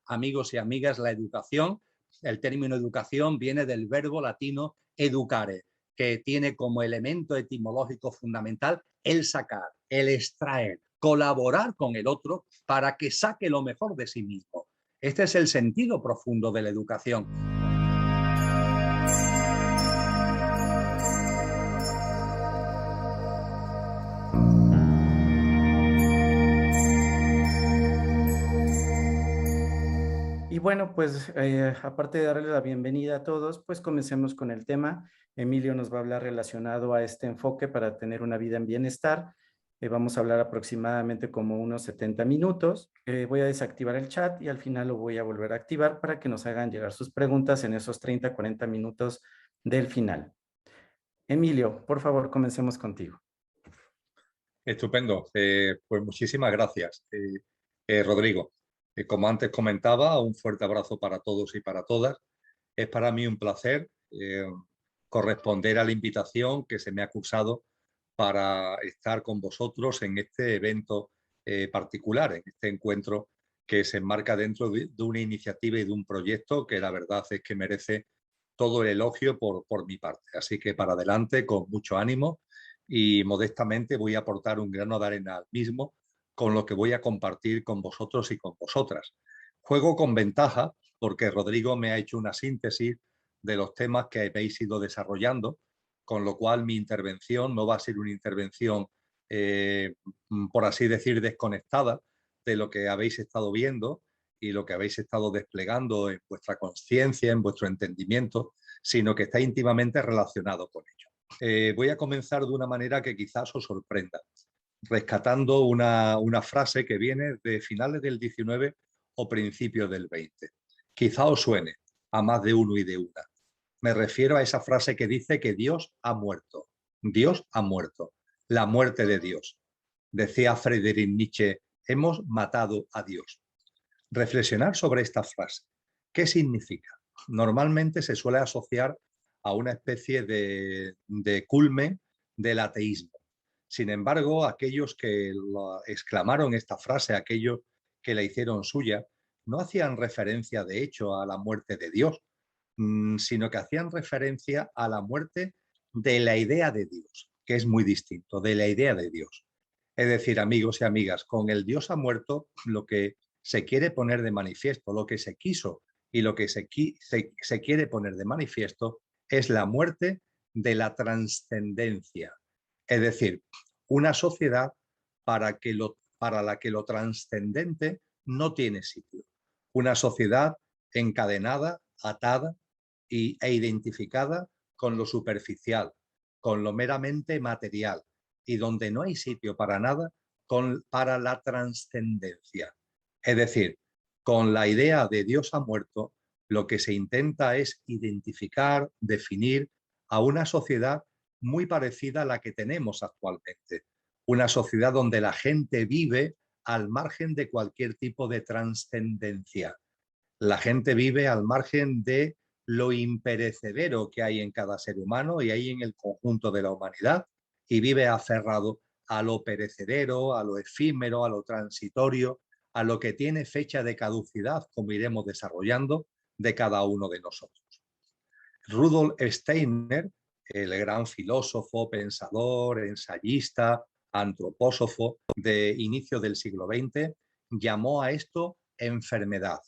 amigos y amigas, la educación, el término educación viene del verbo latino educare, que tiene como elemento etimológico fundamental el sacar, el extraer, colaborar con el otro para que saque lo mejor de sí mismo. Este es el sentido profundo de la educación. Y bueno, pues aparte de darle la bienvenida a todos, pues comencemos con el tema. Emilio nos va a hablar relacionado a este enfoque para tener una vida en bienestar. Vamos a hablar aproximadamente como unos 70 minutos. Voy a desactivar el chat y al final lo voy a volver a activar para que nos hagan llegar sus preguntas en esos 30, 40 minutos del final. Emilio, por favor, comencemos contigo. Estupendo. Pues muchísimas gracias, Rodrigo. Como antes comentaba, un fuerte abrazo para todos y para todas. Es para mí un placer corresponder a la invitación que se me ha acusado para estar con vosotros en este evento particular, en este encuentro que se enmarca dentro de una iniciativa y de un proyecto que la verdad es que merece todo el elogio por mi parte. Así que para adelante, con mucho ánimo y modestamente voy a aportar un grano de arena al mismo con lo que voy a compartir con vosotros y con vosotras. Juego con ventaja porque Rodrigo me ha hecho una síntesis de los temas que habéis ido desarrollando, con lo cual mi intervención no va a ser una intervención, por así decir, desconectada de lo que habéis estado viendo y lo que habéis estado desplegando en vuestra conciencia, en vuestro entendimiento, sino que está íntimamente relacionado con ello. Voy a comenzar de una manera que quizás os sorprenda, rescatando una frase que viene de finales del 19 o principios del 20. Quizá os suene a más de uno y de una. Me refiero a esa frase que dice que Dios ha muerto. Dios ha muerto. La muerte de Dios. Decía Friedrich Nietzsche, hemos matado a Dios. Reflexionar sobre esta frase. ¿Qué significa? Normalmente se suele asociar a una especie de culmen del ateísmo. Sin embargo, aquellos que exclamaron esta frase, aquellos que la hicieron suya, no hacían referencia, de hecho, a la muerte de Dios, sino que hacían referencia a la muerte de la idea de Dios, que es muy distinto, de la idea de Dios. Es decir, amigos y amigas, con el Dios ha muerto, lo que se quiere poner de manifiesto, lo que se quiso y lo que se quiere poner de manifiesto es la muerte de la trascendencia. Es decir, una sociedad para la que lo trascendente no tiene sitio. Una sociedad encadenada, atada e identificada con lo superficial, con lo meramente material, y donde no hay sitio para nada para la trascendencia. Es decir, con la idea de Dios ha muerto, lo que se intenta es identificar, definir a una sociedad muy parecida a la que tenemos actualmente. Una sociedad donde la gente vive al margen de cualquier tipo de trascendencia. La gente vive al margen de lo imperecedero que hay en cada ser humano y hay en el conjunto de la humanidad, y vive aferrado a lo perecedero, a lo efímero, a lo transitorio, a lo que tiene fecha de caducidad, como iremos desarrollando, de cada uno de nosotros. Rudolf Steiner, el gran filósofo, pensador, ensayista, antropósofo de inicio del siglo XX, llamó a esto enfermedad.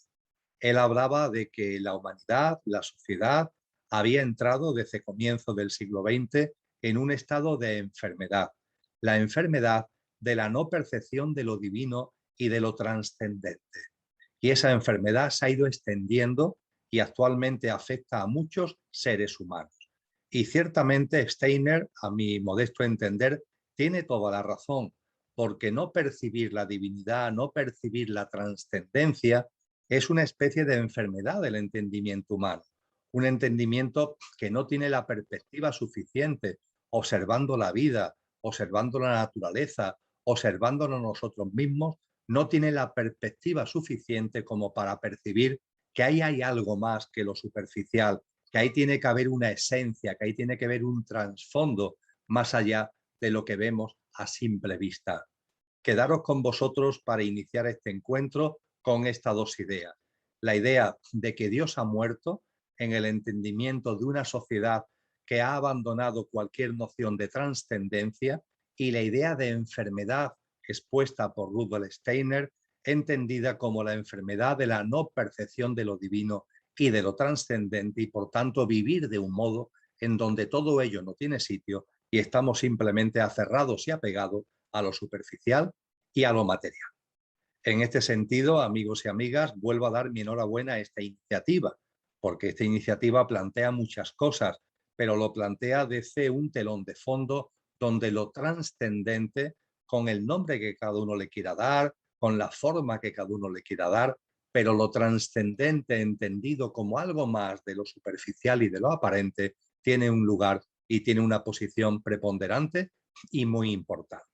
Él hablaba de que la humanidad, la sociedad, había entrado desde comienzo del siglo XX en un estado de enfermedad. La enfermedad de la no percepción de lo divino y de lo trascendente. Y esa enfermedad se ha ido extendiendo y actualmente afecta a muchos seres humanos. Y ciertamente Steiner, a mi modesto entender, tiene toda la razón, porque no percibir la divinidad, no percibir la trascendencia, es una especie de enfermedad del entendimiento humano. Un entendimiento que no tiene la perspectiva suficiente, observando la vida, observando la naturaleza, observándonos nosotros mismos, no tiene la perspectiva suficiente como para percibir que ahí hay algo más que lo superficial, que ahí tiene que haber una esencia, que ahí tiene que haber un trasfondo más allá de lo que vemos a simple vista. Quedaros con vosotros para iniciar este encuentro con estas dos ideas. la idea de que Dios ha muerto en el entendimiento de una sociedad que ha abandonado cualquier noción de trascendencia, y la idea de enfermedad expuesta por Rudolf Steiner, entendida como la enfermedad de la no percepción de lo divino y de lo trascendente, y por tanto vivir de un modo en donde todo ello no tiene sitio y estamos simplemente aferrados y apegados a lo superficial y a lo material. En este sentido, amigos y amigas, vuelvo a dar mi enhorabuena a esta iniciativa, porque esta iniciativa plantea muchas cosas, pero lo plantea desde un telón de fondo donde lo trascendente, con el nombre que cada uno le quiera dar, con la forma que cada uno le quiera dar, pero lo trascendente entendido como algo más de lo superficial y de lo aparente, tiene un lugar y tiene una posición preponderante y muy importante.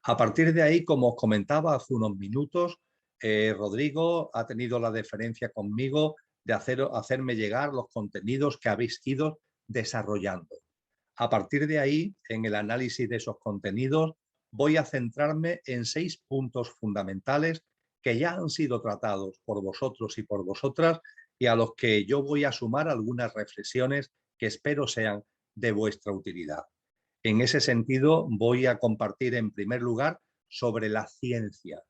A partir de ahí, como os comentaba hace unos minutos, Rodrigo ha tenido la deferencia conmigo de hacerme llegar los contenidos que habéis ido desarrollando. A partir de ahí, en el análisis de esos contenidos, voy a centrarme en 6 puntos fundamentales que ya han sido tratados por vosotros y por vosotras, y a los que yo voy a sumar algunas reflexiones que espero sean de vuestra utilidad. En ese sentido, voy a compartir en primer lugar sobre la ciencia.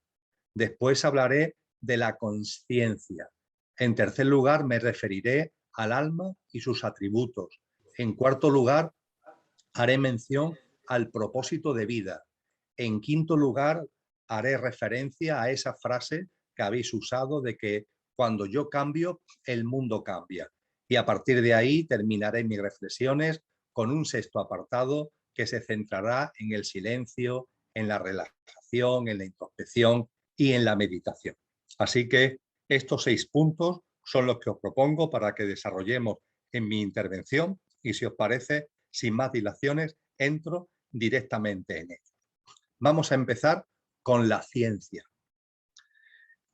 Después hablaré de la consciencia. En tercer lugar, me referiré al alma y sus atributos. En cuarto lugar, haré mención al propósito de vida. En quinto lugar, haré referencia a esa frase que habéis usado de que cuando yo cambio, el mundo cambia. Y a partir de ahí terminaré mis reflexiones con un sexto apartado que se centrará en el silencio, en la relajación, en la introspección y en la meditación. Así que estos 6 puntos son los que os propongo para que desarrollemos en mi intervención, y si os parece, sin más dilaciones, entro directamente en ello. Vamos a empezar con la ciencia.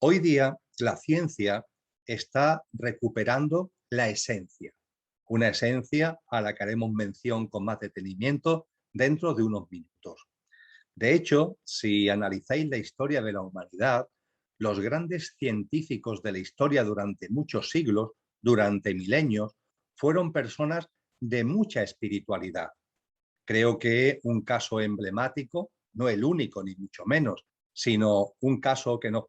Hoy día la ciencia está recuperando la esencia, una esencia a la que haremos mención con más detenimiento dentro de unos minutos. De hecho, si analizáis la historia de la humanidad, los grandes científicos de la historia durante muchos siglos, durante milenios, fueron personas de mucha espiritualidad. Creo que un caso emblemático, no el único ni mucho menos, sino un caso que nos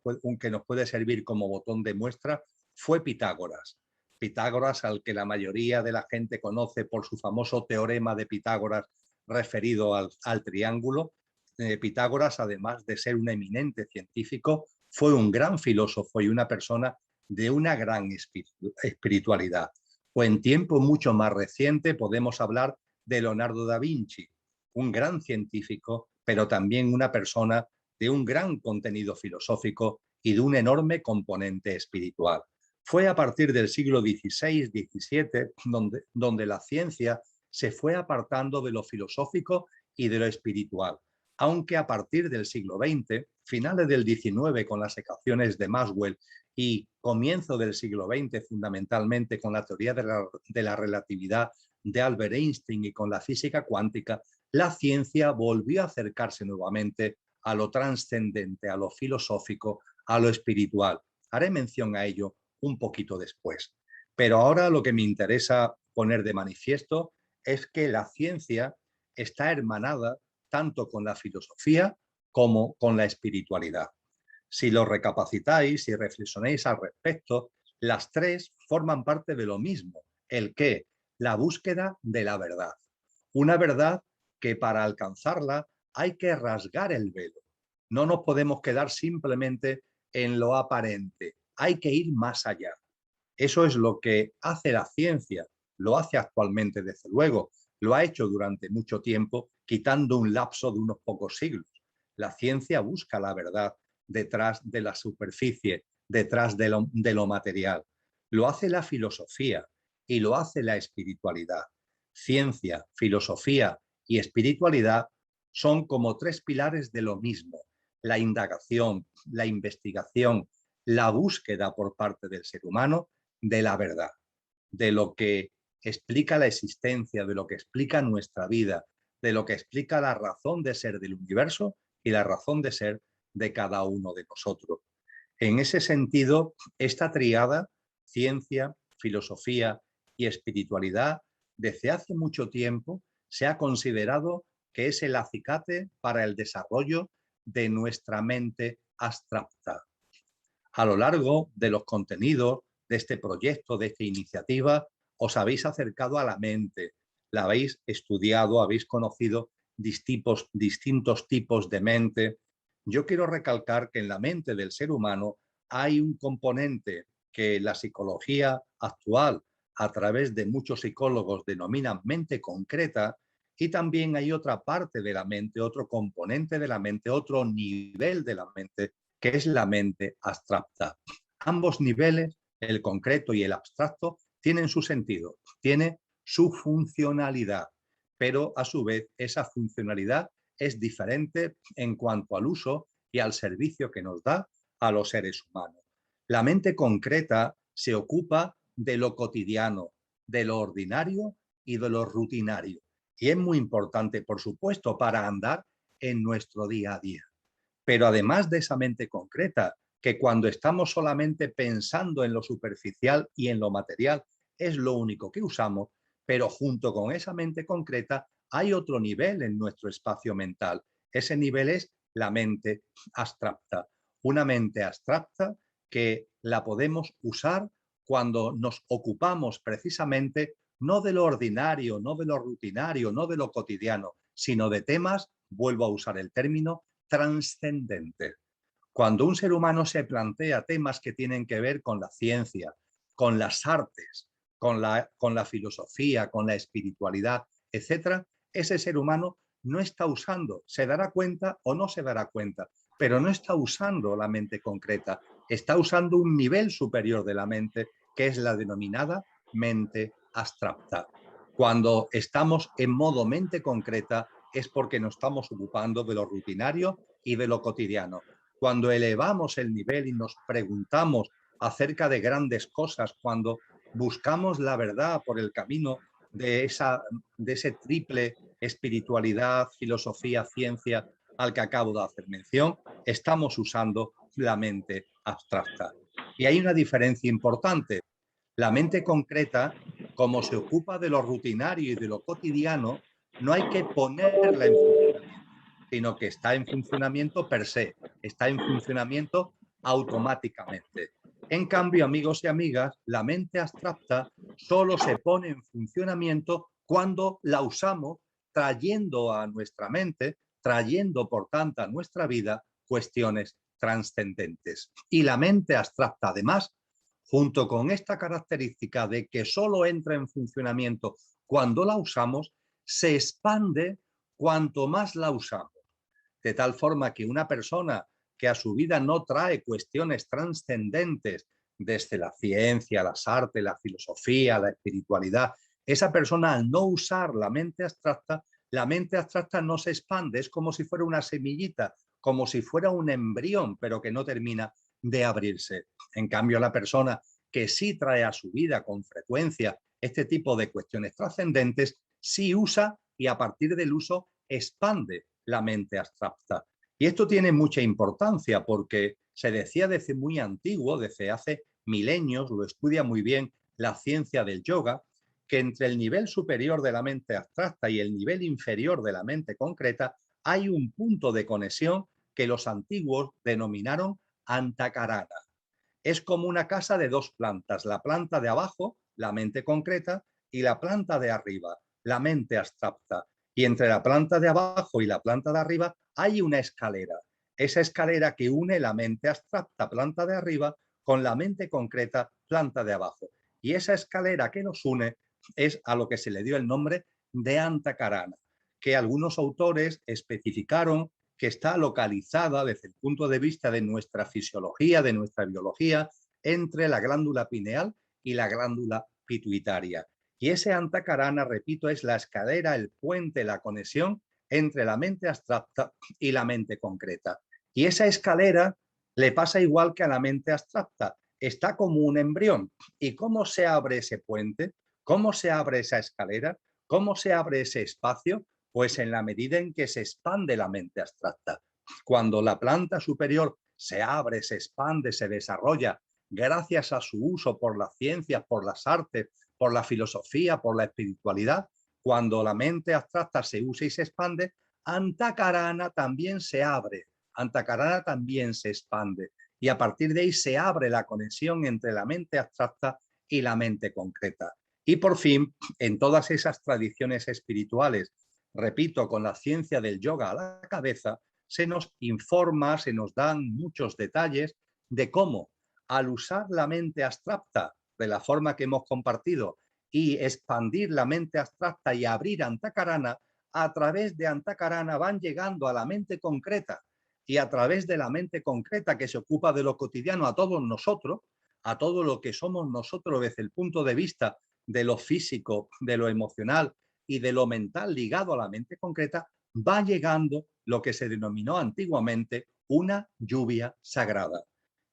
puede servir como botón de muestra, fue Pitágoras. Pitágoras, al que la mayoría de la gente conoce por su famoso teorema de Pitágoras referido al triángulo. Pitágoras, además de ser un eminente científico, fue un gran filósofo y una persona de una gran espiritualidad. O en tiempo mucho más reciente podemos hablar de Leonardo da Vinci, un gran científico, pero también una persona de un gran contenido filosófico y de un enorme componente espiritual. Fue a partir del siglo XVI-XVII donde la ciencia se fue apartando de lo filosófico y de lo espiritual, aunque a partir del siglo XX, finales del XIX con las ecuaciones de Maxwell y comienzo del siglo XX fundamentalmente con la teoría de la relatividad de Albert Einstein y con la física cuántica, la ciencia volvió a acercarse nuevamente a lo trascendente, a lo filosófico, a lo espiritual. Haré mención a ello un poquito después. Pero ahora lo que me interesa poner de manifiesto es que la ciencia está hermanada tanto con la filosofía como con la espiritualidad. Si lo recapacitáis y reflexionéis al respecto, las tres forman parte de lo mismo. ¿El qué? La búsqueda de la verdad. Una verdad que para alcanzarla hay que rasgar el velo. No nos podemos quedar simplemente en lo aparente. Hay que ir más allá. Eso es lo que hace la ciencia. Lo hace actualmente, desde luego. Lo ha hecho durante mucho tiempo, quitando un lapso de unos pocos siglos. La ciencia busca la verdad detrás de la superficie, detrás de lo material. Lo hace la filosofía y lo hace la espiritualidad. Ciencia, filosofía y espiritualidad son como tres pilares de lo mismo. La indagación, la investigación, la búsqueda por parte del ser humano de la verdad, de lo que explica la existencia, de lo que explica nuestra vida, de lo que explica la razón de ser del universo y la razón de ser de cada uno de nosotros. En ese sentido, esta tríada, ciencia, filosofía y espiritualidad, desde hace mucho tiempo se ha considerado que es el acicate para el desarrollo de nuestra mente abstracta. A lo largo de los contenidos de este proyecto, de esta iniciativa, os habéis acercado a la mente, la habéis estudiado, habéis conocido distintos tipos de mente. Yo quiero recalcar que en la mente del ser humano hay un componente que la psicología actual, a través de muchos psicólogos, denominan mente concreta, y también hay otra parte de la mente, otro componente de la mente, otro nivel de la mente, que es la mente abstracta. Ambos niveles, el concreto y el abstracto, tienen su sentido, tiene su funcionalidad, pero a su vez esa funcionalidad es diferente en cuanto al uso y al servicio que nos da a los seres humanos. La mente concreta se ocupa de lo cotidiano, de lo ordinario y de lo rutinario. Y es muy importante, por supuesto, para andar en nuestro día a día. Pero además de esa mente concreta, que cuando estamos solamente pensando en lo superficial y en lo material, es lo único que usamos, pero junto con esa mente concreta hay otro nivel en nuestro espacio mental. Ese nivel es la mente abstracta. Una mente abstracta que la podemos usar cuando nos ocupamos precisamente no de lo ordinario, no de lo rutinario, no de lo cotidiano, sino de temas, vuelvo a usar el término, trascendentes. Cuando un ser humano se plantea temas que tienen que ver con la ciencia, con las artes, con la filosofía, con la espiritualidad, etcétera, ese ser humano no está usando, se dará cuenta o no se dará cuenta, pero no está usando la mente concreta, está usando un nivel superior de la mente, que es la denominada mente abstracta. Cuando estamos en modo mente concreta es porque nos estamos ocupando de lo rutinario y de lo cotidiano. Cuando elevamos el nivel y nos preguntamos acerca de grandes cosas, cuando buscamos la verdad por el camino de ese triple espiritualidad, filosofía, ciencia al que acabo de hacer mención, estamos usando la mente abstracta. Y hay una diferencia importante. La mente concreta, como se ocupa de lo rutinario y de lo cotidiano, no hay que ponerla en funcionamiento, sino que está en funcionamiento per se, está en funcionamiento automáticamente. En cambio, amigos y amigas, la mente abstracta solo se pone en funcionamiento cuando la usamos trayendo a nuestra mente, trayendo por tanto a nuestra vida cuestiones trascendentes. Y la mente abstracta, además, junto con esta característica de que solo entra en funcionamiento cuando la usamos, se expande cuanto más la usamos. De tal forma que una persona que a su vida no trae cuestiones trascendentes desde la ciencia, las artes, la filosofía, la espiritualidad, esa persona al no usar la mente abstracta no se expande, es como si fuera una semillita, como si fuera un embrión, pero que no termina de abrirse. En cambio, la persona que sí trae a su vida con frecuencia este tipo de cuestiones trascendentes, sí usa y a partir del uso expande la mente abstracta. Y esto tiene mucha importancia porque se decía desde muy antiguo, desde hace milenios, lo estudia muy bien la ciencia del yoga, que entre el nivel superior de la mente abstracta y el nivel inferior de la mente concreta hay un punto de conexión que los antiguos denominaron antakarana. Es como una casa de dos plantas, la planta de abajo, la mente concreta, y la planta de arriba, la mente abstracta. Y entre la planta de abajo y la planta de arriba hay una escalera. Esa escalera que une la mente abstracta, planta de arriba, con la mente concreta, planta de abajo. Y esa escalera que nos une es a lo que se le dio el nombre de Antakarana, que algunos autores especificaron que está localizada desde el punto de vista de nuestra fisiología, de nuestra biología, entre la glándula pineal y la glándula pituitaria. Y ese antakarana, repito, es la escalera, el puente, la conexión entre la mente abstracta y la mente concreta. Y esa escalera le pasa igual que a la mente abstracta, está como un embrión. ¿Y cómo se abre ese puente? ¿Cómo se abre esa escalera? ¿Cómo se abre ese espacio? Pues en la medida en que se expande la mente abstracta. Cuando la planta superior se abre, se expande, se desarrolla gracias a su uso por las ciencias, por las artes, por la filosofía, por la espiritualidad. Cuando la mente abstracta se usa y se expande, Antakarana también se abre, Antakarana también se expande. Y a partir de ahí se abre la conexión entre la mente abstracta y la mente concreta. Y por fin, en todas esas tradiciones espirituales, repito, con la ciencia del yoga a la cabeza, se nos informa, se nos dan muchos detalles de cómo, al usar la mente abstracta de la forma que hemos compartido y expandir la mente abstracta y abrir Antakarana, a través de Antakarana van llegando a la mente concreta, y a través de la mente concreta que se ocupa de lo cotidiano a todos nosotros, a todo lo que somos nosotros desde el punto de vista de lo físico, de lo emocional y de lo mental ligado a la mente concreta, va llegando lo que se denominó antiguamente una lluvia sagrada,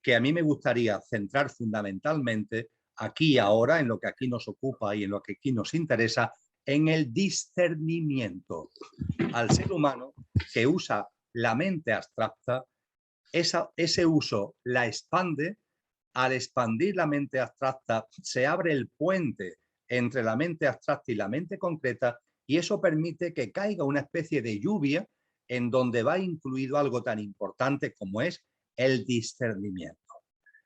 que a mí me gustaría centrar fundamentalmente aquí y ahora, en lo que aquí nos ocupa y en lo que aquí nos interesa, en el discernimiento. Al ser humano que usa la mente abstracta, ese uso la expande. Al expandir la mente abstracta, se abre el puente entre la mente abstracta y la mente concreta, y eso permite que caiga una especie de lluvia en donde va incluido algo tan importante como es el discernimiento.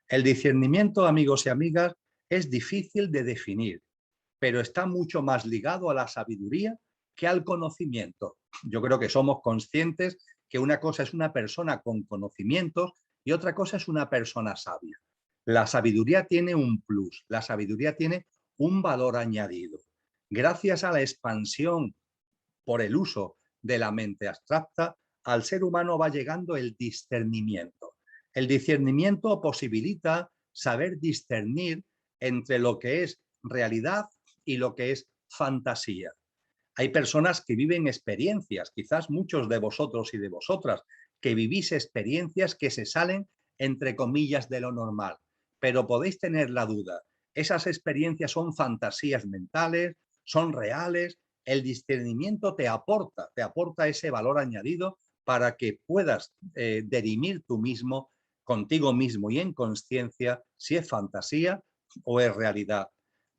El discernimiento, amigos y amigas, es difícil de definir, pero está mucho más ligado a la sabiduría que al conocimiento. Yo creo que somos conscientes que una cosa es una persona con conocimientos y otra cosa es una persona sabia. La sabiduría tiene un plus, la sabiduría tiene un valor añadido. Gracias a la expansión por el uso de la mente abstracta, al ser humano va llegando el discernimiento. El discernimiento posibilita saber discernir entre lo que es realidad y lo que es fantasía. Hay personas que viven experiencias, quizás muchos de vosotros y de vosotras, que vivís experiencias que se salen, entre comillas, de lo normal. Pero podéis tener la duda, ¿esas experiencias son fantasías mentales? ¿Son reales? El discernimiento te aporta ese valor añadido para que puedas dirimir tú mismo, contigo mismo y en conciencia, si es fantasía o es realidad.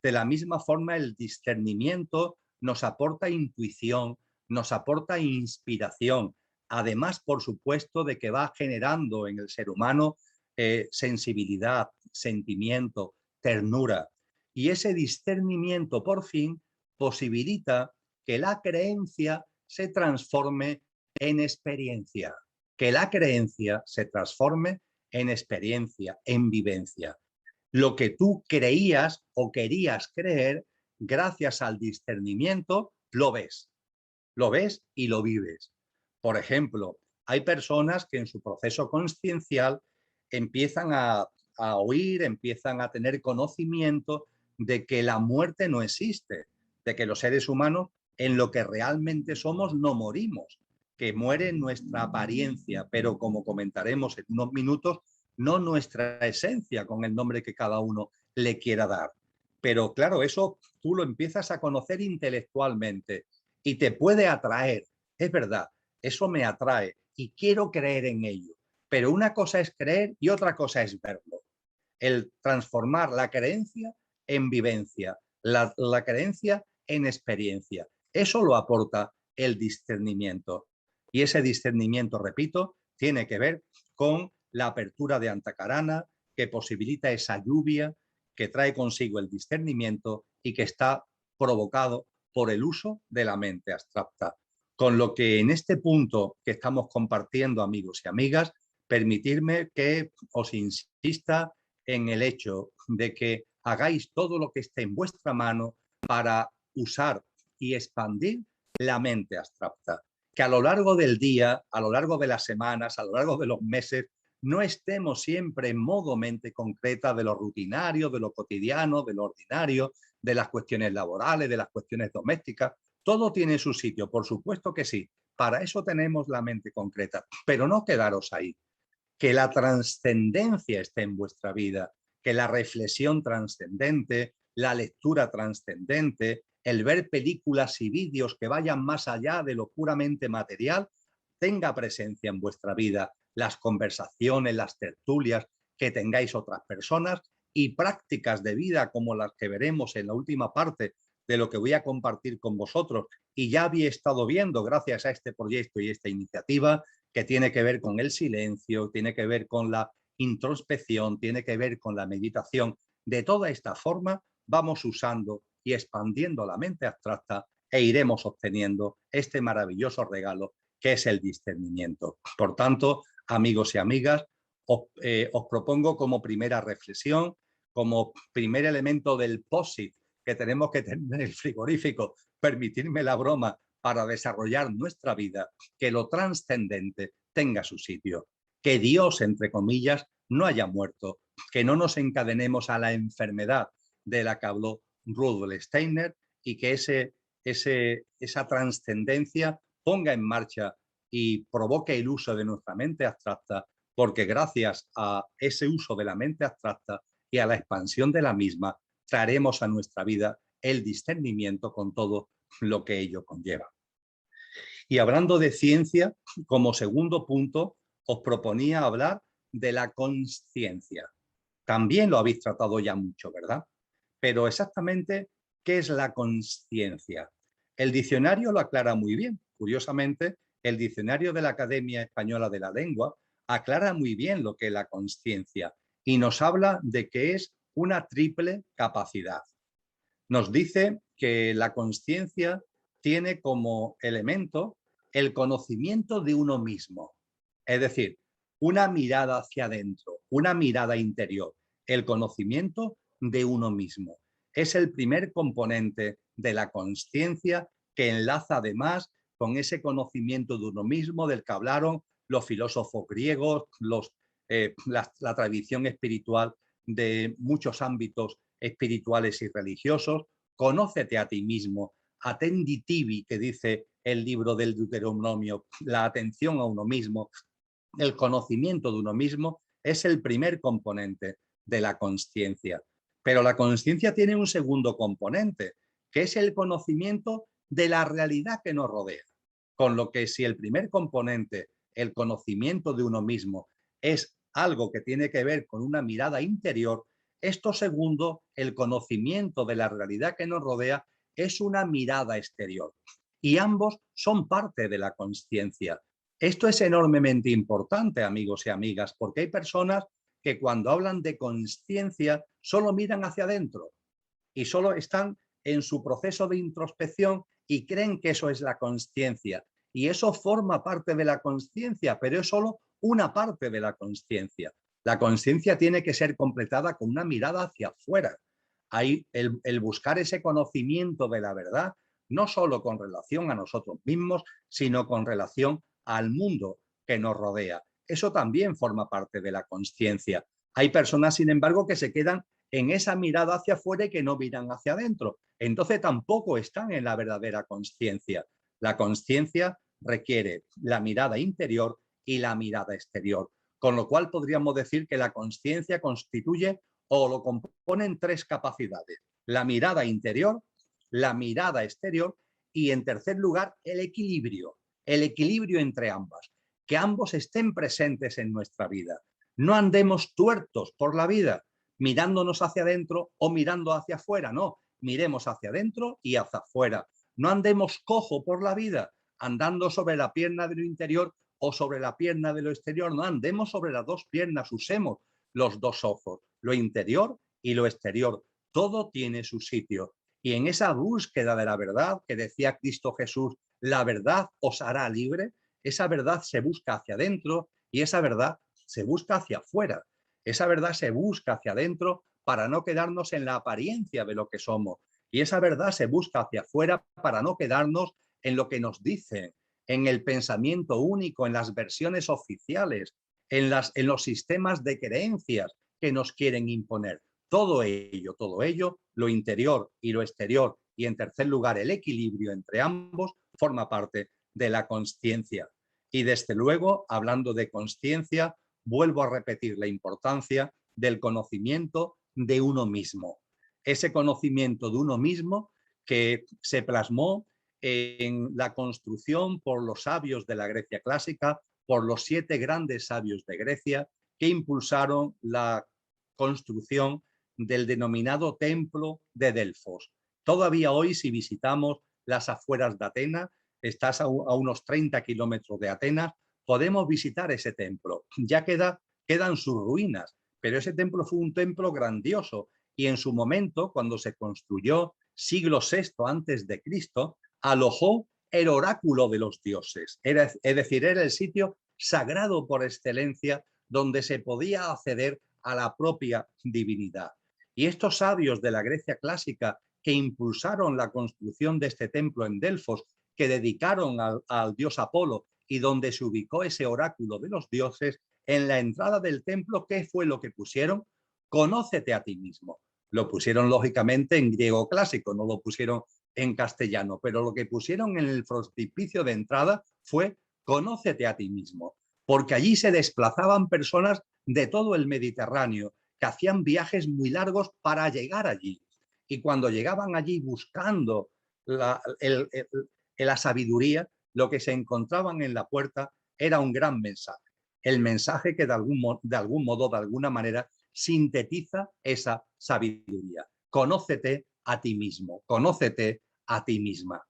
De la misma forma, el discernimiento nos aporta intuición, nos aporta inspiración, además, por supuesto, de que va generando en el ser humano sensibilidad, sentimiento, ternura. Y ese discernimiento, por fin, posibilita que la creencia se transforme en experiencia, que la creencia se transforme en experiencia, en vivencia. Lo que tú creías o querías creer, gracias al discernimiento, lo ves y lo vives. Por ejemplo, hay personas que en su proceso consciencial empiezan a oír, empiezan a tener conocimiento de que la muerte no existe, de que los seres humanos en lo que realmente somos no morimos, que muere nuestra apariencia, pero como comentaremos en unos minutos, no nuestra esencia con el nombre que cada uno le quiera dar. Pero claro, eso tú lo empiezas a conocer intelectualmente y te puede atraer. Es verdad, eso me atrae y quiero creer en ello. Pero una cosa es creer y otra cosa es verlo. El transformar la creencia en vivencia, la creencia en experiencia. Eso lo aporta el discernimiento. Y ese discernimiento, repito, tiene que ver con la apertura de Antakarana, que posibilita esa lluvia, que trae consigo el discernimiento y que está provocado por el uso de la mente abstracta. Con lo que en este punto que estamos compartiendo, amigos y amigas, permitirme que os insista en el hecho de que hagáis todo lo que esté en vuestra mano para usar y expandir la mente abstracta. Que a lo largo del día, a lo largo de las semanas, a lo largo de los meses, no estemos siempre en modo mente concreta de lo rutinario, de lo cotidiano, de lo ordinario, de las cuestiones laborales, de las cuestiones domésticas. Todo tiene su sitio, por supuesto que sí. Para eso tenemos la mente concreta, pero no quedaros ahí. Que la trascendencia esté en vuestra vida, que la reflexión trascendente, la lectura trascendente, el ver películas y vídeos que vayan más allá de lo puramente material, tenga presencia en vuestra vida. las conversaciones, las tertulias que tengáis otras personas y prácticas de vida como las que veremos en la última parte de lo que voy a compartir con vosotros y ya había estado viendo gracias a este proyecto y esta iniciativa, que tiene que ver con el silencio, tiene que ver con la introspección, tiene que ver con la meditación. De toda esta forma vamos usando y expandiendo la mente abstracta e iremos obteniendo este maravilloso regalo que es el discernimiento. Por tanto, amigos y amigas, os propongo como primera reflexión, como primer elemento del POSIT que tenemos que tener en el frigorífico, permitirme la broma, para desarrollar nuestra vida, que lo trascendente tenga su sitio, que Dios, entre comillas, no haya muerto, que no nos encadenemos a la enfermedad de la que habló Rudolf Steiner y que esa trascendencia ponga en marcha y provoque el uso de nuestra mente abstracta, porque gracias a ese uso de la mente abstracta y a la expansión de la misma, traeremos a nuestra vida el discernimiento con todo lo que ello conlleva. Y hablando de ciencia, como segundo punto, os proponía hablar de la consciencia. También lo habéis tratado ya mucho, ¿verdad? Pero exactamente, ¿qué es la consciencia? El diccionario lo aclara muy bien. Curiosamente, el diccionario de la Academia Española de la Lengua aclara muy bien lo que es la consciencia y nos habla de que es una triple capacidad. Nos dice que la consciencia tiene como elemento el conocimiento de uno mismo, es decir, una mirada hacia adentro, una mirada interior, el conocimiento de uno mismo. Es el primer componente de la consciencia que enlaza además con ese conocimiento de uno mismo del que hablaron los filósofos griegos, la tradición espiritual de muchos ámbitos espirituales y religiosos. Conócete a ti mismo, atendi tibi, que dice el libro del Deuteronomio, la atención a uno mismo, el conocimiento de uno mismo es el primer componente de la consciencia. Pero la consciencia tiene un segundo componente, que es el conocimiento de la realidad que nos rodea. Con lo que si el primer componente, el conocimiento de uno mismo, es algo que tiene que ver con una mirada interior, esto segundo, el conocimiento de la realidad que nos rodea, es una mirada exterior. Y ambos son parte de la consciencia. Esto es enormemente importante, amigos y amigas, porque hay personas que cuando hablan de consciencia solo miran hacia adentro y solo están en su proceso de introspección y creen que eso es la consciencia. Y eso forma parte de la consciencia, pero es solo una parte de la consciencia. La consciencia tiene que ser completada con una mirada hacia afuera. Hay el buscar ese conocimiento de la verdad, no solo con relación a nosotros mismos, sino con relación al mundo que nos rodea. Eso también forma parte de la consciencia. Hay personas, sin embargo, que se quedan en esa mirada hacia afuera y que no miran hacia adentro. Entonces tampoco están en la verdadera consciencia. La consciencia requiere la mirada interior y la mirada exterior, con lo cual podríamos decir que la consciencia constituye o lo componen tres capacidades: la mirada interior, la mirada exterior y, en tercer lugar, el equilibrio entre ambas, que ambos estén presentes en nuestra vida. No andemos tuertos por la vida, mirándonos hacia adentro o mirando hacia afuera, no, miremos hacia adentro y hacia afuera. No andemos cojo por la vida, andando sobre la pierna de lo interior o sobre la pierna de lo exterior, no andemos sobre las dos piernas, usemos los dos ojos, lo interior y lo exterior, todo tiene su sitio. Y en esa búsqueda de la verdad que decía Cristo Jesús, la verdad os hará libre, esa verdad se busca hacia adentro y esa verdad se busca hacia afuera. Esa verdad se busca hacia adentro para no quedarnos en la apariencia de lo que somos. Y esa verdad se busca hacia afuera para no quedarnos en lo que nos dicen, en el pensamiento único, en las versiones oficiales, en los sistemas de creencias que nos quieren imponer. Todo ello, lo interior y lo exterior, y en tercer lugar el equilibrio entre ambos, forma parte de la consciencia. Y desde luego, hablando de consciencia, vuelvo a repetir la importancia del conocimiento de uno mismo. Ese conocimiento de uno mismo que se plasmó en la construcción por los sabios de la Grecia clásica por los 7 grandes sabios de Grecia que impulsaron la construcción del denominado Templo de Delfos. Todavía hoy, si visitamos las afueras de Atenas, estás a unos 30 kilómetros de Atenas, podemos visitar ese templo. Ya quedan sus ruinas, pero ese templo fue un templo grandioso y en su momento, cuando se construyó, siglo VI antes de Cristo, alojó el oráculo de los dioses. Es decir, era el sitio sagrado por excelencia donde se podía acceder a la propia divinidad. Y estos sabios de la Grecia clásica que impulsaron la construcción de este templo en Delfos, que dedicaron al dios Apolo y donde se ubicó ese oráculo de los dioses, en la entrada del templo, ¿qué fue lo que pusieron? Conócete a ti mismo. Lo pusieron lógicamente en griego clásico, no lo pusieron en castellano, pero lo que pusieron en el frontispicio de entrada fue conócete a ti mismo, porque allí se desplazaban personas de todo el Mediterráneo que hacían viajes muy largos para llegar allí. Y cuando llegaban allí buscando la sabiduría, lo que se encontraban en la puerta era un gran mensaje. El mensaje que de algún modo, de alguna manera, sintetiza esa sabiduría. Conócete a ti mismo, conócete a ti misma.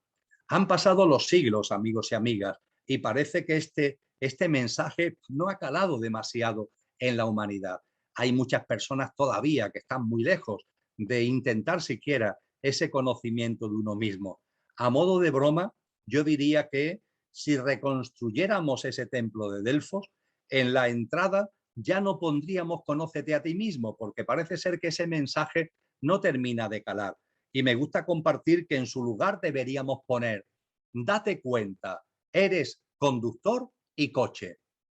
Han pasado los siglos, amigos y amigas, y parece que este mensaje no ha calado demasiado en la humanidad. Hay muchas personas todavía que están muy lejos de intentar siquiera ese conocimiento de uno mismo. A modo de broma, yo diría que si reconstruyéramos ese templo de Delfos, en la entrada ya no pondríamos conócete a ti mismo, porque parece ser que ese mensaje no termina de calar. Y me gusta compartir que en su lugar deberíamos poner, date cuenta, eres conductor y coche.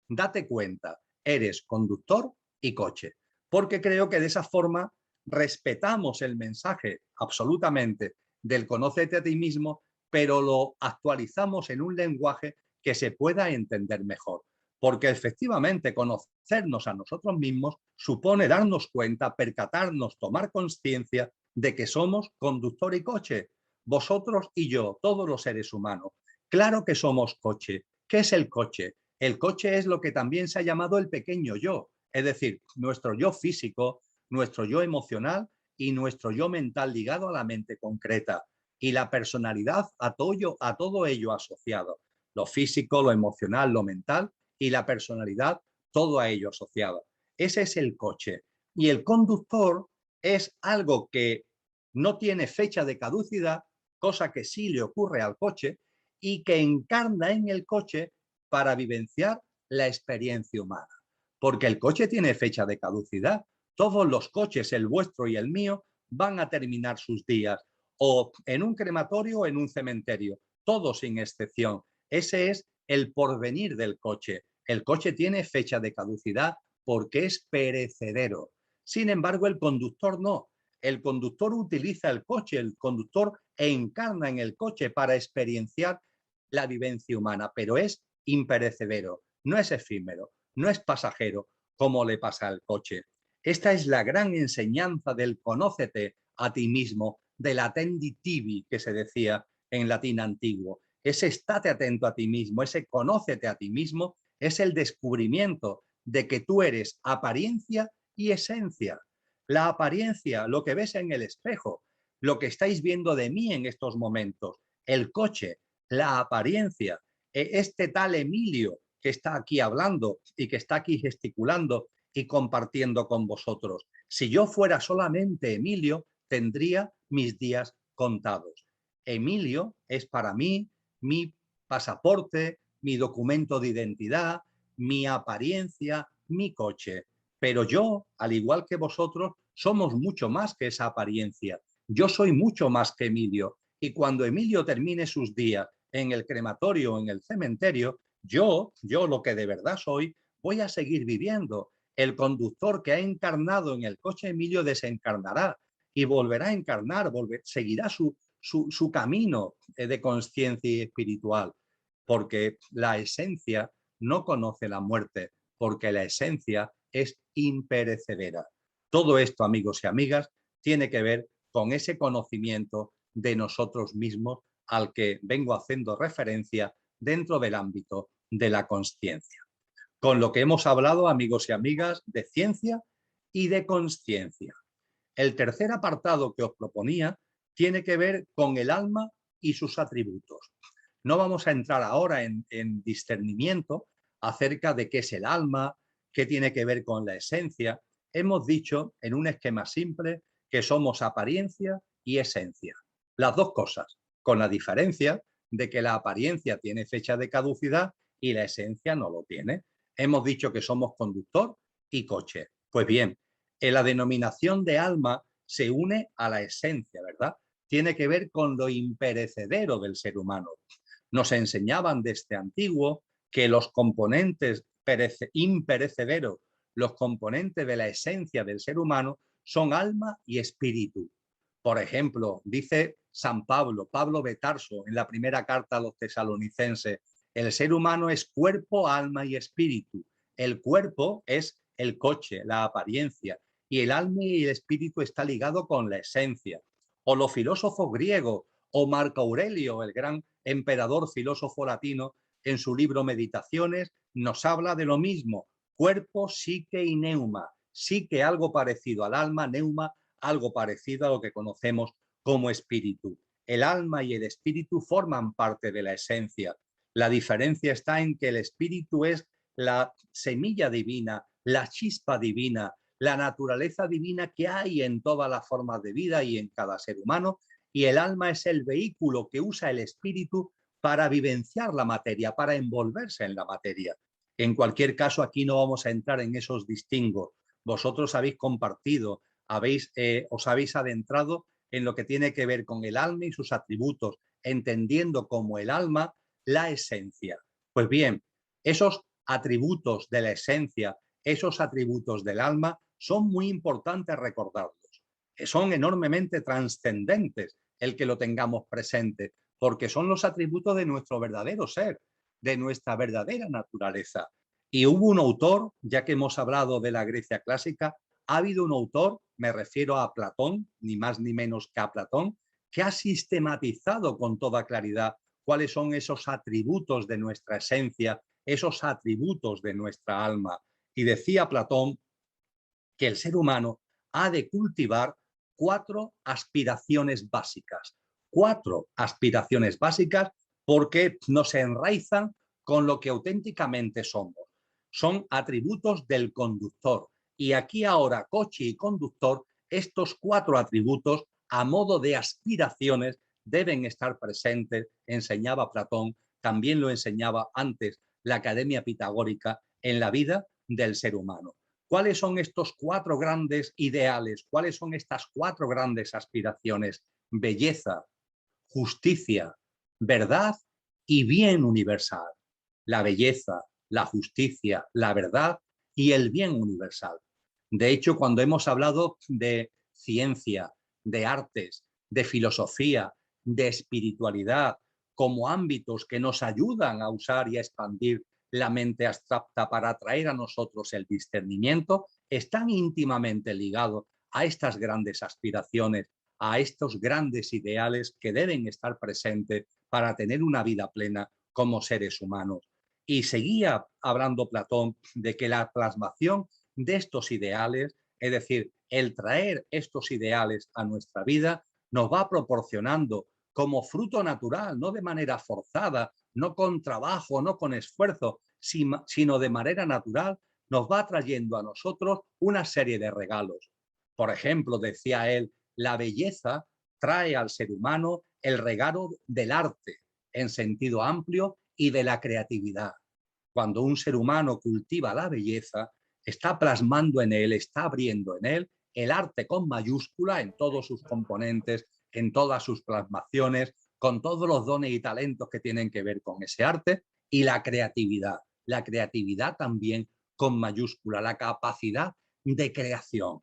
Date cuenta, eres conductor y coche. Porque creo que de esa forma respetamos el mensaje absolutamente del conócete a ti mismo, pero lo actualizamos en un lenguaje que se pueda entender mejor. Porque efectivamente conocernos a nosotros mismos supone darnos cuenta, percatarnos, tomar conciencia de que somos conductor y coche. Vosotros y yo, todos los seres humanos. Claro que somos coche. ¿Qué es el coche? El coche es lo que también se ha llamado el pequeño yo, es decir, nuestro yo físico, nuestro yo emocional y nuestro yo mental ligado a la mente concreta y la personalidad a todo ello asociado, lo físico, lo emocional, lo mental y la personalidad, todo a ello asociado. Ese es el coche. Y el conductor es algo que no tiene fecha de caducidad, cosa que sí le ocurre al coche, y que encarna en el coche para vivenciar la experiencia humana. Porque el coche tiene fecha de caducidad. Todos los coches, el vuestro y el mío, van a terminar sus días o en un crematorio o en un cementerio, todos sin excepción. Ese es el porvenir del coche. El coche tiene fecha de caducidad porque es perecedero. Sin embargo, el conductor no. El conductor utiliza el coche, el conductor encarna en el coche para experienciar la vivencia humana, pero es imperecedero, no es efímero, no es pasajero, como le pasa al coche. Esta es la gran enseñanza del conócete a ti mismo, del attendi tibi que se decía en latín antiguo. Ese estate atento a ti mismo, ese conócete a ti mismo, es el descubrimiento de que tú eres apariencia y esencia. La apariencia, lo que ves en el espejo, lo que estáis viendo de mí en estos momentos, el coche, la apariencia, este tal Emilio que está aquí hablando y que está aquí gesticulando y compartiendo con vosotros. Si yo fuera solamente Emilio, tendría mis días contados. Emilio es para mí mi pasaporte, mi documento de identidad, mi apariencia, mi coche. Pero yo, al igual que vosotros, somos mucho más que esa apariencia. Yo soy mucho más que Emilio. Y cuando Emilio termine sus días en el crematorio o en el cementerio, yo lo que de verdad soy, voy a seguir viviendo. El conductor que ha encarnado en el coche Emilio desencarnará y volverá a encarnar, seguirá su camino de conciencia espiritual, porque la esencia no conoce la muerte, porque la esencia es imperecedera. Todo esto, amigos y amigas, tiene que ver con ese conocimiento de nosotros mismos al que vengo haciendo referencia dentro del ámbito de la consciencia. con lo que hemos hablado, amigos y amigas, de ciencia y de consciencia. El tercer apartado que os proponía tiene que ver con el alma y sus atributos. No vamos a entrar ahora en discernimiento acerca de qué es el alma, qué tiene que ver con la esencia. Hemos dicho en un esquema simple que somos apariencia y esencia. Las dos cosas, con la diferencia de que la apariencia tiene fecha de caducidad y la esencia no lo tiene. Hemos dicho que somos conductor y coche. Pues bien, en la denominación de alma se une a la esencia, ¿verdad? Tiene que ver con lo imperecedero del ser humano. Nos enseñaban desde antiguo que los componentes imperecederos, los componentes de la esencia del ser humano, son alma y espíritu. Por ejemplo, dice San Pablo, Pablo de Tarso, en la primera carta a los tesalonicenses, el ser humano es cuerpo, alma y espíritu. El cuerpo es el coche, la apariencia, y el alma y el espíritu está ligado con la esencia. O los filósofos griegos, o Marco Aurelio, el gran emperador filósofo latino, en su libro Meditaciones, nos habla de lo mismo, cuerpo, psique y neuma. Psique algo parecido al alma, neuma algo parecido a lo que conocemos como espíritu. El alma y el espíritu forman parte de la esencia. La diferencia está en que el espíritu es la semilla divina, la chispa divina, la naturaleza divina que hay en todas las formas de vida y en cada ser humano, y el alma es el vehículo que usa el espíritu para vivenciar la materia, para envolverse en la materia. En cualquier caso, aquí no vamos a entrar en esos distingos. Vosotros habéis compartido, os habéis adentrado en lo que tiene que ver con el alma y sus atributos, entendiendo como el alma la esencia. Pues bien, esos atributos de la esencia, esos atributos del alma, son muy importantes recordarlos. Son enormemente trascendentes el que lo tengamos presente, porque son los atributos de nuestro verdadero ser, de nuestra verdadera naturaleza. Y hubo un autor, ya que hemos hablado de la Grecia clásica, ha habido un autor, me refiero a Platón, ni más ni menos que a Platón, que ha sistematizado con toda claridad cuáles son esos atributos de nuestra esencia, esos atributos de nuestra alma. Y decía Platón que el ser humano ha de cultivar 4 aspiraciones básicas. 4 aspiraciones básicas porque nos enraizan con lo que auténticamente somos. Son atributos del conductor. Y aquí ahora, coche y conductor, estos 4 atributos, a modo de aspiraciones, deben estar presentes, enseñaba Platón, también lo enseñaba antes la Academia Pitagórica, en la vida del ser humano. ¿Cuáles son estos 4 grandes ideales? ¿Cuáles son estas 4 grandes aspiraciones? Belleza, justicia, verdad y bien universal. La belleza, la justicia, la verdad y el bien universal. De hecho, cuando hemos hablado de ciencia, de artes, de filosofía, de espiritualidad, como ámbitos que nos ayudan a usar y a expandir la mente abstracta para atraer a nosotros el discernimiento, están íntimamente ligados a estas grandes aspiraciones, a estos grandes ideales que deben estar presentes para tener una vida plena como seres humanos. Y seguía hablando Platón de que la plasmación de estos ideales, es decir, el traer estos ideales a nuestra vida, nos va proporcionando como fruto natural, no de manera forzada, no con trabajo, no con esfuerzo, sino de manera natural, nos va trayendo a nosotros una serie de regalos. Por ejemplo, decía él, la belleza trae al ser humano el regalo del arte en sentido amplio y de la creatividad. Cuando un ser humano cultiva la belleza, está plasmando en él, está abriendo en él el arte con mayúscula en todos sus componentes, en todas sus plasmaciones, con todos los dones y talentos que tienen que ver con ese arte, y la creatividad también con mayúscula, la capacidad de creación.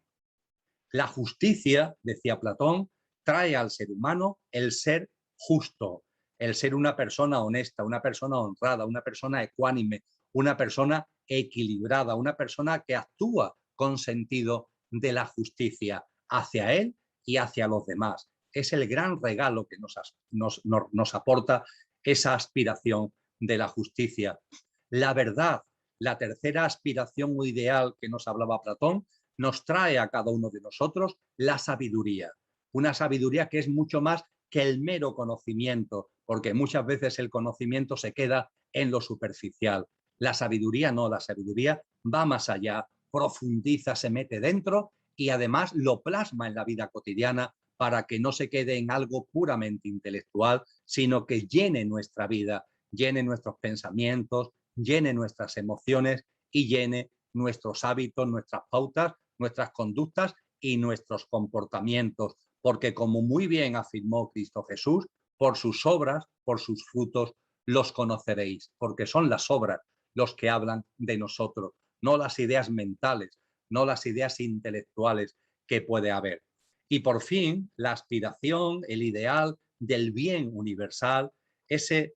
La justicia, decía Platón, trae al ser humano el ser justo, el ser una persona honesta, una persona honrada, una persona ecuánime, una persona equilibrada, una persona que actúa con sentido de la justicia hacia él y hacia los demás. Es el gran regalo que nos aporta esa aspiración de la justicia. La verdad la tercera aspiración o ideal que nos hablaba Platón, nos trae a cada uno de nosotros la sabiduría. Una sabiduría que es mucho más que el mero conocimiento, porque muchas veces el conocimiento se queda en lo superficial. La sabiduría no, la sabiduría va más allá, profundiza, se mete dentro y además lo plasma en la vida cotidiana para que no se quede en algo puramente intelectual, sino que llene nuestra vida, llene nuestros pensamientos, llene nuestras emociones y llene nuestros hábitos, nuestras pautas, nuestras conductas y nuestros comportamientos. Porque como muy bien afirmó Cristo Jesús, por sus obras, por sus frutos, los conoceréis, porque son las obras los que hablan de nosotros, no las ideas mentales, no las ideas intelectuales que puede haber. Y por fin, la aspiración, el ideal del bien universal, ese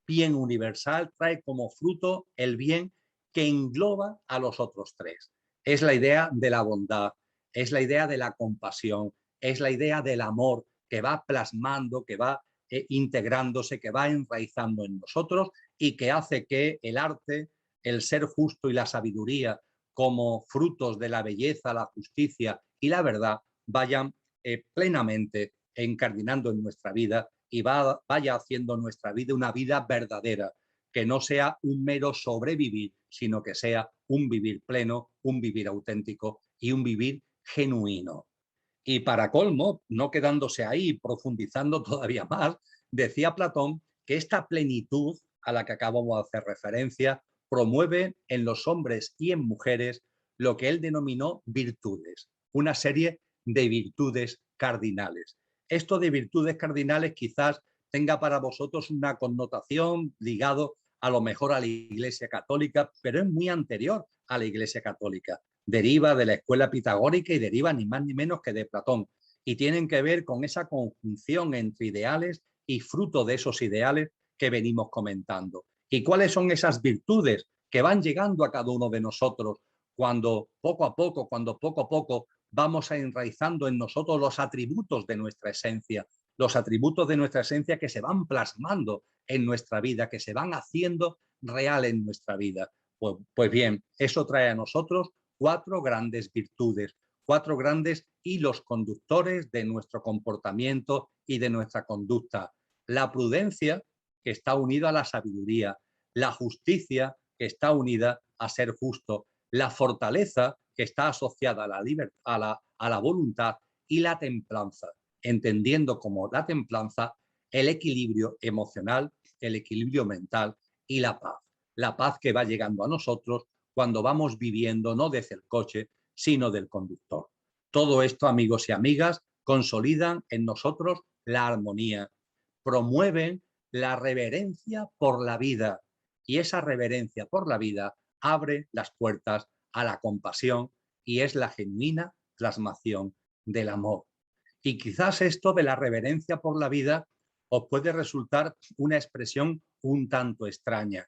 bien universal trae como fruto el bien que engloba a los otros tres. Es la idea de la bondad, es la idea de la compasión, es la idea del amor que va plasmando, que va integrándose, que va enraizando en nosotros y que hace que el arte, el ser justo y la sabiduría como frutos de la belleza, la justicia y la verdad vayan plenamente encardinando en nuestra vida y vaya haciendo nuestra vida una vida verdadera, que no sea un mero sobrevivir, sino que sea un vivir pleno, un vivir auténtico y un vivir genuino. Y para colmo, no quedándose ahí, profundizando todavía más, decía Platón que esta plenitud a la que acabamos de hacer referencia promueve en los hombres y en mujeres lo que él denominó virtudes, una serie de virtudes cardinales. Esto de virtudes cardinales quizás tenga para vosotros una connotación ligado a lo mejor a la Iglesia Católica, pero es muy anterior a la Iglesia Católica. Deriva de la escuela pitagórica y deriva ni más ni menos que de Platón. Y tienen que ver con esa conjunción entre ideales y fruto de esos ideales que venimos comentando. ¿Y cuáles son esas virtudes que van llegando a cada uno de nosotros cuando poco a poco vamos enraizando en nosotros los atributos de nuestra esencia, los atributos de nuestra esencia que se van plasmando en nuestra vida, que se van haciendo real en nuestra vida? Pues bien, eso trae a nosotros cuatro grandes virtudes, cuatro grandes hilos conductores de nuestro comportamiento y de nuestra conducta. La prudencia, que está unida a la sabiduría, la justicia, que está unida a ser justo, la fortaleza, que está asociada a la libertad, a la voluntad, y la templanza, entendiendo como la templanza el equilibrio emocional, el equilibrio mental y la paz. La paz que va llegando a nosotros cuando vamos viviendo no desde el coche, sino del conductor. Todo esto, amigos y amigas, consolidan en nosotros la armonía, promueven la reverencia por la vida, y esa reverencia por la vida abre las puertas a la compasión y es la genuina plasmación del amor. Y quizás esto de la reverencia por la vida os puede resultar una expresión un tanto extraña.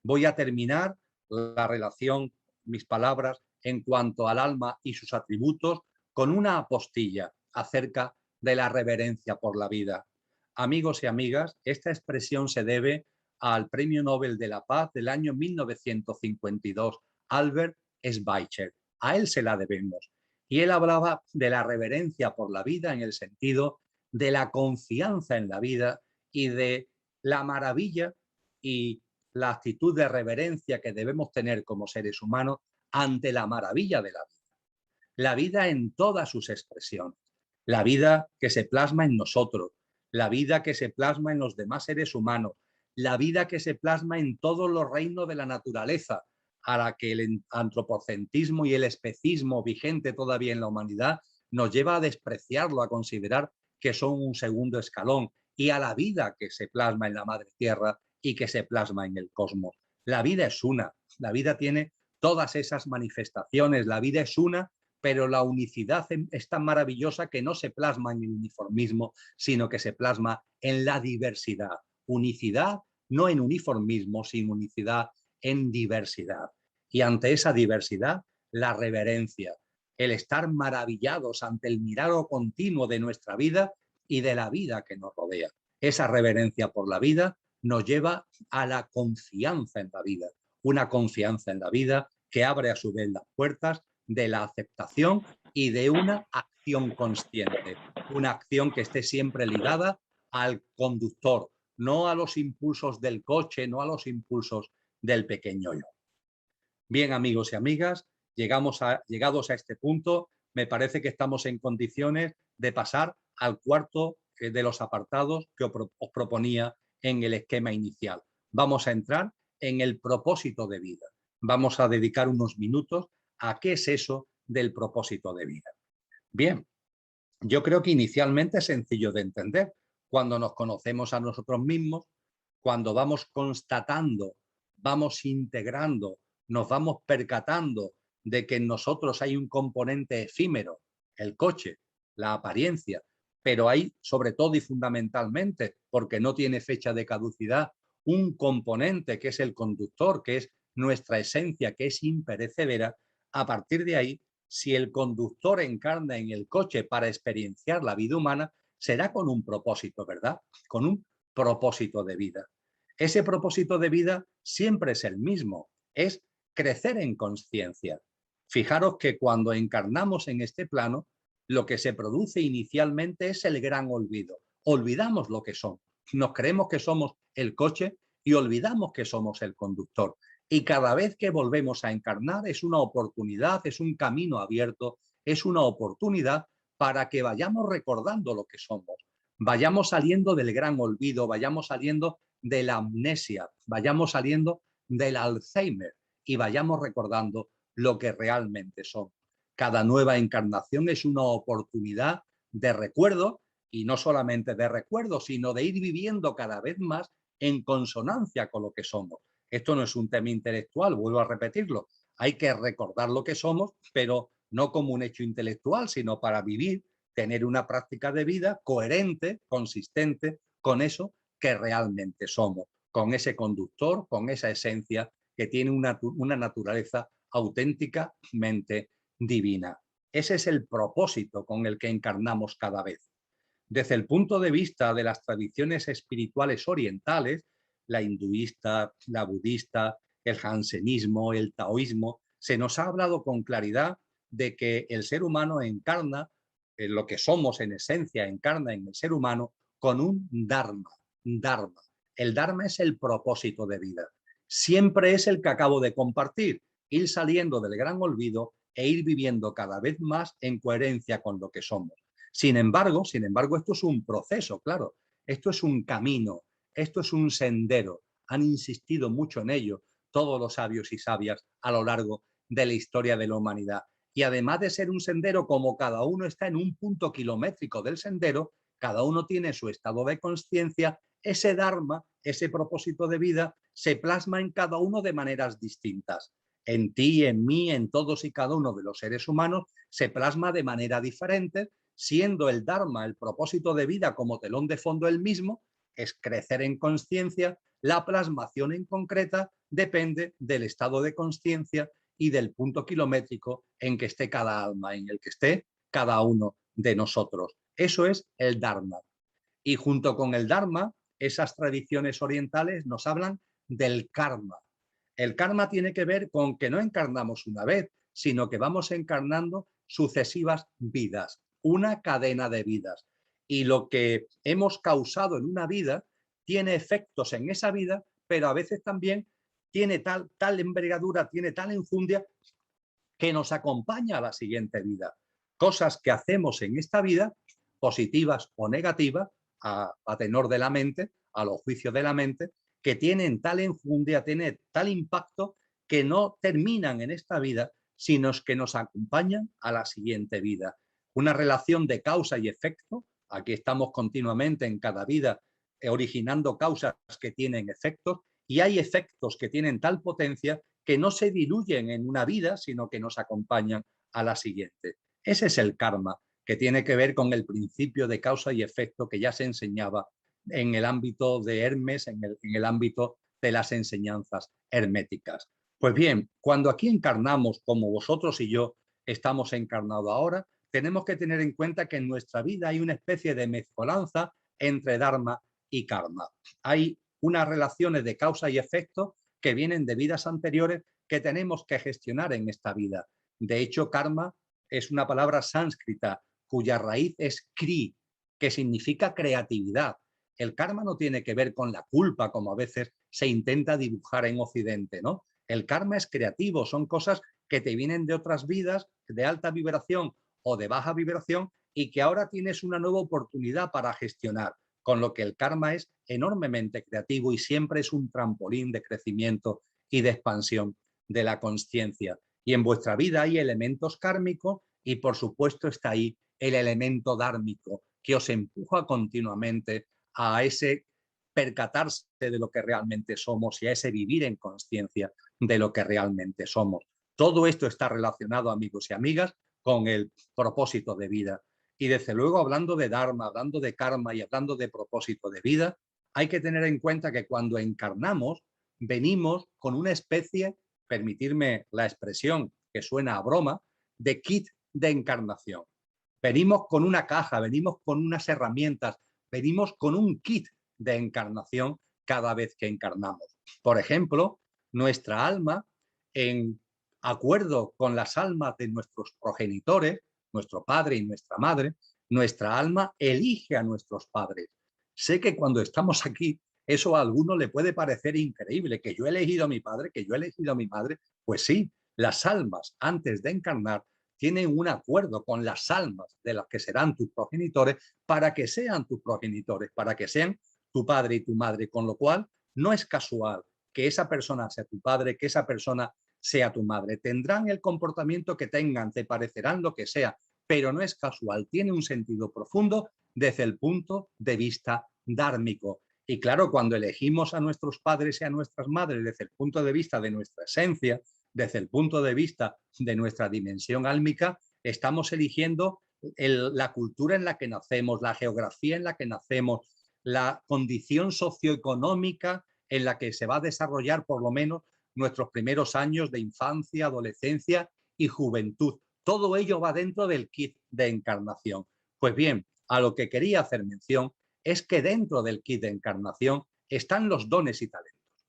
Voy a terminar la relación, mis palabras, en cuanto al alma y sus atributos, con una apostilla acerca de la reverencia por la vida. Amigos y amigas, esta expresión se debe al Premio Nobel de la Paz del año 1952, Albert Schweitzer. A él se la debemos. Y él hablaba de la reverencia por la vida en el sentido de la confianza en la vida y de la maravilla y la actitud de reverencia que debemos tener como seres humanos ante la maravilla de la vida. La vida en todas sus expresiones. La vida que se plasma en nosotros, la vida que se plasma en los demás seres humanos, la vida que se plasma en todos los reinos de la naturaleza, a la que el antropocentrismo y el especismo vigente todavía en la humanidad nos lleva a despreciarlo, a considerar que son un segundo escalón, y a la vida que se plasma en la madre tierra y que se plasma en el cosmos. La vida es una, la vida tiene todas esas manifestaciones, la vida es una, pero la unicidad es tan maravillosa que no se plasma en el uniformismo, sino que se plasma en la diversidad. Unicidad no en uniformismo, sino unicidad en diversidad. Y ante esa diversidad, la reverencia, el estar maravillados ante el mirado continuo de nuestra vida y de la vida que nos rodea. Esa reverencia por la vida nos lleva a la confianza en la vida, una confianza en la vida que abre a su vez las puertas de la aceptación y de una acción consciente, una acción que esté siempre ligada al conductor, no a los impulsos del coche, no a los impulsos del pequeño yo. Bien, amigos y amigas, llegados a este punto, me parece que estamos en condiciones de pasar al cuarto de los apartados que os proponía en el esquema inicial. Vamos a entrar en el propósito de vida. Vamos a dedicar unos minutos a qué es eso del propósito de vida. Bien, yo creo que inicialmente es sencillo de entender. Cuando nos conocemos a nosotros mismos, cuando vamos constatando, vamos integrando, nos vamos percatando de que en nosotros hay un componente efímero, el coche, la apariencia, pero hay sobre todo y fundamentalmente, porque no tiene fecha de caducidad, un componente que es el conductor, que es nuestra esencia, que es imperecedera. A partir de ahí, si el conductor encarna en el coche para experienciar la vida humana, será con un propósito, ¿verdad? Con un propósito de vida. Ese propósito de vida siempre es el mismo, es crecer en conciencia. Fijaros que cuando encarnamos en este plano, lo que se produce inicialmente es el gran olvido. Olvidamos lo que somos. Nos creemos que somos el coche y olvidamos que somos el conductor. Y cada vez que volvemos a encarnar es una oportunidad, es un camino abierto, es una oportunidad para que vayamos recordando lo que somos, vayamos saliendo del gran olvido, vayamos saliendo de la amnesia, vayamos saliendo del Alzheimer y vayamos recordando lo que realmente somos. Cada nueva encarnación es una oportunidad de recuerdo y no solamente de recuerdo, sino de ir viviendo cada vez más en consonancia con lo que somos. Esto no es un tema intelectual, vuelvo a repetirlo. Hay que recordar lo que somos, pero no como un hecho intelectual, sino para vivir, tener una práctica de vida coherente, consistente con eso que realmente somos, con ese conductor, con esa esencia que tiene una naturaleza auténticamente divina. Ese es el propósito con el que encarnamos cada vez. Desde el punto de vista de las tradiciones espirituales orientales, la hinduista, la budista, el jansenismo, el taoísmo, se nos ha hablado con claridad de que el ser humano encarna, lo que somos en esencia, encarna en el ser humano con un dharma. Dharma. El dharma es el propósito de vida. Siempre es el que acabo de compartir, ir saliendo del gran olvido e ir viviendo cada vez más en coherencia con lo que somos. Sin embargo, esto es un proceso, claro. Esto es un camino, esto es un sendero. Han insistido mucho en ello todos los sabios y sabias a lo largo de la historia de la humanidad. Y además de ser un sendero, como cada uno está en un punto kilométrico del sendero, cada uno tiene su estado de conciencia, ese dharma, ese propósito de vida, se plasma en cada uno de maneras distintas. En ti, en mí, en todos y cada uno de los seres humanos, se plasma de manera diferente, siendo el dharma, el propósito de vida como telón de fondo el mismo, es crecer en conciencia. La plasmación en concreta depende del estado de conciencia y del punto kilométrico en que esté cada alma, en el que esté cada uno de nosotros. Eso es el dharma. Y junto con el dharma, esas tradiciones orientales nos hablan del karma. El karma tiene que ver con que no encarnamos una vez, sino que vamos encarnando sucesivas vidas, una cadena de vidas. Y lo que hemos causado en una vida tiene efectos en esa vida, pero a veces también tiene tal envergadura, tiene tal enjundia que nos acompaña a la siguiente vida. Cosas que hacemos en esta vida, positivas o negativas, a tenor de la mente, a los juicios de la mente, que tienen tal enjundia, tienen tal impacto que no terminan en esta vida, sino que nos acompañan a la siguiente vida. Una relación de causa y efecto. Aquí estamos continuamente en cada vida originando causas que tienen efectos, y hay efectos que tienen tal potencia que no se diluyen en una vida, sino que nos acompañan a la siguiente. Ese es el karma, que tiene que ver con el principio de causa y efecto que ya se enseñaba en el ámbito de Hermes, en el ámbito de las enseñanzas herméticas. Pues bien, cuando aquí encarnamos, como vosotros y yo estamos encarnados ahora, tenemos que tener en cuenta que en nuestra vida hay una especie de mezcolanza entre dharma y karma. Hay unas relaciones de causa y efecto que vienen de vidas anteriores que tenemos que gestionar en esta vida. De hecho, karma es una palabra sánscrita cuya raíz es kri, que significa creatividad. El karma no tiene que ver con la culpa, como a veces se intenta dibujar en Occidente, ¿no? El karma es creativo, son cosas que te vienen de otras vidas, de alta vibración o de baja vibración, y que ahora tienes una nueva oportunidad para gestionar, con lo que el karma es enormemente creativo y siempre es un trampolín de crecimiento y de expansión de la consciencia. Y en vuestra vida hay elementos kármicos y por supuesto está ahí el elemento dármico que os empuja continuamente a ese percatarse de lo que realmente somos y a ese vivir en consciencia de lo que realmente somos. Todo esto está relacionado, amigos y amigas, con el propósito de vida. Y desde luego, hablando de Dharma, hablando de karma y hablando de propósito de vida, hay que tener en cuenta que cuando encarnamos, venimos con una especie, permitirme la expresión que suena a broma, de kit de encarnación. Venimos con una caja, venimos con unas herramientas, venimos con un kit de encarnación cada vez que encarnamos. Por ejemplo, nuestra alma, en acuerdo con las almas de nuestros progenitores, nuestro padre y nuestra madre, nuestra alma elige a nuestros padres. Sé que cuando estamos aquí, eso a alguno le puede parecer increíble, que yo he elegido a mi padre, que yo he elegido a mi madre. Pues sí, las almas antes de encarnar tienen un acuerdo con las almas de las que serán tus progenitores para que sean tus progenitores, para que sean tu padre y tu madre, con lo cual no es casual que esa persona sea tu padre, que esa persona sea tu madre. Tendrán el comportamiento que tengan, te parecerán lo que sea, pero no es casual, tiene un sentido profundo desde el punto de vista dármico. Y claro, cuando elegimos a nuestros padres y a nuestras madres desde el punto de vista de nuestra esencia, desde el punto de vista de nuestra dimensión álmica, estamos eligiendo la cultura en la que nacemos, la geografía en la que nacemos, la condición socioeconómica en la que se va a desarrollar por lo menos nuestros primeros años de infancia, adolescencia y juventud. Todo ello va dentro del kit de encarnación. Pues bien, a lo que quería hacer mención es que dentro del kit de encarnación están los dones y talentos.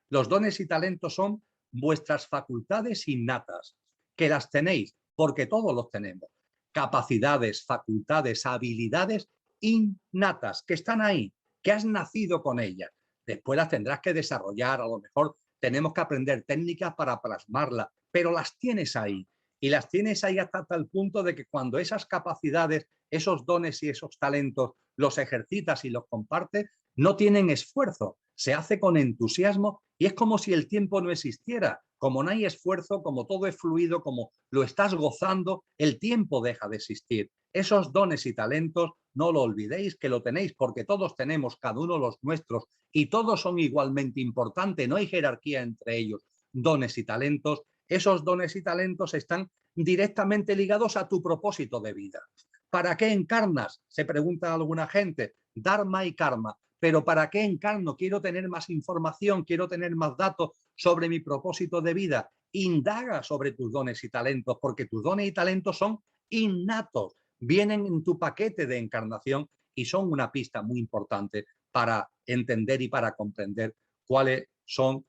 Los dones y talentos son vuestras facultades innatas, que las tenéis, porque todos los tenemos. Capacidades, facultades, habilidades innatas, que están ahí, que has nacido con ellas. Después las tendrás que desarrollar, a lo mejor tenemos que aprender técnicas para plasmarlas, pero las tienes ahí. Y las tienes ahí hasta tal punto de que cuando esas capacidades, esos dones y esos talentos los ejercitas y los compartes, no tienen esfuerzo, se hace con entusiasmo y es como si el tiempo no existiera. Como no hay esfuerzo, como todo es fluido, como lo estás gozando, el tiempo deja de existir. Esos dones y talentos, no lo olvidéis que lo tenéis porque todos tenemos cada uno los nuestros y todos son igualmente importantes, no hay jerarquía entre ellos. Dones y talentos, esos dones y talentos están directamente ligados a tu propósito de vida. ¿Para qué encarnas? Se pregunta alguna gente. Dharma y karma. ¿Pero para qué encarno? Quiero tener más información, quiero tener más datos sobre mi propósito de vida. Indaga sobre tus dones y talentos, porque tus dones y talentos son innatos, vienen en tu paquete de encarnación y son una pista muy importante para entender y para comprender cuáles son,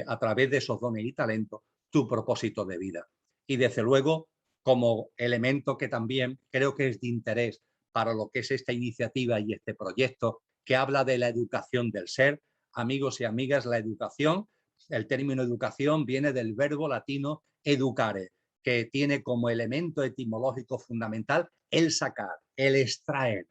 a través de esos dones y talentos, tu propósito de vida. Y desde luego, como elemento que también creo que es de interés para lo que es esta iniciativa y este proyecto, que habla de la educación del ser. Amigos y amigas, la educación, el término educación viene del verbo latino educare, que tiene como elemento etimológico fundamental el sacar, el extraer.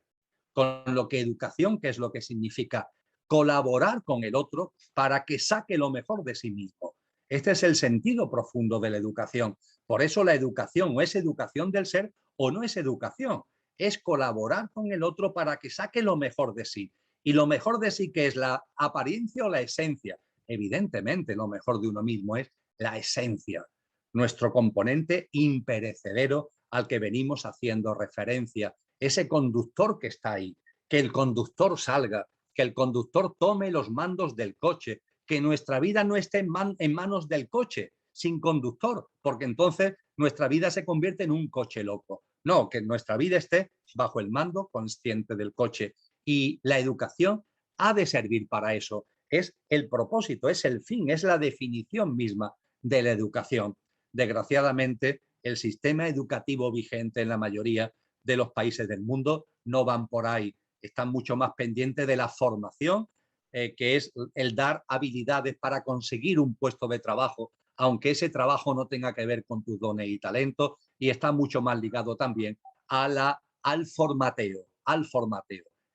Con lo que educación, que es lo que significa colaborar con el otro para que saque lo mejor de sí mismo. Este es el sentido profundo de la educación. Por eso la educación o es educación del ser o no es educación. Es colaborar con el otro para que saque lo mejor de sí. Y lo mejor de sí, ¿qué es? ¿La apariencia o la esencia? Evidentemente, lo mejor de uno mismo es la esencia, nuestro componente imperecedero al que venimos haciendo referencia, ese conductor que está ahí, que el conductor salga, que el conductor tome los mandos del coche, que nuestra vida no esté en manos del coche, sin conductor, porque entonces nuestra vida se convierte en un coche loco. No, que nuestra vida esté bajo el mando consciente del coche. Y la educación ha de servir para eso. es el propósito, es el fin, es la definición misma de la educación. Desgraciadamente, el sistema educativo vigente en la mayoría de los países del mundo no van por ahí, están mucho más pendientes de la formación, que es el dar habilidades para conseguir un puesto de trabajo, aunque ese trabajo no tenga que ver con tus dones y talentos, y está mucho más ligado también al formateo,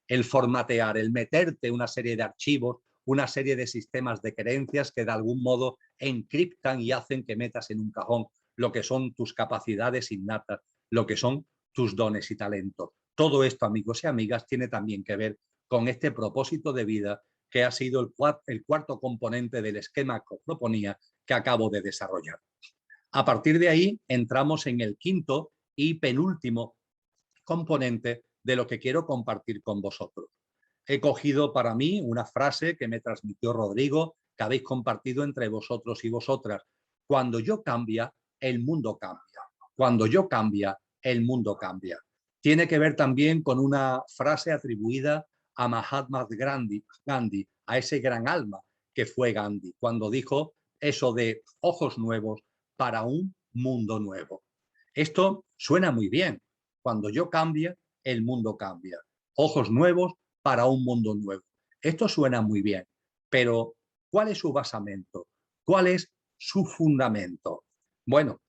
el formatear, el meterte una serie de archivos, una serie de sistemas de creencias que de algún modo encriptan y hacen que metas en un cajón lo que son tus capacidades innatas, lo que son tus dones y talentos. Todo esto, amigos y amigas, tiene también que ver con este propósito de vida que ha sido el cuarto componente del esquema que proponía que acabo de desarrollar. A partir de ahí entramos en el quinto y penúltimo componente de lo que quiero compartir con vosotros. He cogido para mí una frase que me transmitió Rodrigo, que habéis compartido entre vosotros y vosotras. Cuando yo cambia, el mundo cambia. Cuando yo cambia, el mundo cambia. Tiene que ver también con una frase atribuida a Mahatma Gandhi, a ese gran alma que fue Gandhi, cuando dijo eso de ojos nuevos para un mundo nuevo. Esto suena muy bien. Cuando yo cambie, el mundo cambia. Ojos nuevos para un mundo nuevo. Esto suena muy bien, pero ¿cuál es su basamento? ¿Cuál es su fundamento? Bueno,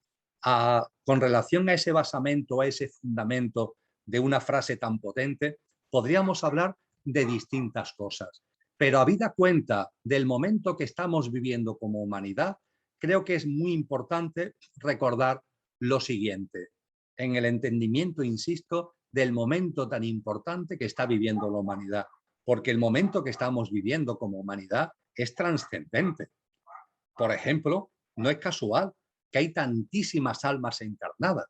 con relación a ese basamento, a ese fundamento de una frase tan potente, podríamos hablar de distintas cosas. Pero habida cuenta del momento que estamos viviendo como humanidad, creo que es muy importante recordar lo siguiente, en el entendimiento, insisto, del momento tan importante que está viviendo la humanidad, porque el momento que estamos viviendo como humanidad es trascendente. Por ejemplo, no es casual que hay tantísimas almas encarnadas.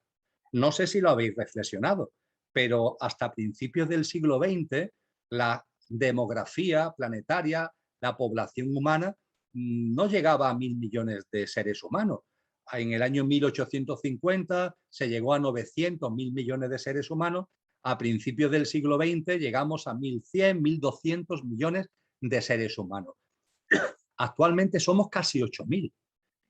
No sé si lo habéis reflexionado, pero hasta principios del siglo XX, la demografía planetaria, la población humana, no llegaba a 1.000 millones de seres humanos. En el año 1850 se llegó a 900, 1.000 millones de seres humanos. A principios del siglo XX llegamos a 1.100, 1.200 millones de seres humanos. Actualmente somos casi 8.000.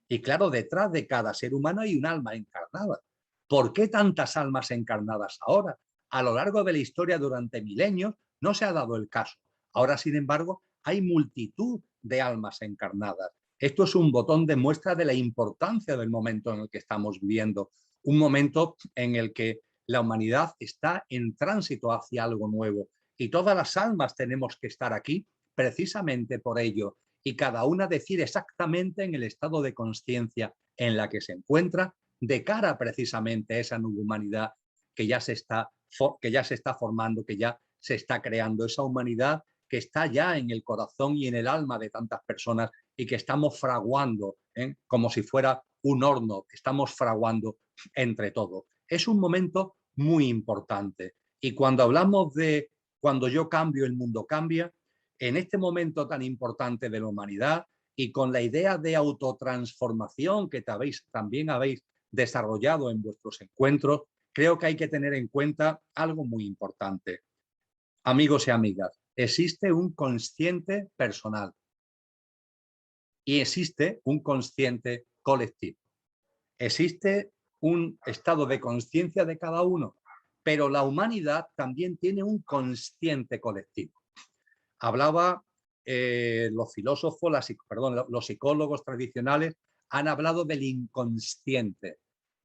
Y claro, detrás de cada ser humano hay un alma encarnada. ¿Por qué tantas almas encarnadas ahora? A lo largo de la historia, durante milenios, no se ha dado el caso. Ahora, sin embargo, hay multitud de almas encarnadas. Esto es un botón de muestra de la importancia del momento en el que estamos viviendo, un momento en el que la humanidad está en tránsito hacia algo nuevo y todas las almas tenemos que estar aquí precisamente por ello, y cada una decir exactamente en el estado de conciencia en la que se encuentra de cara precisamente a esa nueva humanidad que ya se está formando, que ya se está creando, esa humanidad que está ya en el corazón y en el alma de tantas personas y que estamos fraguando, como si fuera un horno, que estamos fraguando entre todos. Es un momento muy importante. Y cuando hablamos de cuando yo cambio, el mundo cambia, en este momento tan importante de la humanidad y con la idea de autotransformación que también habéis desarrollado en vuestros encuentros, creo que hay que tener en cuenta algo muy importante. Amigos y amigas, existe un consciente personal y existe un consciente colectivo. Existe un estado de conciencia de cada uno, pero la humanidad también tiene un consciente colectivo. Hablaba los filósofos, los psicólogos tradicionales han hablado del inconsciente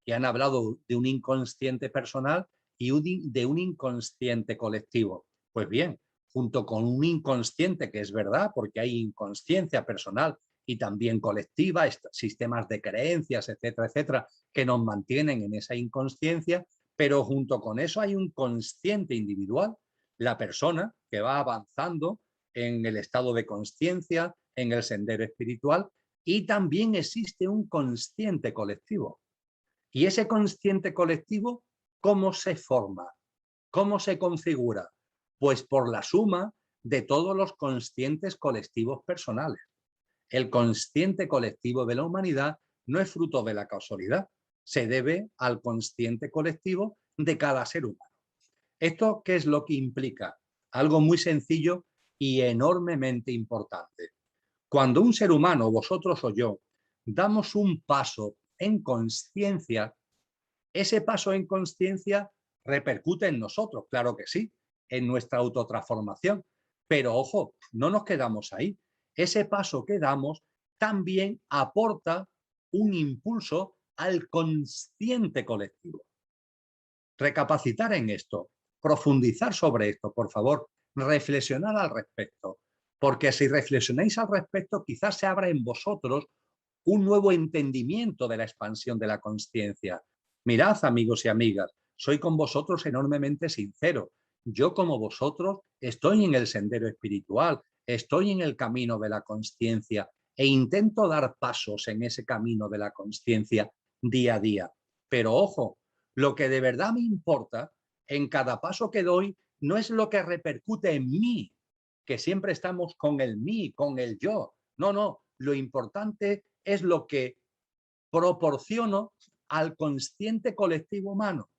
y han hablado de un inconsciente personal y de un inconsciente colectivo. Pues bien, junto con un inconsciente, que es verdad, porque hay inconsciencia personal y también colectiva, sistemas de creencias, etcétera, etcétera, que nos mantienen en esa inconsciencia, pero junto con eso hay un consciente individual, la persona que va avanzando en el estado de conciencia, en el sendero espiritual, y también existe un consciente colectivo. Y ese consciente colectivo, ¿cómo se forma? ¿Cómo se configura? Pues por la suma de todos los conscientes colectivos personales. El consciente colectivo de la humanidad no es fruto de la casualidad, se debe al consciente colectivo de cada ser humano. ¿Esto qué es lo que implica? Algo muy sencillo y enormemente importante. Cuando un ser humano, vosotros o yo, damos un paso en consciencia, ese paso en consciencia repercute en nosotros, claro que sí, en nuestra autotransformación. Pero ojo, no nos quedamos ahí. Ese paso que damos también aporta un impulso al consciente colectivo. Recapacitar en esto, profundizar sobre esto, por favor, reflexionar al respecto, porque si reflexionáis al respecto, quizás se abra en vosotros un nuevo entendimiento de la expansión de la consciencia. Mirad, amigos y amigas, soy con vosotros enormemente sincero. Yo, como vosotros, estoy en el sendero espiritual, estoy en el camino de la consciencia e intento dar pasos en ese camino de la consciencia día a día. Pero ojo, lo que de verdad me importa en cada paso que doy no es lo que repercute en mí, que siempre estamos con el mí, con el yo. No, no, lo importante es lo que proporciono al consciente colectivo humano.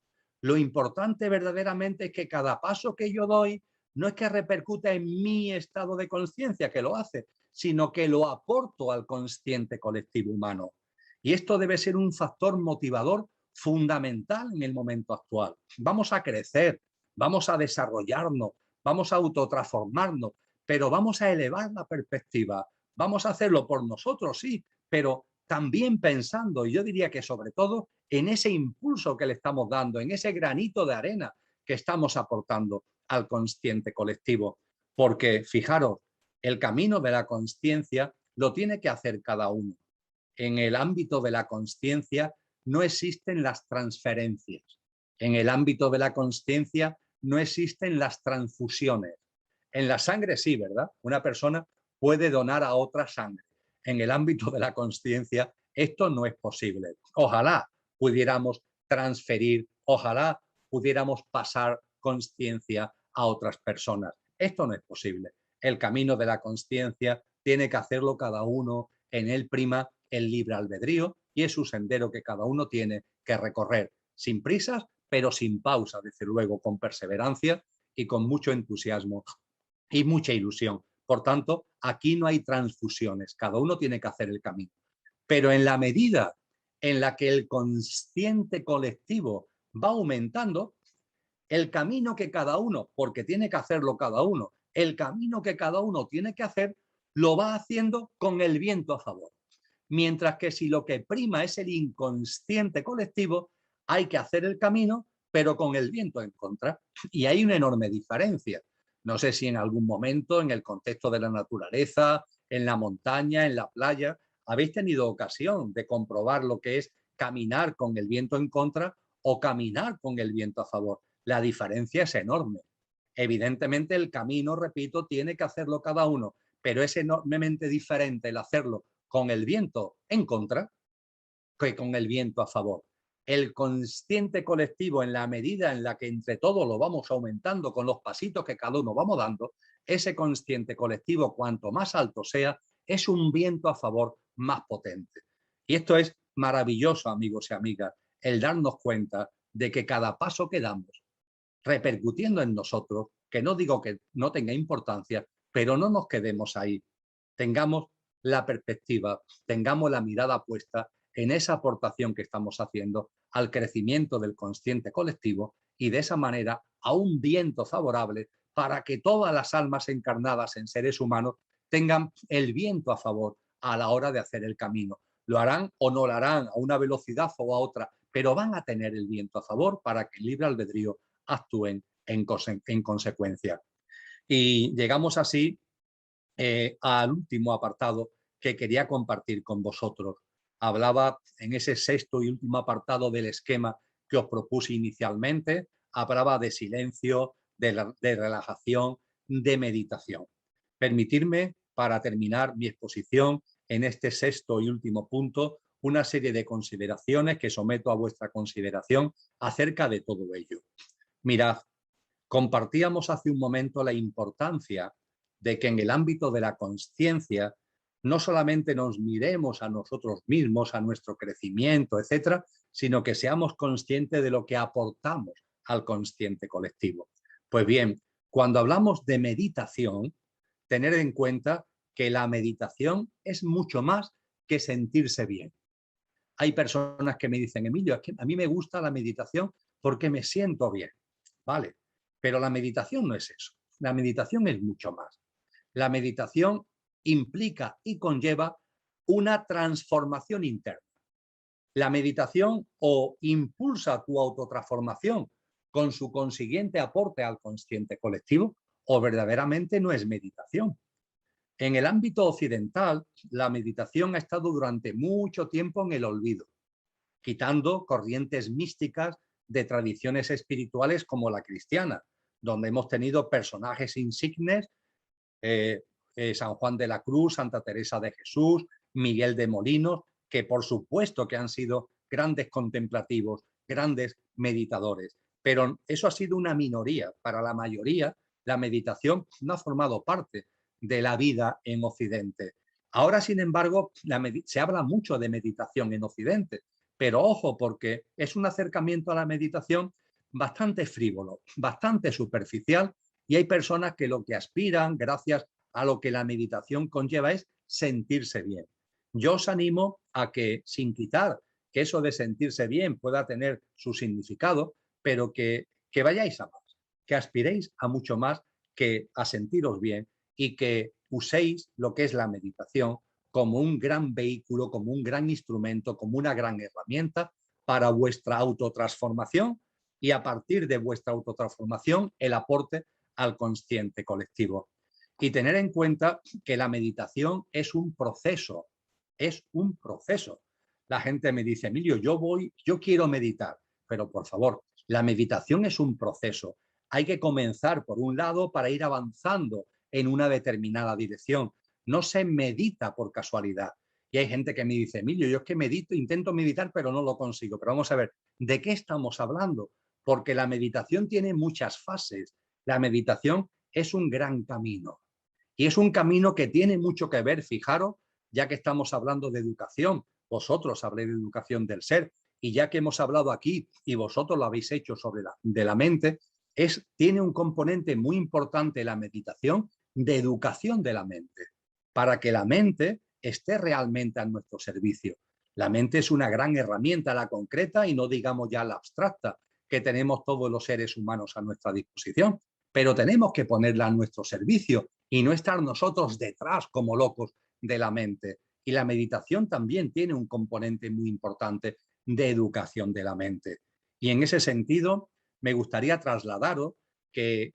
Lo importante verdaderamente es que cada paso que yo doy no es que repercute en mi estado de conciencia, que lo hace, sino que lo aporto al consciente colectivo humano. Y esto debe ser un factor motivador fundamental en el momento actual. Vamos a crecer, vamos a desarrollarnos, vamos a autotransformarnos, pero vamos a elevar la perspectiva. Vamos a hacerlo por nosotros, sí, pero también pensando, y yo diría que sobre todo, en ese impulso que le estamos dando, en ese granito de arena que estamos aportando al consciente colectivo. Porque, fijaros, el camino de la consciencia lo tiene que hacer cada uno. En el ámbito de la consciencia no existen las transferencias. En el ámbito de la consciencia no existen las transfusiones. En la sangre sí, ¿verdad? Una persona puede donar a otra sangre. En el ámbito de la consciencia esto no es posible. Ojalá pudiéramos transferir, ojalá pudiéramos pasar consciencia a otras personas. Esto no es posible. El camino de la consciencia tiene que hacerlo cada uno, en él prima el libre albedrío y es un sendero que cada uno tiene que recorrer sin prisas, pero sin pausa, desde luego, con perseverancia y con mucho entusiasmo y mucha ilusión. Por tanto, aquí no hay transfusiones, cada uno tiene que hacer el camino. Pero en la medida en la que el consciente colectivo va aumentando, el camino que cada uno, porque tiene que hacerlo cada uno, el camino que cada uno tiene que hacer, lo va haciendo con el viento a favor. Mientras que si lo que prima es el inconsciente colectivo, hay que hacer el camino, pero con el viento en contra. Y hay una enorme diferencia. No sé si en algún momento, en el contexto de la naturaleza, en la montaña, en la playa, habéis tenido ocasión de comprobar lo que es caminar con el viento en contra o caminar con el viento a favor. La diferencia es enorme. Evidentemente el camino, repito, tiene que hacerlo cada uno, pero es enormemente diferente el hacerlo con el viento en contra que con el viento a favor. El consciente colectivo, en la medida en la que entre todos lo vamos aumentando con los pasitos que cada uno vamos dando, ese consciente colectivo, cuanto más alto sea, es un viento a favor más potente. Y esto es maravilloso, amigos y amigas, el darnos cuenta de que cada paso que damos, repercutiendo en nosotros, que no digo que no tenga importancia, pero no nos quedemos ahí. Tengamos la perspectiva, tengamos la mirada puesta en esa aportación que estamos haciendo al crecimiento del consciente colectivo y de esa manera a un viento favorable para que todas las almas encarnadas en seres humanos tengan el viento a favor a la hora de hacer el camino. Lo harán o no lo harán a una velocidad o a otra, pero van a tener el viento a favor para que el libre albedrío actúen en consecuencia. Y llegamos así al último apartado que quería compartir con vosotros. Hablaba en ese sexto y último apartado del esquema que os propuse inicialmente, hablaba de silencio, de relajación, de meditación. Permitirme, para terminar mi exposición en este sexto y último punto, una serie de consideraciones que someto a vuestra consideración acerca de todo ello. Mirad, compartíamos hace un momento la importancia de que en el ámbito de la consciencia no solamente nos miremos a nosotros mismos, a nuestro crecimiento, etcétera, sino que seamos conscientes de lo que aportamos al consciente colectivo. Pues bien, cuando hablamos de meditación, tener en cuenta que la meditación es mucho más que sentirse bien. Hay personas que me dicen, Emilio, es que a mí me gusta la meditación porque me siento bien. Vale, pero la meditación no es eso. La meditación es mucho más. La meditación implica y conlleva una transformación interna. La meditación o impulsa tu autotransformación con su consiguiente aporte al consciente colectivo, o verdaderamente no es meditación. En el ámbito occidental, la meditación ha estado durante mucho tiempo en el olvido, quitando corrientes místicas de tradiciones espirituales como la cristiana, donde hemos tenido personajes insignes, San Juan de la Cruz, Santa Teresa de Jesús, Miguel de Molinos, que por supuesto que han sido grandes contemplativos, grandes meditadores. Pero eso ha sido una minoría. Para la mayoría, la meditación no ha formado parte de la vida en Occidente. Ahora, sin embargo, se habla mucho de meditación en Occidente, pero ojo, porque es un acercamiento a la meditación bastante frívolo, bastante superficial, y hay personas que lo que aspiran, gracias a lo que la meditación conlleva, es sentirse bien. Yo os animo a que, sin quitar que eso de sentirse bien pueda tener su significado, pero que vayáis a más, que aspiréis a mucho más que a sentiros bien y que uséis lo que es la meditación como un gran vehículo, como un gran instrumento, como una gran herramienta para vuestra autotransformación y a partir de vuestra autotransformación el aporte al consciente colectivo. Y tener en cuenta que la meditación es un proceso, es un proceso. La gente me dice, Emilio, yo quiero meditar, pero por favor, la meditación es un proceso. Hay que comenzar por un lado para ir avanzando en una determinada dirección. No se medita por casualidad. Y hay gente que me dice, Emilio, yo es que medito, intento meditar, pero no lo consigo. Pero vamos a ver, ¿de qué estamos hablando? Porque la meditación tiene muchas fases. La meditación es un gran camino. Y es un camino que tiene mucho que ver, fijaros, ya que estamos hablando de educación, vosotros habléis de educación del ser, y ya que hemos hablado aquí y vosotros lo habéis hecho sobre la mente, tiene un componente muy importante la meditación de educación de la mente, para que la mente esté realmente a nuestro servicio. La mente es una gran herramienta, la concreta y no digamos ya la abstracta, que tenemos todos los seres humanos a nuestra disposición, pero tenemos que ponerla a nuestro servicio y no estar nosotros detrás como locos de la mente. Y la meditación también tiene un componente muy importante de educación de la mente. Y en ese sentido, me gustaría trasladaros que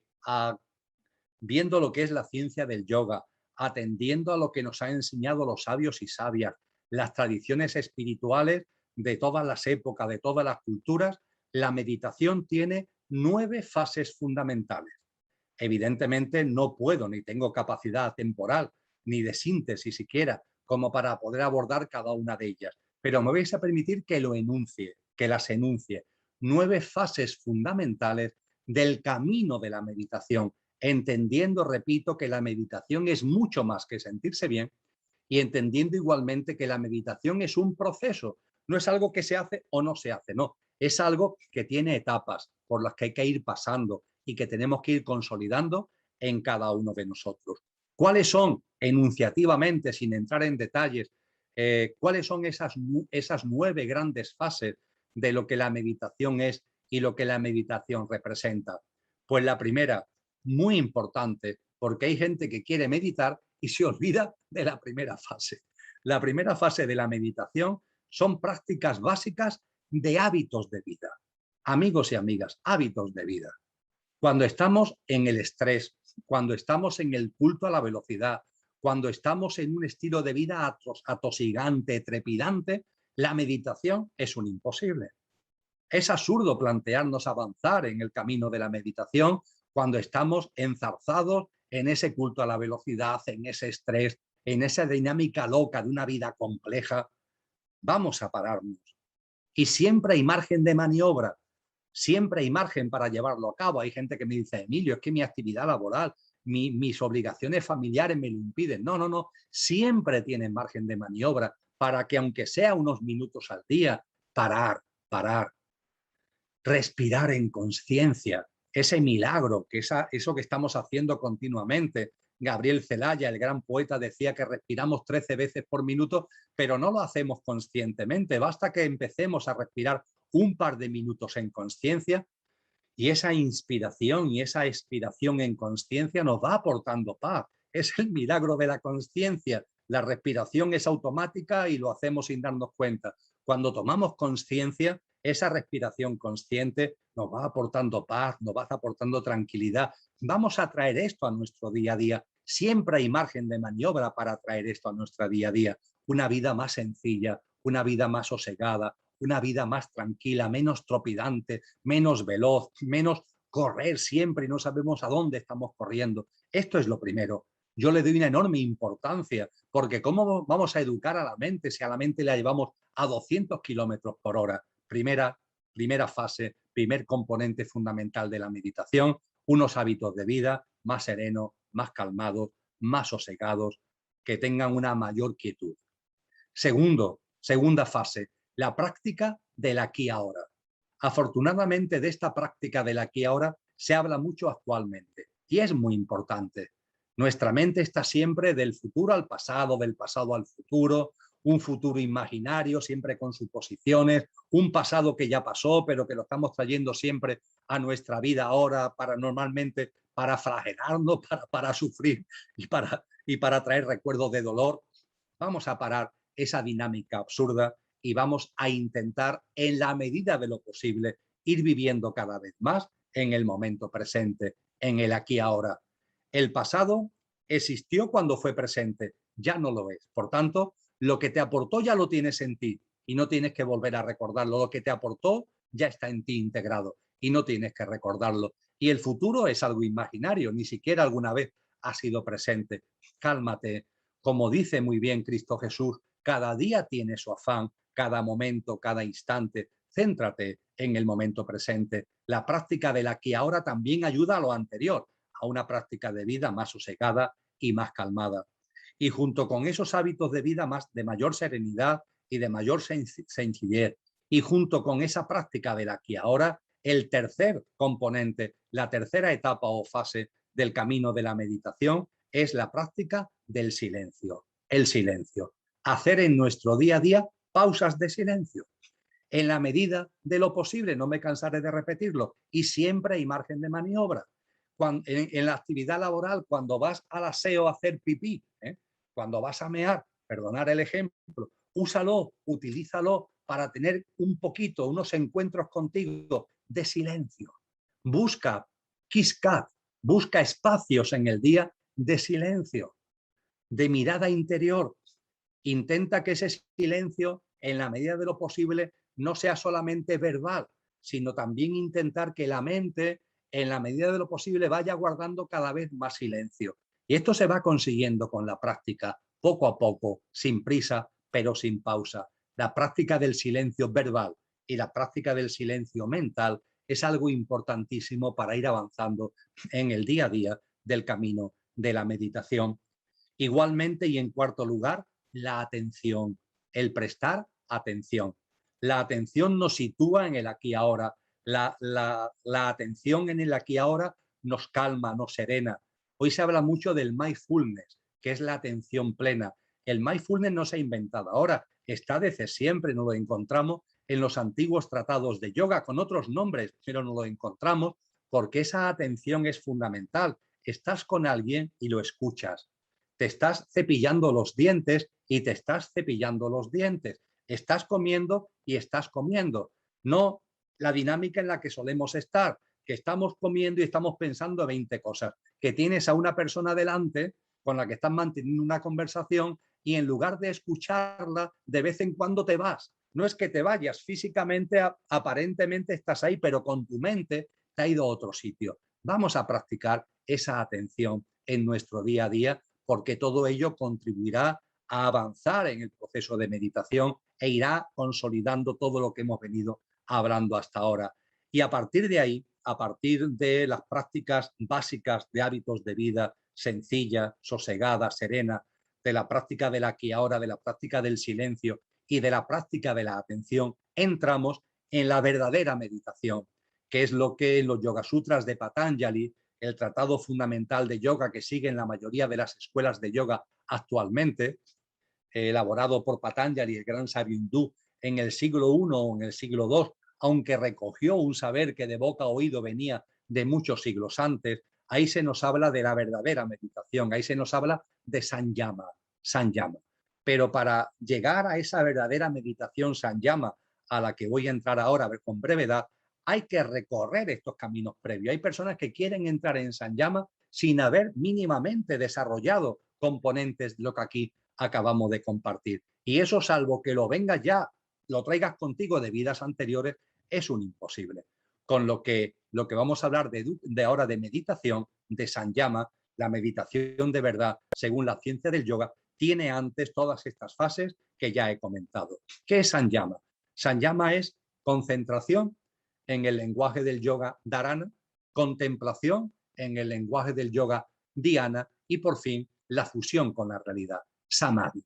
viendo lo que es la ciencia del yoga, atendiendo a lo que nos han enseñado los sabios y sabias, las tradiciones espirituales de todas las épocas, de todas las culturas, la meditación tiene 9 fases fundamentales. Evidentemente no puedo ni tengo capacidad temporal ni de síntesis siquiera como para poder abordar cada una de ellas, pero me vais a permitir que lo enuncie, que las enuncie. 9 fases fundamentales del camino de la meditación, entendiendo, repito, que la meditación es mucho más que sentirse bien y entendiendo igualmente que la meditación es un proceso, no es algo que se hace o no se hace, no, es algo que tiene etapas por las que hay que ir pasando y que tenemos que ir consolidando en cada uno de nosotros. ¿Cuáles son, enunciativamente, sin entrar en detalles, cuáles son esas 9 grandes fases de lo que la meditación es y lo que la meditación representa? Pues la primera, muy importante, porque hay gente que quiere meditar y se olvida de la primera fase. La primera fase de la meditación son prácticas básicas de hábitos de vida. Amigos y amigas, hábitos de vida. Cuando estamos en el estrés, cuando estamos en el culto a la velocidad, cuando estamos en un estilo de vida atosigante, trepidante, la meditación es un imposible. Es absurdo plantearnos avanzar en el camino de la meditación cuando estamos enzarzados en ese culto a la velocidad, en ese estrés, en esa dinámica loca de una vida compleja. Vamos a pararnos. Y siempre hay margen de maniobra, siempre hay margen para llevarlo a cabo. Hay gente que me dice, Emilio, es que mi actividad laboral, mis obligaciones familiares me lo impiden. No, no, no, siempre tienen margen de maniobra para que aunque sea unos minutos al día, parar, respirar en conciencia, ese milagro, eso que estamos haciendo continuamente Gabriel Celaya, el gran poeta, decía que respiramos 13 veces por minuto, pero no lo hacemos conscientemente. Basta que empecemos a respirar un par de minutos en consciencia y esa inspiración y esa expiración en consciencia nos va aportando paz. Es el milagro de la consciencia. La respiración es automática y lo hacemos sin darnos cuenta. Cuando tomamos consciencia, esa respiración consciente nos va aportando paz, nos va aportando tranquilidad. Vamos a traer esto a nuestro día a día. Siempre hay margen de maniobra para traer esto a nuestro día a día. Una vida más sencilla, una vida más sosegada, una vida más tranquila, menos tropidante, menos veloz, menos correr siempre y no sabemos a dónde estamos corriendo. Esto es lo primero. Yo le doy una enorme importancia, porque ¿cómo vamos a educar a la mente si a la mente la llevamos a 200 kilómetros por hora? Primera fase, primer componente fundamental de la meditación, unos hábitos de vida más serenos, más calmados, más sosegados, que tengan una mayor quietud. Segunda fase, la práctica del aquí ahora. Afortunadamente de esta práctica del aquí ahora se habla mucho actualmente y es muy importante. Nuestra mente está siempre del futuro al pasado, del pasado al futuro, un futuro imaginario siempre con suposiciones, un pasado que ya pasó pero que lo estamos trayendo siempre a nuestra vida ahora para normalmente para flagelarnos, para sufrir y para traer recuerdos de dolor. Vamos a parar esa dinámica absurda y vamos a intentar, en la medida de lo posible, ir viviendo cada vez más en el momento presente, en el aquí ahora. El pasado existió cuando fue presente, ya no lo es. Por tanto, lo que te aportó ya lo tienes en ti y no tienes que volver a recordarlo. Lo que te aportó ya está en ti integrado y no tienes que recordarlo. Y el futuro es algo imaginario, ni siquiera alguna vez ha sido presente. Cálmate. Como dice muy bien Cristo Jesús, cada día tiene su afán, cada momento, cada instante. Céntrate en el momento presente. La práctica del aquí y ahora también ayuda a lo anterior, a una práctica de vida más sosegada y más calmada. Y junto con esos hábitos de vida de mayor serenidad y de mayor sencillez, y junto con esa práctica del aquí y ahora, el tercer componente, la tercera etapa o fase del camino de la meditación es la práctica del silencio. El silencio. Hacer en nuestro día a día pausas de silencio. En la medida de lo posible, no me cansaré de repetirlo, y siempre hay margen de maniobra. En la actividad laboral, cuando vas al aseo a hacer pipí, cuando vas a mear, perdonar el ejemplo, úsalo, utilízalo para tener un poquito, unos encuentros contigo de silencio. Busca Kiss-Cat, busca espacios en el día de silencio, de mirada interior. Intenta que ese silencio, en la medida de lo posible, no sea solamente verbal, sino también intentar que la mente, en la medida de lo posible, vaya guardando cada vez más silencio. Y esto se va consiguiendo con la práctica, poco a poco, sin prisa, pero sin pausa. La práctica del silencio verbal y la práctica del silencio mental es algo importantísimo para ir avanzando en el día a día del camino de la meditación. Igualmente, y en cuarto lugar, la atención, el prestar atención. La atención nos sitúa en el aquí y ahora. La atención en el aquí y ahora nos calma, nos serena. Hoy se habla mucho del mindfulness, que es la atención plena. El mindfulness no se ha inventado ahora, está desde siempre, nos lo encontramos en los antiguos tratados de yoga con otros nombres, pero nos lo encontramos porque esa atención es fundamental. Estás con alguien y lo escuchas. Te estás cepillando los dientes y te estás cepillando los dientes. Estás comiendo y estás comiendo. No la dinámica en la que solemos estar, que estamos comiendo y estamos pensando 20 cosas, que tienes a una persona delante con la que estás manteniendo una conversación y en lugar de escucharla, de vez en cuando te vas. No es que te vayas físicamente, aparentemente estás ahí, pero con tu mente te ha ido a otro sitio. Vamos a practicar esa atención en nuestro día a día, porque todo ello contribuirá a avanzar en el proceso de meditación e irá consolidando todo lo que hemos venido hablando hasta ahora. Y a partir de ahí, a partir de las prácticas básicas de hábitos de vida sencilla, sosegada, serena, de la práctica del aquí y ahora, de la práctica del silencio y de la práctica de la atención, entramos en la verdadera meditación, que es lo que en los Yoga Sutras de Patanjali, el tratado fundamental de yoga que siguen la mayoría de las escuelas de yoga actualmente, elaborado por Patanjali, el gran sabio hindú, en el siglo I o en el siglo II, aunque recogió un saber que de boca a oído venía de muchos siglos antes. Ahí se nos habla de la verdadera meditación, ahí se nos habla de Sanyama, Sanyama. Pero para llegar a esa verdadera meditación Sanyama, a la que voy a entrar ahora con brevedad, hay que recorrer estos caminos previos. Hay personas que quieren entrar en Sanyama sin haber mínimamente desarrollado componentes de lo que aquí acabamos de compartir. Y eso, salvo que lo vengas ya, lo traigas contigo de vidas anteriores, es un imposible. Con lo que vamos a hablar de ahora de meditación, de Sanyama, la meditación de verdad, según la ciencia del yoga, tiene antes todas estas fases que ya he comentado. ¿Qué es Sanyama? Sanyama es concentración en el lenguaje del yoga dharana, contemplación en el lenguaje del yoga dhyana y por fin la fusión con la realidad, samadhi.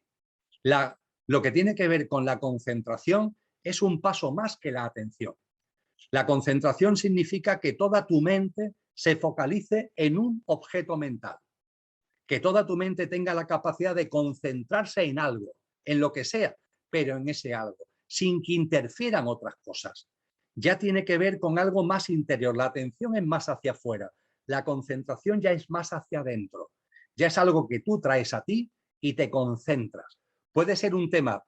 Lo que tiene que ver con la concentración es un paso más que la atención. La concentración significa que toda tu mente se focalice en un objeto mental, que toda tu mente tenga la capacidad de concentrarse en algo, en lo que sea, pero en ese algo, sin que interfieran otras cosas. Ya tiene que ver con algo más interior. La atención es más hacia afuera, la concentración ya es más hacia adentro. Ya es algo que tú traes a ti y te concentras. Puede ser un tema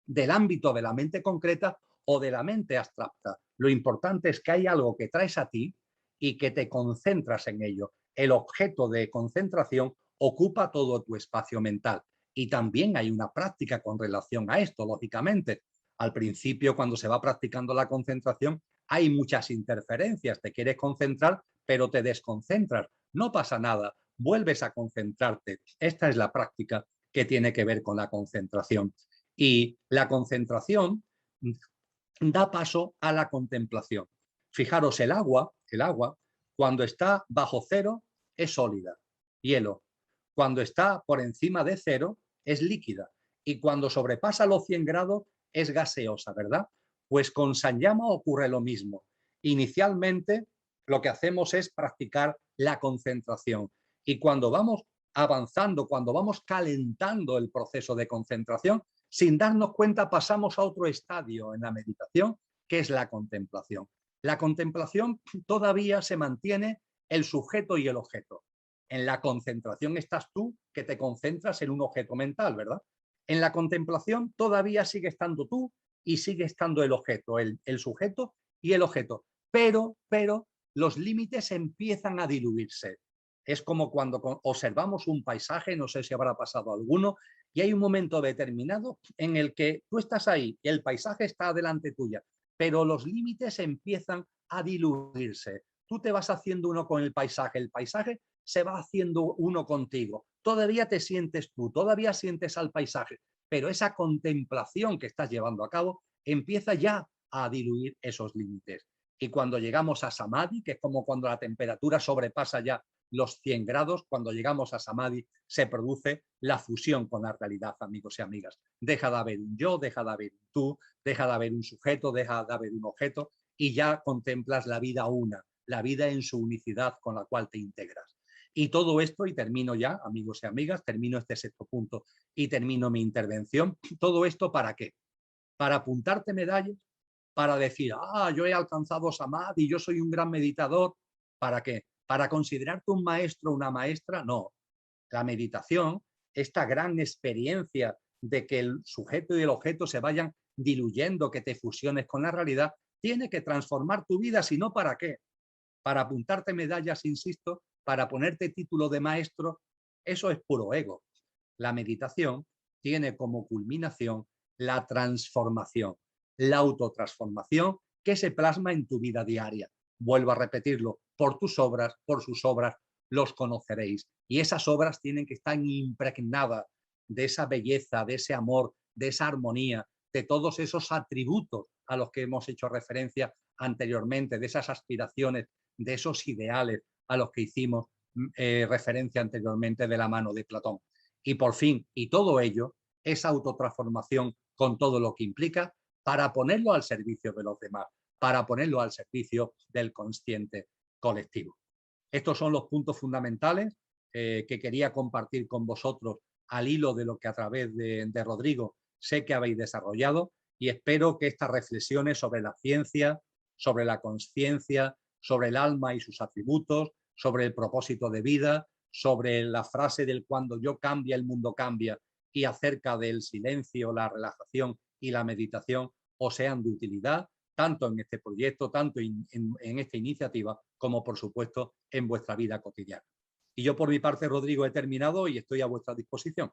del ámbito de la mente concreta o de la mente abstracta. Lo importante es que hay algo que traes a ti y que te concentras en ello. El objeto de concentración ocupa todo tu espacio mental. Y también hay una práctica con relación a esto, lógicamente. Al principio, cuando se va practicando la concentración, hay muchas interferencias. Te quieres concentrar, pero te desconcentras. No pasa nada, vuelves a concentrarte. Esta es la práctica que tiene que ver con la concentración. Y la concentración da paso a la contemplación. Fijaros, el agua, cuando está bajo cero, es sólida, hielo. Cuando está por encima de cero, es líquida. Y cuando sobrepasa los 100 grados, es gaseosa, ¿verdad? Pues con Sanyama ocurre lo mismo. Inicialmente, lo que hacemos es practicar la concentración. Y cuando vamos avanzando, cuando vamos calentando el proceso de concentración, sin darnos cuenta pasamos a otro estadio en la meditación, que es la contemplación. La contemplación todavía se mantiene el sujeto y el objeto. En la concentración estás tú, que te concentras en un objeto mental, ¿verdad? En la contemplación todavía sigue estando tú y sigue estando el objeto, el sujeto y el objeto. Pero los límites empiezan a diluirse. Es como cuando observamos un paisaje, no sé si habrá pasado alguno, y hay un momento determinado en el que tú estás ahí y el paisaje está delante tuya, pero los límites empiezan a diluirse. Tú te vas haciendo uno con el paisaje se va haciendo uno contigo. Todavía te sientes tú, todavía sientes al paisaje, pero esa contemplación que estás llevando a cabo empieza ya a diluir esos límites. Y cuando llegamos a Samadhi, que es como cuando la temperatura sobrepasa ya los 100 grados, cuando llegamos a Samadhi se produce la fusión con la realidad, amigos y amigas. Deja de haber un yo, deja de haber un tú, deja de haber un sujeto, deja de haber un objeto y ya contemplas la vida una, la vida en su unicidad con la cual te integras. Y todo esto, y termino ya, amigos y amigas, termino este sexto punto y termino mi intervención. ¿Todo esto para qué? Para apuntarte medallas, para decir, yo he alcanzado Samadhi, yo soy un gran meditador. ¿Para qué? ¿Para considerarte un maestro o una maestra? No. La meditación, esta gran experiencia de que el sujeto y el objeto se vayan diluyendo, que te fusiones con la realidad, tiene que transformar tu vida, si no, ¿para qué? Para apuntarte medallas, insisto, para ponerte título de maestro, eso es puro ego. La meditación tiene como culminación la transformación, la autotransformación que se plasma en tu vida diaria. Vuelvo a repetirlo, por tus obras, por sus obras, los conoceréis. Y esas obras tienen que estar impregnadas de esa belleza, de ese amor, de esa armonía, de todos esos atributos a los que hemos hecho referencia anteriormente, de esas aspiraciones, de esos ideales a los que hicimos referencia anteriormente de la mano de Platón. Y por fin, y todo ello, esa autotransformación con todo lo que implica para ponerlo al servicio de los demás, para ponerlo al servicio del consciente colectivo. Estos son los puntos fundamentales que quería compartir con vosotros al hilo de lo que a través de Rodrigo sé que habéis desarrollado, y espero que estas reflexiones sobre la ciencia, sobre la conciencia, sobre el alma y sus atributos, sobre el propósito de vida, sobre la frase del cuando yo cambia, el mundo cambia, y acerca del silencio, la relajación y la meditación, os sean de utilidad, tanto en este proyecto, tanto en esta iniciativa, como por supuesto en vuestra vida cotidiana. Y yo por mi parte, Rodrigo, he terminado y estoy a vuestra disposición.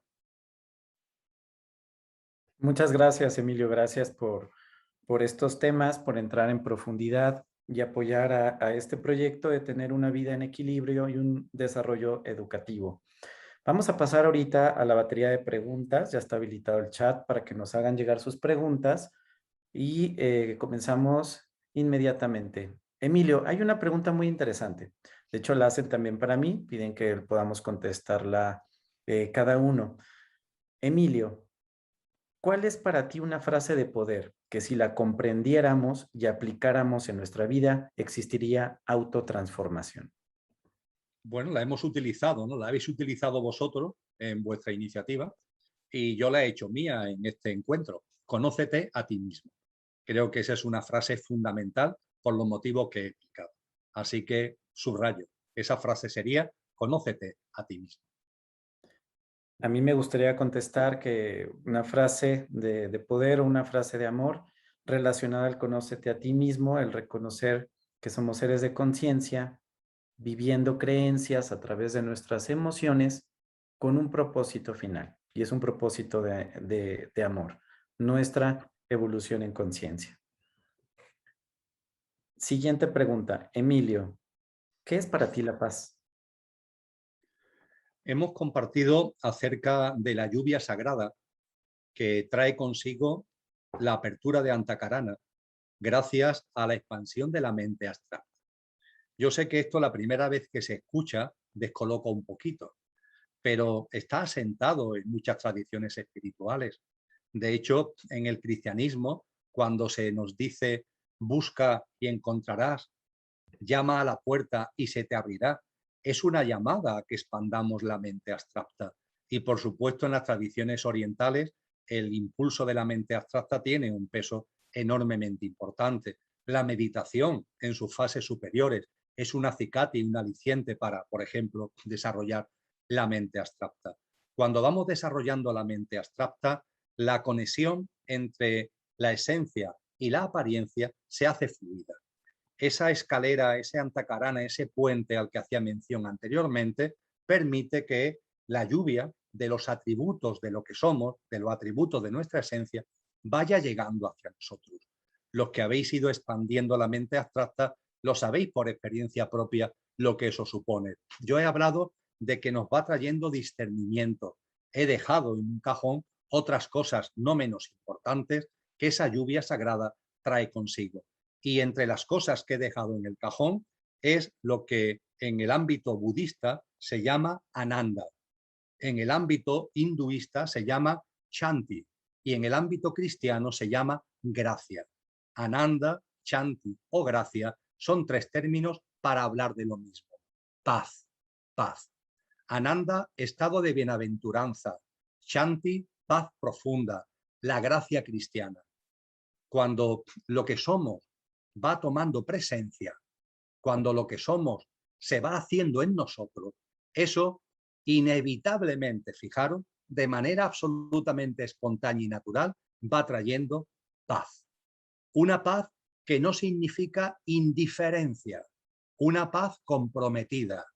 Muchas gracias, Emilio. Gracias por estos temas, por entrar en profundidad y apoyar a este proyecto de tener una vida en equilibrio y un desarrollo educativo. Vamos a pasar ahorita a la batería de preguntas. Ya está habilitado el chat para que nos hagan llegar sus preguntas y comenzamos inmediatamente. Emilio, hay una pregunta muy interesante. De hecho, la hacen también para mí. Piden que podamos contestarla cada uno. Emilio, ¿cuál es para ti una frase de poder que si la comprendiéramos y aplicáramos en nuestra vida, existiría autotransformación? Bueno, la hemos utilizado, ¿no? La habéis utilizado vosotros en vuestra iniciativa y yo la he hecho mía en este encuentro. Conócete a ti mismo. Creo que esa es una frase fundamental por los motivos que he explicado. Así que subrayo, esa frase sería: conócete a ti mismo. A mí me gustaría contestar que una frase de poder o una frase de amor relacionada al conócete a ti mismo, el reconocer que somos seres de conciencia, viviendo creencias a través de nuestras emociones con un propósito final. Y es un propósito de amor, nuestra evolución en conciencia. Siguiente pregunta, Emilio, ¿qué es para ti la paz? Hemos compartido acerca de la lluvia sagrada que trae consigo la apertura de Antakarana gracias a la expansión de la mente abstracta. Yo sé que esto la primera vez que se escucha descoloca un poquito, pero está asentado en muchas tradiciones espirituales. De hecho, en el cristianismo, cuando se nos dice busca y encontrarás, llama a la puerta y se te abrirá, es una llamada a que expandamos la mente abstracta. Y por supuesto, en las tradiciones orientales, el impulso de la mente abstracta tiene un peso enormemente importante. La meditación en sus fases superiores es un acicate y un aliciente para, por ejemplo, desarrollar la mente abstracta. Cuando vamos desarrollando la mente abstracta, la conexión entre la esencia y la apariencia se hace fluida. Esa escalera, ese antacarana, ese puente al que hacía mención anteriormente, permite que la lluvia de los atributos de lo que somos, de los atributos de nuestra esencia, vaya llegando hacia nosotros. Los que habéis ido expandiendo la mente abstracta, lo sabéis por experiencia propia lo que eso supone. Yo he hablado de que nos va trayendo discernimiento. He dejado en un cajón otras cosas no menos importantes que esa lluvia sagrada trae consigo. Y entre las cosas que he dejado en el cajón es lo que en el ámbito budista se llama ananda, en el ámbito hinduista se llama chanti y en el ámbito cristiano se llama gracia. Ananda, chanti o gracia son tres términos para hablar de lo mismo. Paz, paz. Ananda, estado de bienaventuranza. Chanti, paz profunda, la gracia cristiana. Cuando lo que somos va tomando presencia, cuando lo que somos se va haciendo en nosotros, eso inevitablemente, fijaros, de manera absolutamente espontánea y natural, va trayendo paz. Una paz que no significa indiferencia, una paz comprometida,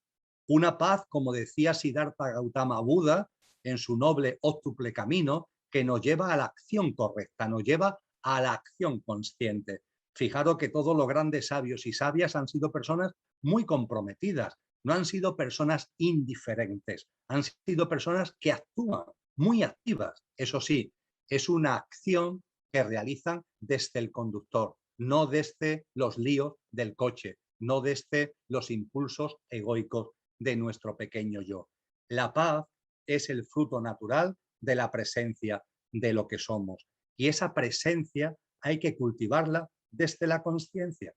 una paz, como decía Siddhartha Gautama Buda en su noble óctuple camino, que nos lleva a la acción correcta, nos lleva a la acción consciente. Fijaros que todos los grandes sabios y sabias han sido personas muy comprometidas, no han sido personas indiferentes, han sido personas que actúan, muy activas. Eso sí, es una acción que realizan desde el conductor, no desde los líos del coche, no desde los impulsos egoicos de nuestro pequeño yo. La paz es el fruto natural de la presencia de lo que somos. Y esa presencia hay que cultivarla desde la conciencia.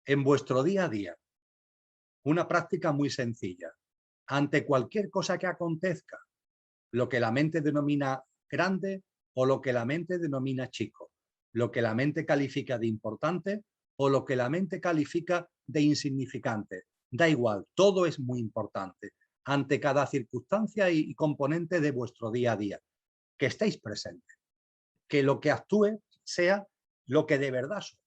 En vuestro día a día, Una práctica muy sencilla. Ante cualquier cosa que acontezca, lo que la mente denomina grande o lo que la mente denomina chico, lo que la mente califica de importante o lo que la mente califica de insignificante. Da igual, todo es muy importante. Ante cada circunstancia y componente de vuestro día a día, que estéis presentes, que lo que actúe sea lo que de verdad sois,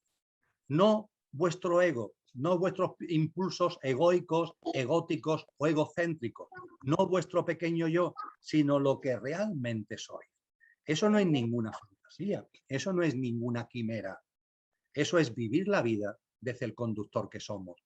no vuestro ego, no vuestros impulsos egoicos, egóticos o egocéntricos, no vuestro pequeño yo, sino lo que realmente sois. Eso no es ninguna fantasía, eso no es ninguna quimera, eso es vivir la vida desde el conductor que somos.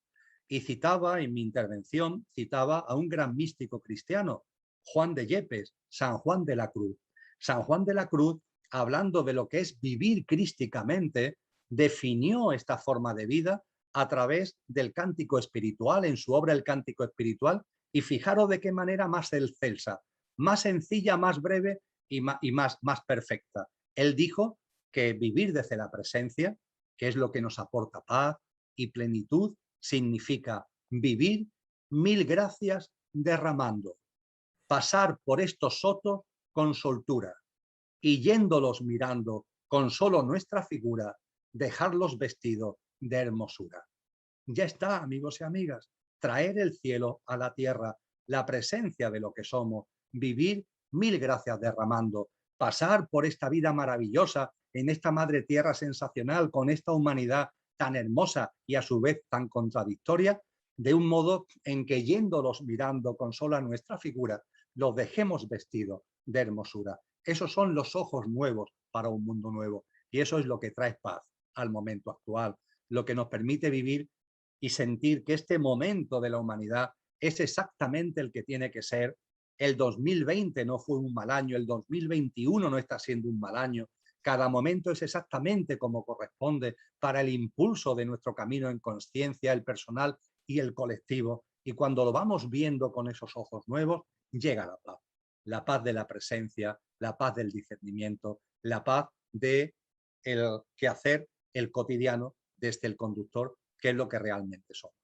Y citaba en mi intervención, citaba a un gran místico cristiano, Juan de Yepes, San Juan de la Cruz. San Juan de la Cruz, hablando de lo que es vivir crísticamente, definió esta forma de vida a través del cántico espiritual, en su obra El Cántico Espiritual, y fijaros de qué manera más excelsa, más sencilla, más breve y más perfecta. Él dijo que vivir desde la presencia, que es lo que nos aporta paz y plenitud, significa vivir 1000 gracias derramando, pasar por estos sotos con soltura y yéndolos mirando con solo nuestra figura, dejarlos vestidos de hermosura. Ya está, amigos y amigas, traer el cielo a la tierra, la presencia de lo que somos, vivir 1000 gracias derramando, pasar por esta vida maravillosa en esta madre tierra sensacional, con esta humanidad tan hermosa y a su vez tan contradictoria, de un modo en que yéndolos mirando con sola nuestra figura, los dejemos vestidos de hermosura. Esos son los ojos nuevos para un mundo nuevo y eso es lo que trae paz al momento actual, lo que nos permite vivir y sentir que este momento de la humanidad es exactamente el que tiene que ser. El 2020 no fue un mal año, el 2021 no está siendo un mal año. Cada momento es exactamente como corresponde para el impulso de nuestro camino en conciencia, el personal y el colectivo. Y cuando lo vamos viendo con esos ojos nuevos, llega la paz. La paz de la presencia, la paz del discernimiento, la paz de el quehacer, el cotidiano desde el conductor, que es lo que realmente somos.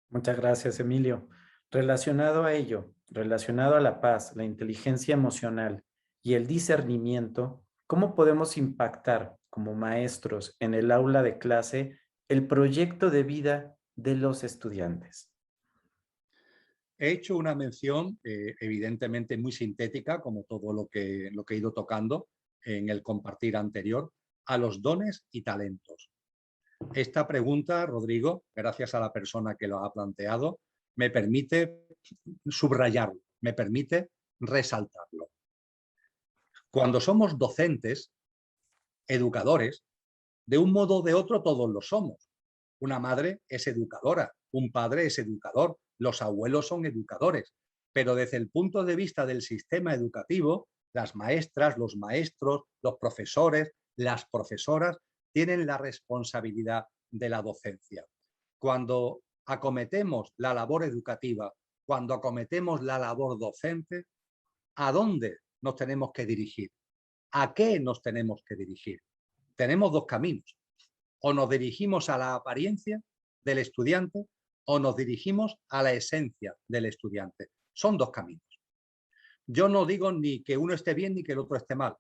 Muchas gracias, Emilio. Relacionado a ello, relacionado a la paz, la inteligencia emocional y el discernimiento, ¿cómo podemos impactar como maestros en el aula de clase el proyecto de vida de los estudiantes? He hecho una mención evidentemente muy sintética, como todo lo que he ido tocando en el compartir anterior, a los dones y talentos. Esta pregunta, Rodrigo, gracias a la persona que lo ha planteado, me permite subrayarlo, me permite resaltarlo. Cuando somos docentes, educadores, de un modo o de otro todos lo somos. Una madre es educadora, un padre es educador, los abuelos son educadores, pero desde el punto de vista del sistema educativo, las maestras, los maestros, los profesores, las profesoras tienen la responsabilidad de la docencia. Cuando acometemos la labor educativa, cuando acometemos la labor docente, ¿a dónde nos tenemos que dirigir? ¿A qué nos tenemos que dirigir? Tenemos dos caminos. O nos dirigimos a la apariencia del estudiante o nos dirigimos a la esencia del estudiante. Son dos caminos. Yo no digo ni que uno esté bien ni que el otro esté mal.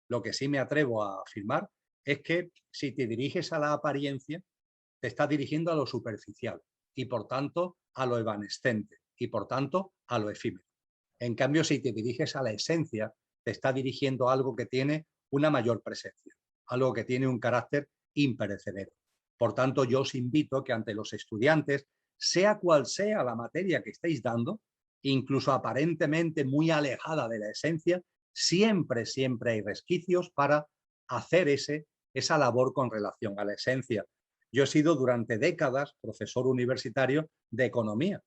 Lo que sí me atrevo a afirmar es que si te diriges a la apariencia, te estás dirigiendo a lo superficial y por tanto a lo evanescente y por tanto a lo efímero. En cambio, si te diriges a la esencia, te está dirigiendo a algo que tiene una mayor presencia, algo que tiene un carácter imperecedero. Por tanto, yo os invito que ante los estudiantes, sea cual sea la materia que estéis dando, incluso aparentemente muy alejada de la esencia, siempre hay resquicios para hacer esa labor con relación a la esencia. Yo he sido durante décadas profesor universitario de economía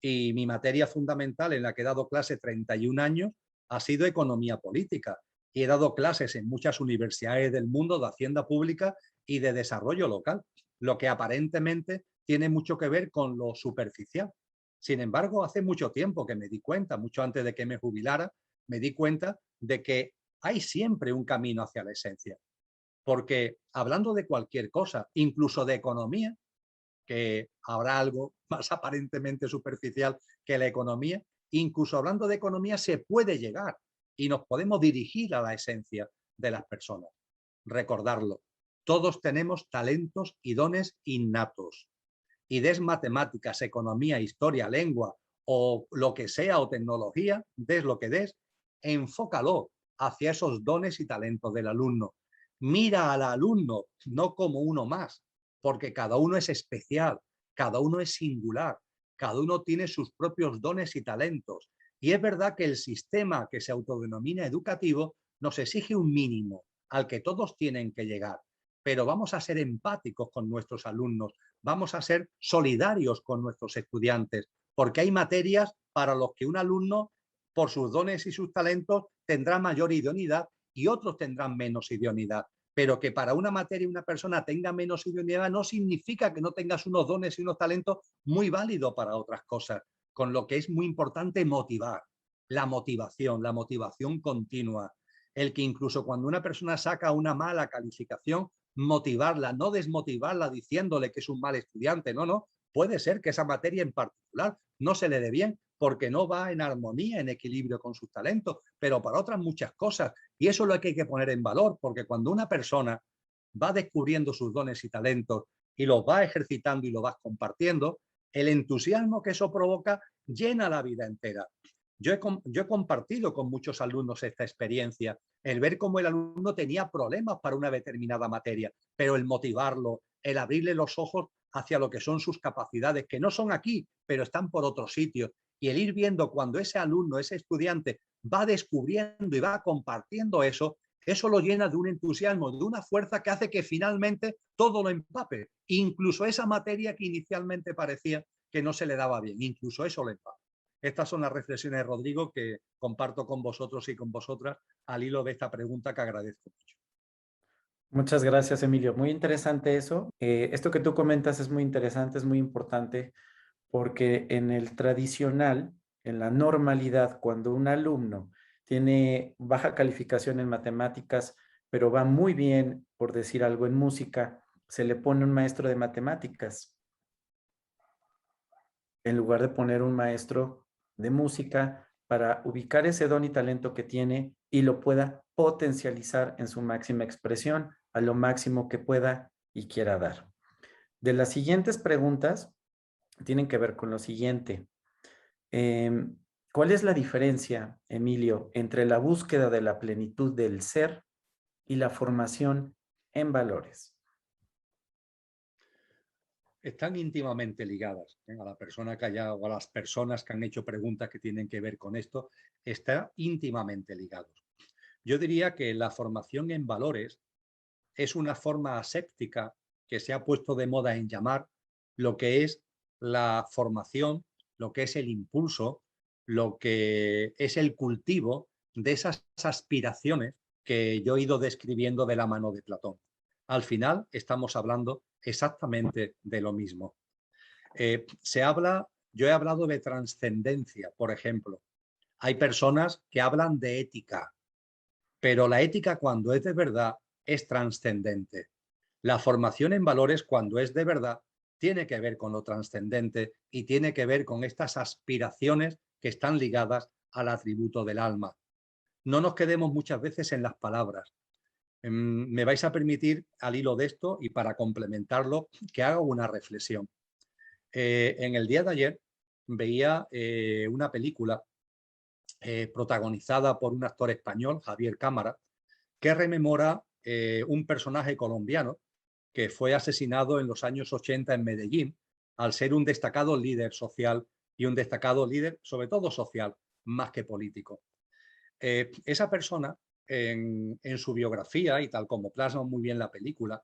y mi materia fundamental en la que he dado clase 31 años ha sido economía política. Y he dado clases en muchas universidades del mundo de hacienda pública y de desarrollo local, lo que aparentemente tiene mucho que ver con lo superficial. Sin embargo, hace mucho tiempo que me di cuenta, mucho antes de que me jubilara, me di cuenta de que hay siempre un camino hacia la esencia. Porque hablando de cualquier cosa, incluso de economía, que habrá algo más aparentemente superficial que la economía. Incluso hablando de economía se puede llegar y nos podemos dirigir a la esencia de las personas. Recordarlo, todos tenemos talentos y dones innatos. Y des matemáticas, economía, historia, lengua o lo que sea o tecnología, des lo que des, enfócalo hacia esos dones y talentos del alumno. Mira al alumno no como uno más, porque cada uno es especial, cada uno es singular, cada uno tiene sus propios dones y talentos. Y es verdad que el sistema que se autodenomina educativo nos exige un mínimo al que todos tienen que llegar, pero vamos a ser empáticos con nuestros alumnos, vamos a ser solidarios con nuestros estudiantes, porque hay materias para los que un alumno, por sus dones y sus talentos, tendrá mayor idoneidad y otros tendrán menos idoneidad. Pero que para una materia una persona tenga menos idoneidad no significa que no tengas unos dones y unos talentos muy válidos para otras cosas, con lo que es muy importante motivar, la motivación continua. El que incluso cuando una persona saca una mala calificación, motivarla, no desmotivarla diciéndole que es un mal estudiante, no. Puede ser que esa materia en particular no se le dé bien porque no va en armonía, en equilibrio con sus talentos, pero para otras muchas cosas. Y eso es lo que hay que poner en valor, porque cuando una persona va descubriendo sus dones y talentos y los va ejercitando y los vas compartiendo, el entusiasmo que eso provoca llena la vida entera. Yo he compartido con muchos alumnos esta experiencia, el ver cómo el alumno tenía problemas para una determinada materia, pero el motivarlo, el abrirle los ojos hacia lo que son sus capacidades, que no son aquí, pero están por otros sitios, y el ir viendo cuando ese alumno, ese estudiante va descubriendo y va compartiendo eso, eso lo llena de un entusiasmo, de una fuerza que hace que finalmente todo lo empape, incluso esa materia que inicialmente parecía que no se le daba bien, incluso eso lo empape. Estas son las reflexiones de Rodrigo que comparto con vosotros y con vosotras al hilo de esta pregunta que agradezco mucho. Muchas gracias, Emilio. Muy interesante eso. Esto que tú comentas es muy interesante, es muy importante, porque en el tradicional, en la normalidad, cuando un alumno tiene baja calificación en matemáticas, pero va muy bien, por decir algo, en música, se le pone un maestro de matemáticas en lugar de poner un maestro de música para ubicar ese don y talento que tiene y lo pueda potencializar en su máxima expresión, a lo máximo que pueda y quiera dar. De las siguientes preguntas tienen que ver con lo siguiente. ¿Cuál es la diferencia, Emilio, entre la búsqueda de la plenitud del ser y la formación en valores? Están íntimamente ligadas. A la persona que haya o a las personas que han hecho preguntas que tienen que ver con esto, está íntimamente ligados. Yo diría que la formación en valores es una forma aséptica que se ha puesto de moda en llamar lo que es la formación, lo que es el impulso, lo que es el cultivo de esas aspiraciones que yo he ido describiendo de la mano de Platón. Al final estamos hablando exactamente de lo mismo. Yo he hablado de trascendencia, por ejemplo. Hay personas que hablan de ética, pero la ética cuando es de verdad es trascendente. La formación en valores cuando es de verdad tiene que ver con lo trascendente y tiene que ver con estas aspiraciones que están ligadas al atributo del alma. No nos quedemos muchas veces en las palabras. Me vais a permitir, al hilo de esto y para complementarlo, que haga una reflexión. En el día de ayer veía una película protagonizada por un actor español, Javier Cámara, que rememora un personaje colombiano que fue asesinado en los años 80 en Medellín al ser un destacado líder social y un destacado líder, sobre todo social, más que político. Esa persona, en su biografía y tal como plasma muy bien la película,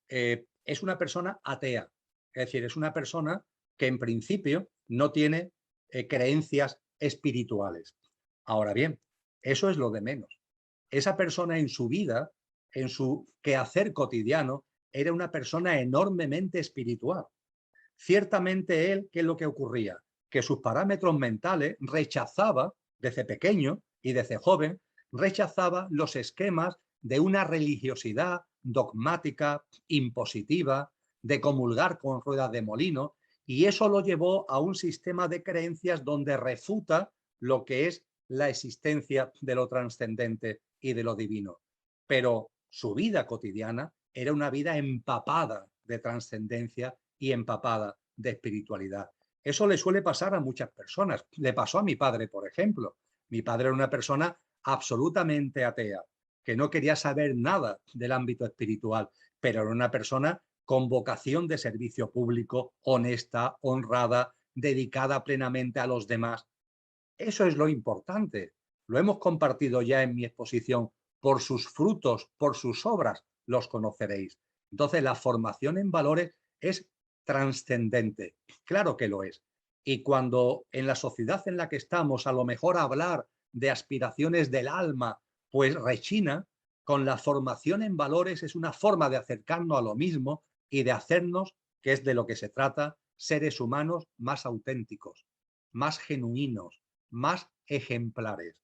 es una persona atea, es decir, es una persona que en principio no tiene creencias espirituales. Ahora bien, eso es lo de menos. Esa persona en su vida, en su quehacer cotidiano, era una persona enormemente espiritual. Ciertamente él, ¿qué es lo que ocurría? Que sus parámetros mentales rechazaba desde pequeño y desde joven, rechazaba los esquemas de una religiosidad dogmática, impositiva, de comulgar con ruedas de molino, y eso lo llevó a un sistema de creencias donde refuta lo que es la existencia de lo trascendente y de lo divino. Pero su vida cotidiana era una vida empapada de trascendencia y empapada de espiritualidad. Eso le suele pasar a muchas personas. Le pasó a mi padre, por ejemplo. Mi padre era una persona absolutamente atea, que no quería saber nada del ámbito espiritual, pero era una persona con vocación de servicio público, honesta, honrada, dedicada plenamente a los demás. Eso es lo importante. Lo hemos compartido ya en mi exposición. Por sus frutos, por sus obras, los conoceréis. Entonces, la formación en valores es trascendente. Claro que lo es. Y cuando en la sociedad en la que estamos, a lo mejor hablar de aspiraciones del alma, pues rechina, con la formación en valores es una forma de acercarnos a lo mismo y de hacernos, que es de lo que se trata, seres humanos más auténticos, más genuinos, más ejemplares.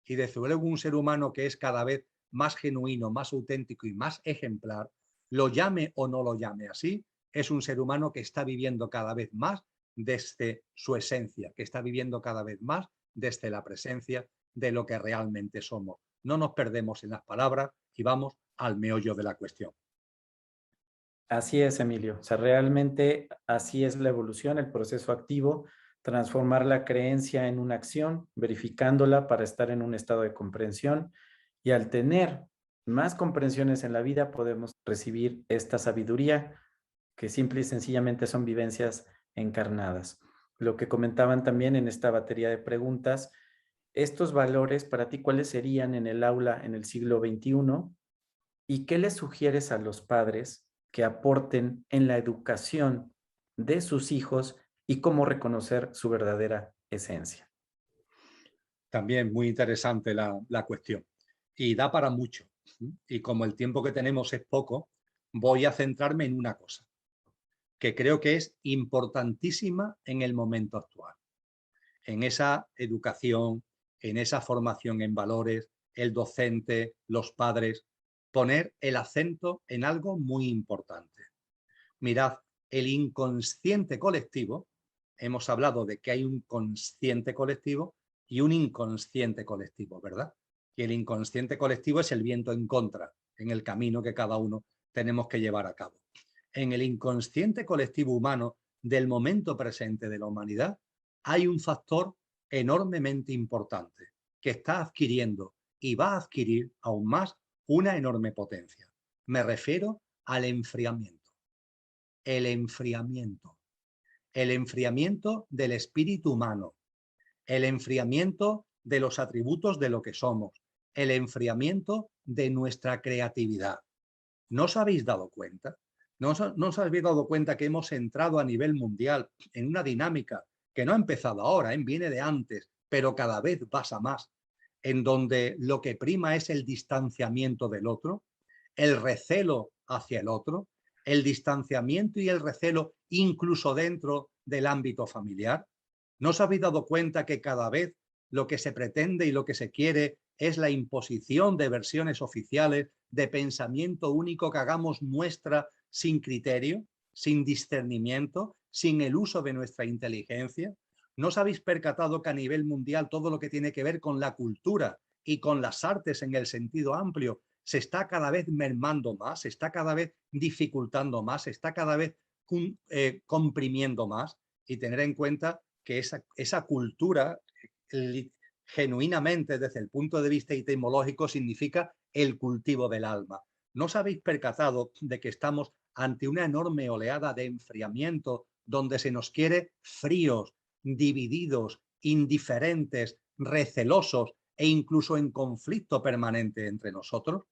Y desde luego un ser humano que es cada vez más genuino, más auténtico y más ejemplar, lo llame o no lo llame así, es un ser humano que está viviendo cada vez más desde su esencia, que está viviendo cada vez más desde la presencia de lo que realmente somos. No nos perdemos en las palabras y vamos al meollo de la cuestión. Así es, Emilio. O sea, realmente así es la evolución, el proceso activo, transformar la creencia en una acción, verificándola para estar en un estado de comprensión. Y al tener más comprensiones en la vida, podemos recibir esta sabiduría que simple y sencillamente son vivencias encarnadas. Lo que comentaban también en esta batería de preguntas, estos valores para ti, ¿cuáles serían en el aula en el siglo XXI? ¿Y qué les sugieres a los padres que aporten en la educación de sus hijos y cómo reconocer su verdadera esencia? También muy interesante la cuestión y da para mucho. Y como el tiempo que tenemos es poco, voy a centrarme en una cosa que creo que es importantísima en el momento actual, en esa educación, en esa formación en valores, el docente, los padres, poner el acento en algo muy importante. Mirad, el inconsciente colectivo, hemos hablado de que hay un consciente colectivo y un inconsciente colectivo, ¿verdad? Y el inconsciente colectivo es el viento en contra, en el camino que cada uno tenemos que llevar a cabo. En el inconsciente colectivo humano del momento presente de la humanidad hay un factor enormemente importante que está adquiriendo y va a adquirir aún más una enorme potencia. Me refiero al enfriamiento. El enfriamiento. El enfriamiento del espíritu humano. El enfriamiento de los atributos de lo que somos. El enfriamiento de nuestra creatividad. ¿No os habéis dado cuenta? ¿No os habéis dado cuenta que hemos entrado a nivel mundial en una dinámica que no ha empezado ahora, viene de antes, pero cada vez pasa más, en donde lo que prima es el distanciamiento del otro, el recelo hacia el otro, el distanciamiento y el recelo incluso dentro del ámbito familiar? ¿No os habéis dado cuenta que cada vez lo que se pretende y lo que se quiere es la imposición de versiones oficiales, de pensamiento único que hagamos nuestra sin criterio, sin discernimiento, sin el uso de nuestra inteligencia? ¿No os habéis percatado que a nivel mundial todo lo que tiene que ver con la cultura y con las artes en el sentido amplio se está cada vez mermando más, se está cada vez dificultando más, se está cada vez comprimiendo más? Y tener en cuenta que esa cultura genuinamente desde el punto de vista etimológico significa el cultivo del alma. ¿No os habéis percatado de que estamos ante una enorme oleada de enfriamiento donde se nos quiere fríos, divididos, indiferentes, recelosos e incluso en conflicto permanente entre nosotros?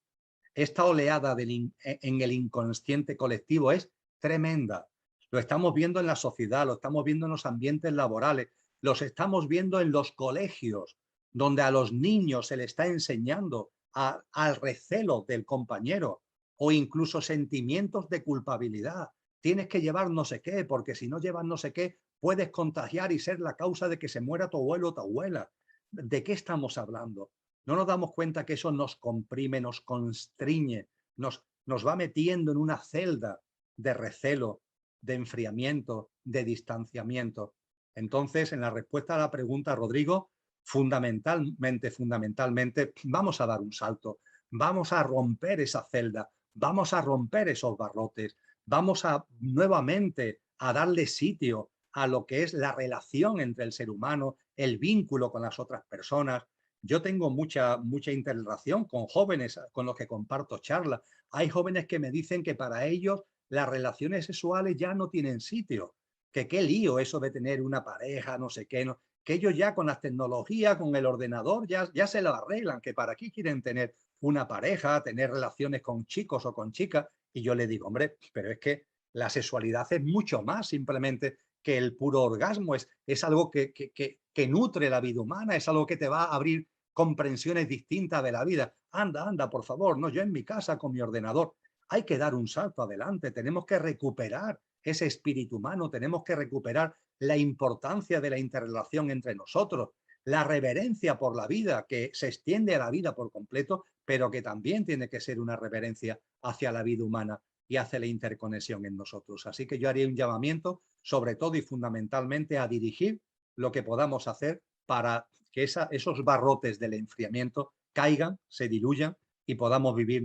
Esta oleada en el inconsciente colectivo es tremenda. Lo estamos viendo en la sociedad, lo estamos viendo en los ambientes laborales, los estamos viendo en los colegios, donde a los niños se les está enseñando al recelo del compañero o incluso sentimientos de culpabilidad. Tienes que llevar no sé qué, porque si no llevas no sé qué, puedes contagiar y ser la causa de que se muera tu abuelo o tu abuela. ¿De qué estamos hablando? No nos damos cuenta que eso nos comprime, nos constriñe, nos va metiendo en una celda de recelo, de enfriamiento, de distanciamiento. Entonces, en la respuesta a la pregunta, Rodrigo, fundamentalmente, vamos a dar un salto, vamos a romper esa celda, vamos a romper esos barrotes, vamos a nuevamente a darle sitio a lo que es la relación entre el ser humano, el vínculo con las otras personas. Yo tengo mucha interrelación con jóvenes con los que comparto charlas. Hay jóvenes que me dicen que para ellos las relaciones sexuales ya no tienen sitio, que qué lío eso de tener una pareja, no sé qué, no, que ellos ya con las tecnologías, con el ordenador, ya se lo arreglan, que para qué quieren tener una pareja, tener relaciones con chicos o con chicas. Y yo le digo, hombre, pero es que la sexualidad es mucho más simplemente que el puro orgasmo, es algo que nutre la vida humana, es algo que te va a abrir comprensiones distintas de la vida. Anda, por favor, no, yo en mi casa con mi ordenador. Hay que dar un salto adelante, tenemos que recuperar ese espíritu humano, tenemos que recuperar la importancia de la interrelación entre nosotros, la reverencia por la vida que se extiende a la vida por completo, pero que también tiene que ser una reverencia hacia la vida humana y hacia la interconexión en nosotros. Así que yo haría un llamamiento, sobre todo y fundamentalmente, a dirigir lo que podamos hacer para que esos barrotes del enfriamiento caigan, se diluyan y podamos vivir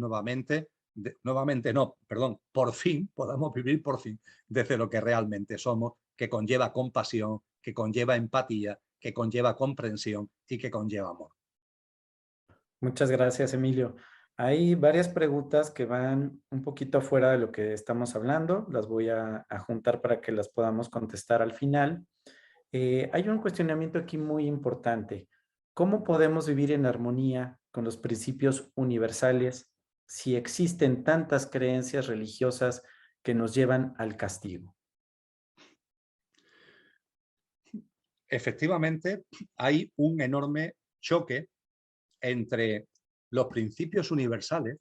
por fin, podamos vivir por fin desde lo que realmente somos, que conlleva compasión, que conlleva empatía, que conlleva comprensión y que conlleva amor. Muchas gracias, Emilio. Hay varias preguntas que van un poquito fuera de lo que estamos hablando. Las voy a juntar para que las podamos contestar al final. Hay un cuestionamiento aquí muy importante. ¿Cómo podemos vivir en armonía con los principios universales si existen tantas creencias religiosas que nos llevan al castigo? Efectivamente, hay un enorme choque entre los principios universales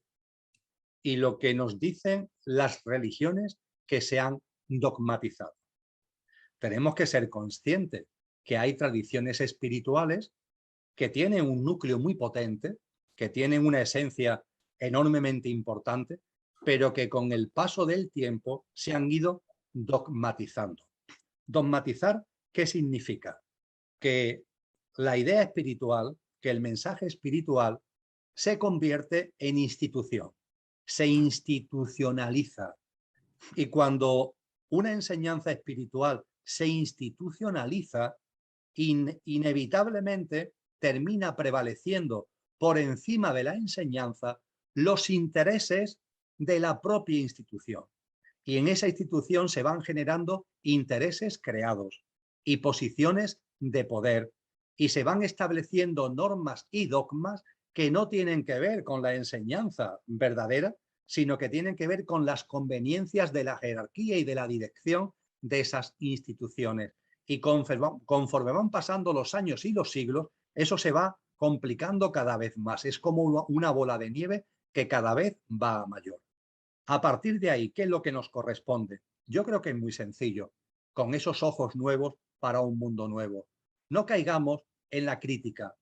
y lo que nos dicen las religiones que se han dogmatizado. Tenemos que ser conscientes que hay tradiciones espirituales que tienen un núcleo muy potente, que tienen una esencia enormemente importante, pero que con el paso del tiempo se han ido dogmatizando. Dogmatizar, ¿qué significa? Que la idea espiritual, que el mensaje espiritual se convierte en institución, se institucionaliza. Y cuando una enseñanza espiritual se institucionaliza, inevitablemente termina prevaleciendo por encima de la enseñanza los intereses de la propia institución. Y en esa institución se van generando intereses creados y posiciones de poder y se van estableciendo normas y dogmas que no tienen que ver con la enseñanza verdadera, sino que tienen que ver con las conveniencias de la jerarquía y de la dirección de esas instituciones. Y conforme van pasando los años y los siglos, eso se va complicando cada vez más. Es como una bola de nieve que cada vez va a mayor. A partir de ahí, ¿qué es lo que nos corresponde? Yo creo que es muy sencillo, con esos ojos nuevos para un mundo nuevo. No caigamos en la crítica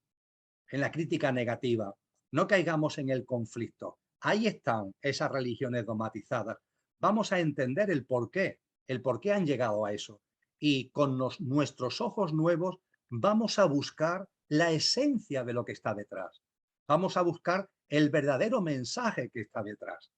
negativa, no caigamos en el conflicto. Ahí están esas religiones dogmatizadas. Vamos a entender el por qué han llegado a eso. Y con nuestros ojos nuevos vamos a buscar la esencia de lo que está detrás. Vamos a buscar el verdadero mensaje que está detrás.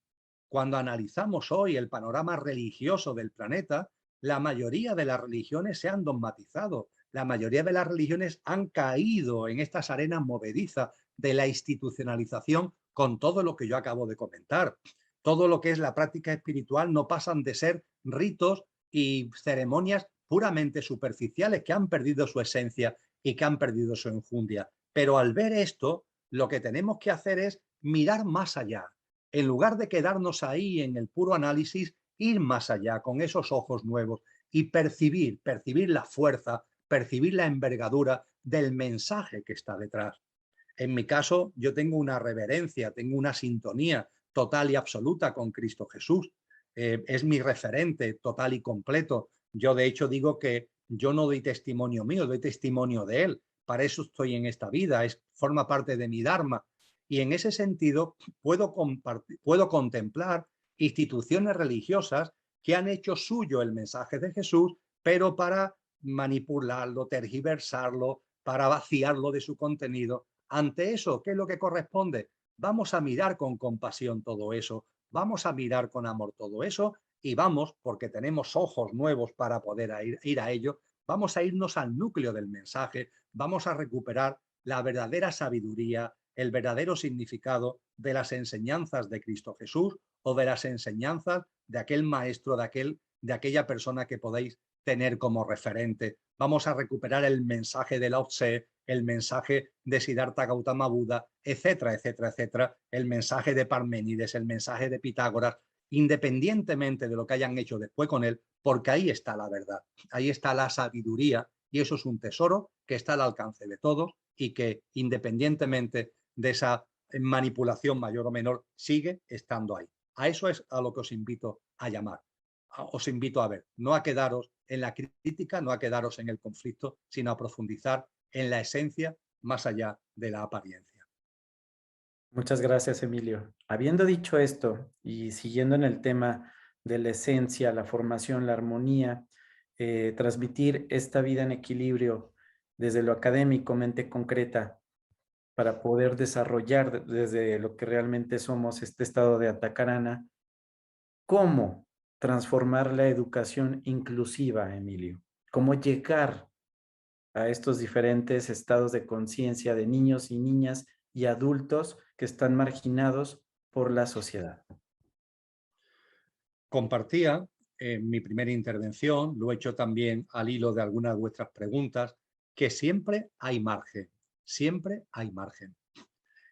Cuando analizamos hoy el panorama religioso del planeta, la mayoría de las religiones se han dogmatizado, la mayoría de las religiones han caído en estas arenas movedizas de la institucionalización con todo lo que yo acabo de comentar. Todo lo que es la práctica espiritual no pasan de ser ritos y ceremonias puramente superficiales que han perdido su esencia y que han perdido su enjundia. Pero al ver esto, lo que tenemos que hacer es mirar más allá. En lugar de quedarnos ahí en el puro análisis, ir más allá con esos ojos nuevos y percibir la fuerza, percibir la envergadura del mensaje que está detrás. En mi caso, yo tengo una reverencia, tengo una sintonía total y absoluta con Cristo Jesús. Es mi referente total y completo. Yo, de hecho, digo que yo no doy testimonio mío, doy testimonio de Él. Para eso estoy en esta vida, forma parte de mi Dharma. Y en ese sentido puedo contemplar instituciones religiosas que han hecho suyo el mensaje de Jesús, pero para manipularlo, tergiversarlo, para vaciarlo de su contenido. Ante eso, ¿qué es lo que corresponde? Vamos a mirar con compasión todo eso, vamos a mirar con amor todo eso y vamos, porque tenemos ojos nuevos para poder ir a ello, vamos a irnos al núcleo del mensaje, vamos a recuperar la verdadera sabiduría, el verdadero significado de las enseñanzas de Cristo Jesús o de las enseñanzas de aquel maestro, de aquella persona que podéis tener como referente. Vamos a recuperar el mensaje de Lao Tse, el mensaje de Siddhartha Gautama Buda, etcétera, etcétera, etcétera, el mensaje de Parménides, el mensaje de Pitágoras, independientemente de lo que hayan hecho después con él, porque ahí está la verdad, ahí está la sabiduría y eso es un tesoro que está al alcance de todos y que independientemente de esa manipulación mayor o menor sigue estando ahí. A eso es a lo que os invito a llamar. Os invito a ver, no a quedaros en la crítica, no a quedaros en el conflicto, sino a profundizar en la esencia más allá de la apariencia. Muchas gracias, Emilio. Habiendo dicho esto y siguiendo en el tema de la esencia, la formación, la armonía, transmitir esta vida en equilibrio desde lo académico, mente concreta, para poder desarrollar desde lo que realmente somos este estado de Atacarana, ¿cómo transformar la educación inclusiva, Emilio? ¿Cómo llegar a estos diferentes estados de conciencia de niños y niñas y adultos que están marginados por la sociedad? Compartía en mi primera intervención, lo he hecho también al hilo de algunas de vuestras preguntas, que siempre hay margen, siempre hay margen.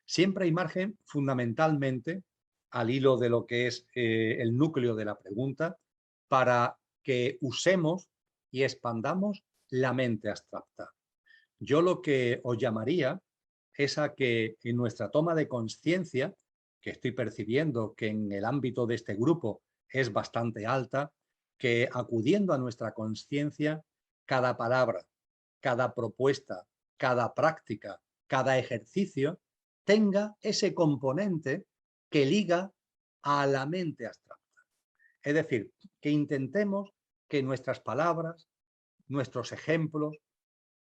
Siempre hay margen fundamentalmente al hilo de lo que es el núcleo de la pregunta para que usemos y expandamos la mente abstracta. Yo lo que os llamaría es a que en nuestra toma de conciencia, que estoy percibiendo que en el ámbito de este grupo es bastante alta, que acudiendo a nuestra conciencia, cada palabra, cada propuesta, cada práctica, cada ejercicio, tenga ese componente que liga a la mente abstracta. Es decir, que intentemos que nuestras palabras, nuestros ejemplos,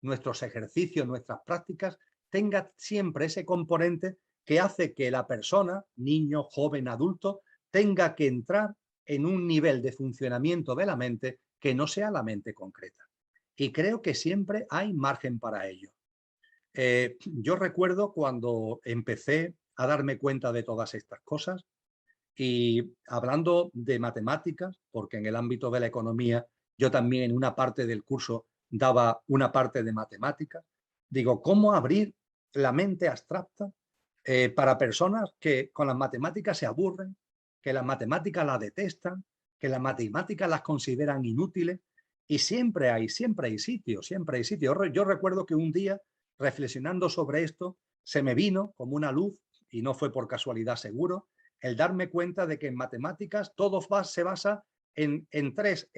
nuestros ejercicios, nuestras prácticas, tenga siempre ese componente que hace que la persona, niño, joven, adulto, tenga que entrar en un nivel de funcionamiento de la mente que no sea la mente concreta. Y creo que siempre hay margen para ello. Yo recuerdo cuando empecé a darme cuenta de todas estas cosas y hablando de matemáticas, porque en el ámbito de la economía yo también en una parte del curso daba una parte de matemáticas, digo, ¿cómo abrir la mente abstracta para personas que con las matemáticas se aburren, que las matemáticas las detestan, que las matemáticas las consideran inútiles? Y siempre hay sitio, siempre hay sitio. Yo recuerdo que un día, reflexionando sobre esto, se me vino como una luz, y no fue por casualidad seguro, el darme cuenta de que en matemáticas todo se basa en tres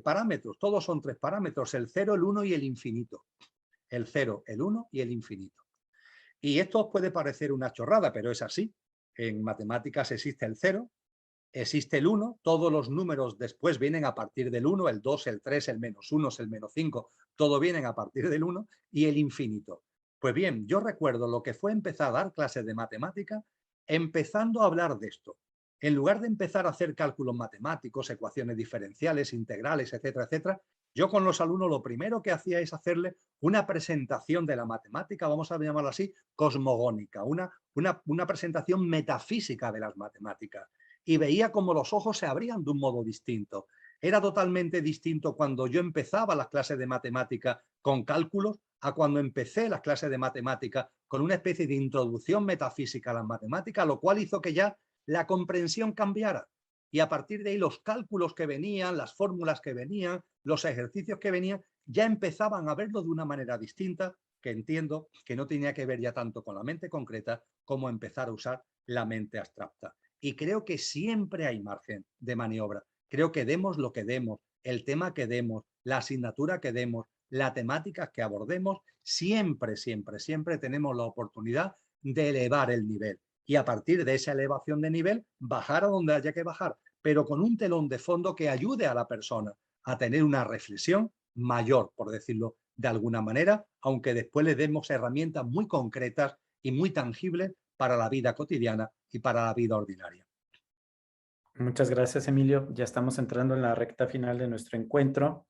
parámetros, todos son tres parámetros, el 0, el 1 y el infinito. El 0, el 1 y el infinito. Y esto os puede parecer una chorrada, pero es así. En matemáticas existe el 0, existe el 1, todos los números después vienen a partir del 1, el 2, el 3, el -1, el -5, todo vienen a partir del 1 y el infinito. Pues bien, yo recuerdo lo que fue empezar a dar clases de matemática empezando a hablar de esto. En lugar de empezar a hacer cálculos matemáticos, ecuaciones diferenciales, integrales, etcétera, etcétera, yo con los alumnos lo primero que hacía es hacerle una presentación de la matemática, vamos a llamarlo así, cosmogónica, una presentación metafísica de las matemáticas. Y veía como los ojos se abrían de un modo distinto. Era totalmente distinto cuando yo empezaba las clases de matemática con cálculos a cuando empecé las clases de matemática con una especie de introducción metafísica a las matemáticas, lo cual hizo que ya la comprensión cambiara. Y a partir de ahí los cálculos que venían, las fórmulas que venían, los ejercicios que venían, ya empezaban a verlo de una manera distinta, que entiendo que no tenía que ver ya tanto con la mente concreta como empezar a usar la mente abstracta. Y creo que siempre hay margen de maniobra. Creo que demos lo que demos, el tema que demos, la asignatura que demos, la temática que abordemos, siempre, siempre, siempre tenemos la oportunidad de elevar el nivel. Y a partir de esa elevación de nivel, bajar a donde haya que bajar, pero con un telón de fondo que ayude a la persona a tener una reflexión mayor, por decirlo de alguna manera, aunque después le demos herramientas muy concretas y muy tangibles para la vida cotidiana y para la vida ordinaria. Muchas gracias, Emilio. Ya estamos entrando en la recta final de nuestro encuentro.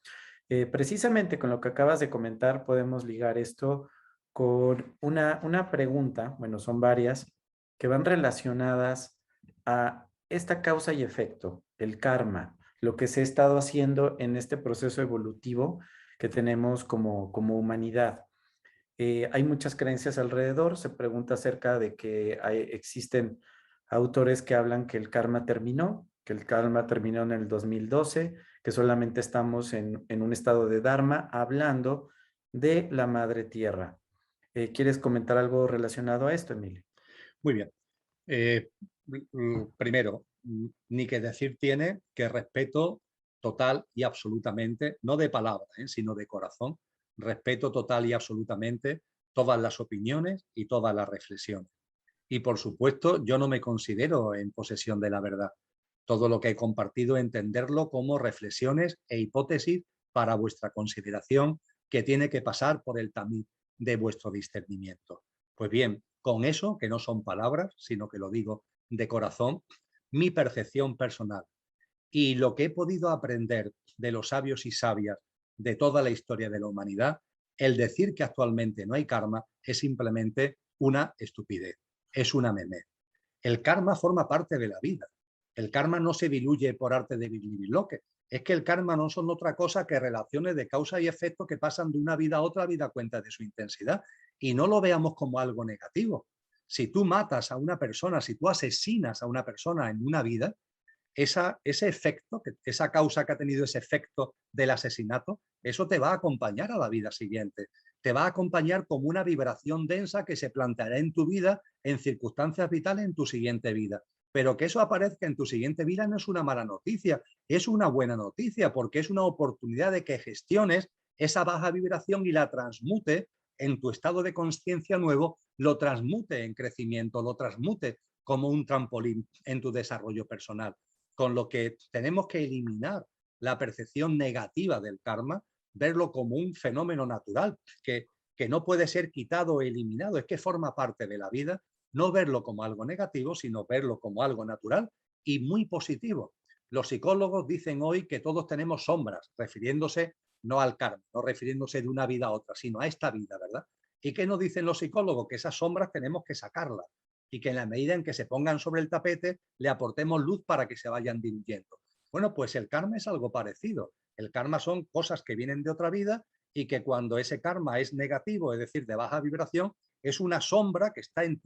Precisamente con lo que acabas de comentar, podemos ligar esto con una pregunta, bueno, son varias, que van relacionadas a esta causa y efecto, el karma, lo que se ha estado haciendo en este proceso evolutivo que tenemos como humanidad. Hay muchas creencias alrededor, se pregunta acerca de que existen autores que hablan que el karma terminó, que el karma terminó en el 2012, que solamente estamos en un estado de Dharma hablando de la Madre Tierra. ¿Quieres comentar algo relacionado a esto, Emilio? Muy bien. Primero, ni que decir tiene que respeto total y absolutamente, no de palabra, sino de corazón, respeto total y absolutamente todas las opiniones y todas las reflexiones. Y por supuesto, yo no me considero en posesión de la verdad. Todo lo que he compartido, entenderlo como reflexiones e hipótesis para vuestra consideración, que tiene que pasar por el tamiz de vuestro discernimiento. Pues bien, con eso, que no son palabras, sino que lo digo de corazón, mi percepción personal y lo que he podido aprender de los sabios y sabias de toda la historia de la humanidad, el decir que actualmente no hay karma es simplemente una estupidez, es una meme. El karma forma parte de la vida. El karma no se diluye por arte de birlibirloque. Es que el karma no son otra cosa que relaciones de causa y efecto que pasan de una vida a otra vida a cuenta de su intensidad. Y no lo veamos como algo negativo. Si tú matas a una persona, si tú asesinas a una persona en una vida, ese efecto, esa causa que ha tenido ese efecto del asesinato, eso te va a acompañar a la vida siguiente. Te va a acompañar como una vibración densa que se planteará en tu vida, en circunstancias vitales en tu siguiente vida. Pero que eso aparezca en tu siguiente vida no es una mala noticia, es una buena noticia, porque es una oportunidad de que gestiones esa baja vibración y la transmute en tu estado de conciencia nuevo, lo transmute en crecimiento, lo transmute como un trampolín en tu desarrollo personal. Con lo que tenemos que eliminar la percepción negativa del karma, verlo como un fenómeno natural que no puede ser quitado o eliminado, es que forma parte de la vida, no verlo como algo negativo, sino verlo como algo natural y muy positivo. Los psicólogos dicen hoy que todos tenemos sombras, refiriéndose no al karma, no refiriéndose de una vida a otra, sino a esta vida, ¿verdad? ¿Y qué nos dicen los psicólogos? Que esas sombras tenemos que sacarlas y que en la medida en que se pongan sobre el tapete le aportemos luz para que se vayan diluyendo. Bueno, pues el karma es algo parecido. El karma son cosas que vienen de otra vida y que cuando ese karma es negativo, es decir, de baja vibración, es una sombra que está en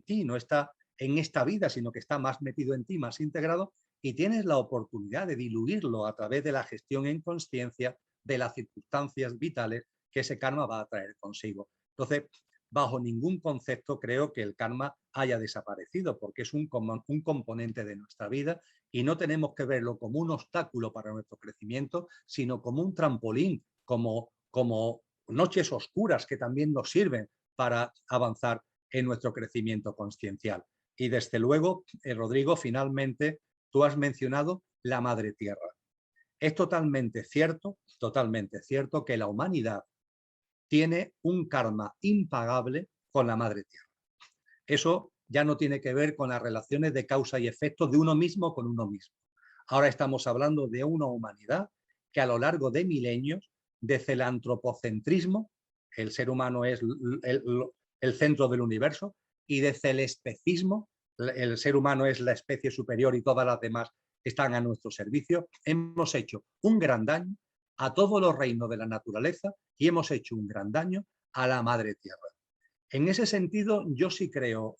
ti, no está en esta vida, sino que está más metido en ti, más integrado, y tienes la oportunidad de diluirlo a través de la gestión en conciencia de las circunstancias vitales que ese karma va a traer consigo. Entonces, bajo ningún concepto creo que el karma haya desaparecido, porque es un componente de nuestra vida y no tenemos que verlo como un obstáculo para nuestro crecimiento, sino como un trampolín, como noches oscuras que también nos sirven para avanzar en nuestro crecimiento consciencial. Y desde luego, Rodrigo, finalmente tú has mencionado la Madre Tierra. Es totalmente cierto que la humanidad tiene un karma impagable con la Madre Tierra. Eso ya no tiene que ver con las relaciones de causa y efecto de uno mismo con uno mismo. Ahora estamos hablando de una humanidad que a lo largo de milenios, desde el antropocentrismo, el ser humano es el centro del universo, y desde el especismo, el ser humano es la especie superior y todas las demás están a nuestro servicio, hemos hecho un gran daño a todos los reinos de la naturaleza y hemos hecho un gran daño a la Madre Tierra. En ese sentido, yo sí creo,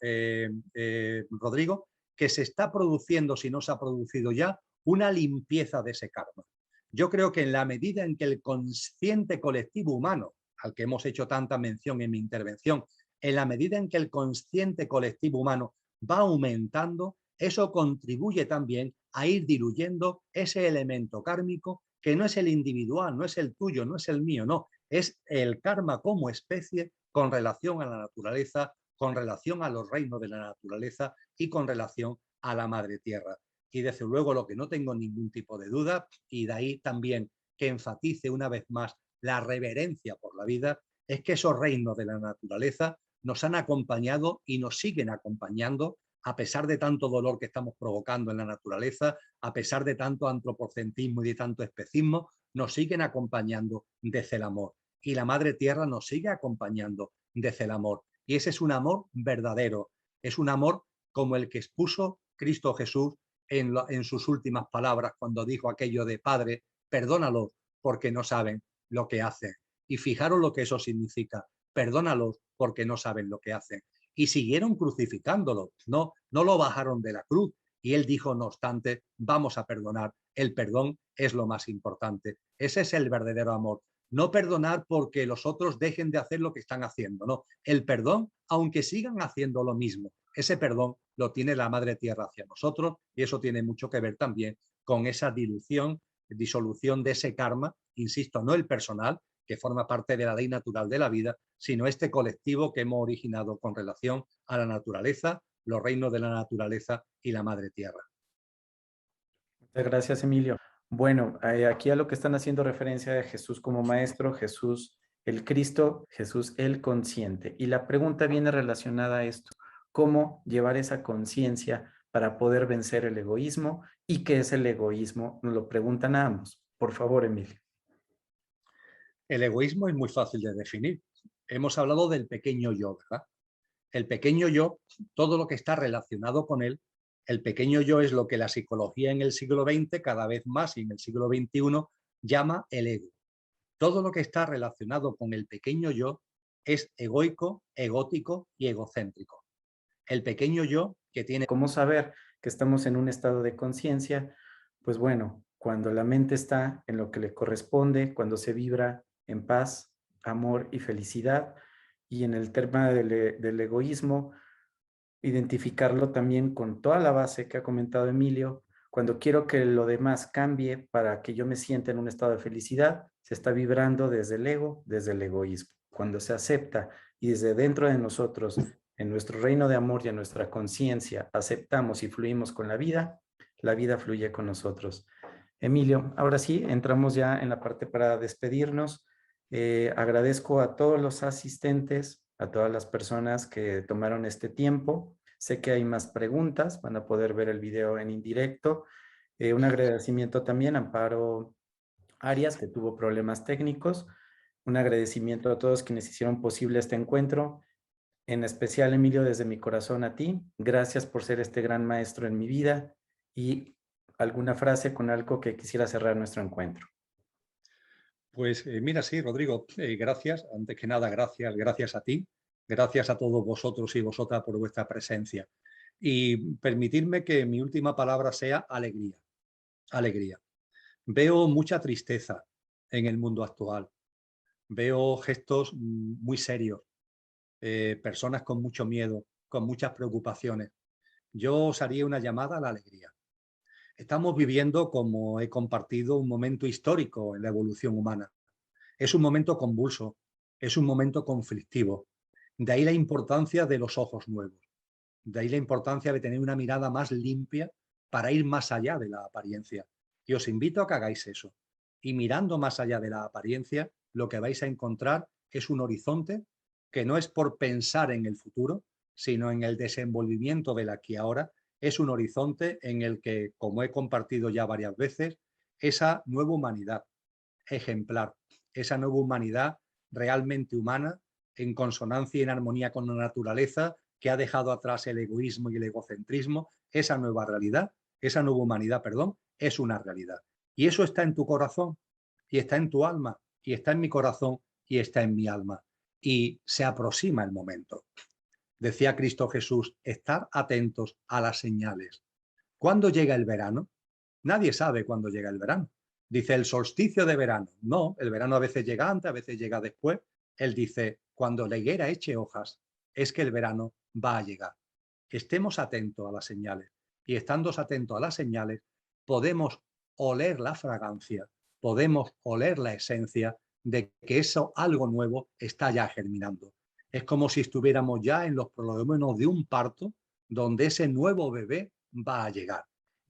Rodrigo, que se está produciendo, si no se ha producido ya, una limpieza de ese karma. Yo creo que en la medida en que el consciente colectivo humano, al que hemos hecho tanta mención en mi intervención, en la medida en que el consciente colectivo humano va aumentando, eso contribuye también a ir diluyendo ese elemento kármico que no es el individual, no es el tuyo, no es el mío, no, es el karma como especie con relación a la naturaleza, con relación a los reinos de la naturaleza y con relación a la Madre Tierra. y desde luego lo que no tengo ningún tipo de duda, y de ahí también que enfatice una vez más la reverencia por la vida, es que esos reinos de la naturaleza nos han acompañado y nos siguen acompañando a pesar de tanto dolor que estamos provocando en la naturaleza, a pesar de tanto antropocentrismo y de tanto especismo, nos siguen acompañando desde el amor. Y la Madre Tierra nos sigue acompañando desde el amor. Y ese es un amor verdadero, es un amor como el que expuso Cristo Jesús en sus últimas palabras cuando dijo aquello de Padre, perdónalos porque no saben lo que hacen. Y fijaros lo que eso significa, perdónalos porque no saben lo que hacen. Y siguieron crucificándolo, no lo bajaron de la cruz. Y él dijo, no obstante, vamos a perdonar. El perdón es lo más importante. Ese es el verdadero amor. No perdonar porque los otros dejen de hacer lo que están haciendo, no. El perdón, aunque sigan haciendo lo mismo, ese perdón lo tiene la Madre Tierra hacia nosotros y eso tiene mucho que ver también con esa disolución de ese karma, insisto, no el personal, que forma parte de la ley natural de la vida, sino este colectivo que hemos originado con relación a la naturaleza, los reinos de la naturaleza y la Madre Tierra. Muchas gracias, Emilio. Bueno, aquí a lo que están haciendo referencia de Jesús como maestro, Jesús el Cristo, Jesús el consciente. Y la pregunta viene relacionada a esto. ¿Cómo llevar esa conciencia para poder vencer el egoísmo? ¿Y qué es el egoísmo? Nos lo preguntan a ambos. Por favor, Emilio. El egoísmo es muy fácil de definir. Hemos hablado del pequeño yo, ¿verdad? El pequeño yo, todo lo que está relacionado con él, el pequeño yo es lo que la psicología en el siglo XX, cada vez más y en el siglo XXI, llama el ego. Todo lo que está relacionado con el pequeño yo es egoico, egótico y egocéntrico. El pequeño yo que tiene... ¿Cómo saber que estamos en un estado de conciencia? Pues bueno, cuando la mente está en lo que le corresponde, cuando se vibra en paz, amor y felicidad, y en el tema del egoísmo, identificarlo también con toda la base que ha comentado Emilio. Cuando quiero que lo demás cambie para que yo me sienta en un estado de felicidad, se está vibrando desde el ego, desde el egoísmo. Cuando se acepta y desde dentro de nosotros, en nuestro reino de amor y en nuestra conciencia, aceptamos y fluimos con la vida fluye con nosotros. Emilio, ahora sí, entramos ya en la parte para despedirnos. Agradezco a todos los asistentes, a todas las personas que tomaron este tiempo. Sé que hay más preguntas, van a poder ver el video en indirecto. Un agradecimiento también a Amparo Arias, que tuvo problemas técnicos. Un agradecimiento a todos quienes hicieron posible este encuentro. En especial, Emilio, desde mi corazón a ti. Gracias por ser este gran maestro en mi vida. Y alguna frase con algo que quisiera cerrar nuestro encuentro. Pues mira, sí, Rodrigo, gracias. Antes que nada, gracias a ti. Gracias a todos vosotros y vosotras por vuestra presencia. Y permitirme que mi última palabra sea alegría. Alegría. Veo mucha tristeza en el mundo actual. Veo gestos muy serios, personas con mucho miedo, con muchas preocupaciones. Yo os haría una llamada a la alegría. Estamos viviendo, como he compartido, un momento histórico en la evolución humana. Es un momento convulso, es un momento conflictivo. De ahí la importancia de los ojos nuevos. De ahí la importancia de tener una mirada más limpia para ir más allá de la apariencia. Y os invito a que hagáis eso. Y mirando más allá de la apariencia, lo que vais a encontrar es un horizonte que no es por pensar en el futuro, sino en el desenvolvimiento del aquí y ahora. Es un horizonte en el que, como he compartido ya varias veces, esa nueva humanidad ejemplar, esa nueva humanidad realmente humana, en consonancia y en armonía con la naturaleza, que ha dejado atrás el egoísmo y el egocentrismo, esa nueva realidad, esa nueva humanidad, perdón, es una realidad. Y eso está en tu corazón, y está en tu alma, y está en mi corazón, y está en mi alma. Y se aproxima el momento. Decía Cristo Jesús, estar atentos a las señales. ¿Cuándo llega el verano? Nadie sabe cuándo llega el verano. Dice el solsticio de verano. No, el verano a veces llega antes, a veces llega después. Él dice, cuando la higuera eche hojas, es que el verano va a llegar. Estemos atentos a las señales. Y estando atentos a las señales, podemos oler la fragancia, podemos oler la esencia de que eso algo nuevo está ya germinando. Es como si estuviéramos ya en los prólogos de un parto donde ese nuevo bebé va a llegar.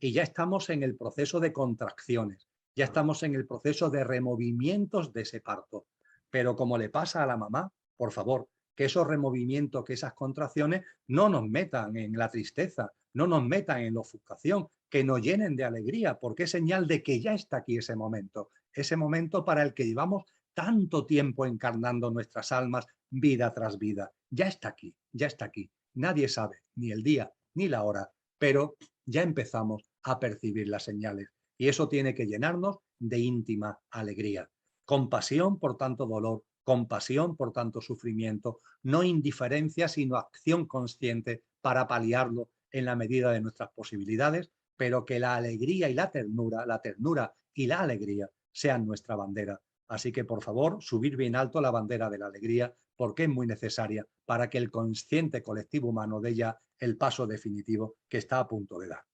y ya estamos en el proceso de contracciones, ya estamos en el proceso de removimientos de ese parto. Pero como le pasa a la mamá, por favor, que esos removimientos, que esas contracciones no nos metan en la tristeza, no nos metan en la ofuscación, que nos llenen de alegría, porque es señal de que ya está aquí ese momento para el que llevamos tanto tiempo encarnando nuestras almas vida tras vida. Ya está aquí, ya está aquí. Nadie sabe ni el día ni la hora, pero ya empezamos a percibir las señales y eso tiene que llenarnos de íntima alegría. Compasión por tanto dolor, compasión por tanto sufrimiento, no indiferencia, sino acción consciente para paliarlo en la medida de nuestras posibilidades, pero que la alegría y la ternura y la alegría sean nuestra bandera. Así que, por favor, subir bien alto la bandera de la alegría, porque es muy necesaria para que el consciente colectivo humano dé ya el paso definitivo que está a punto de dar.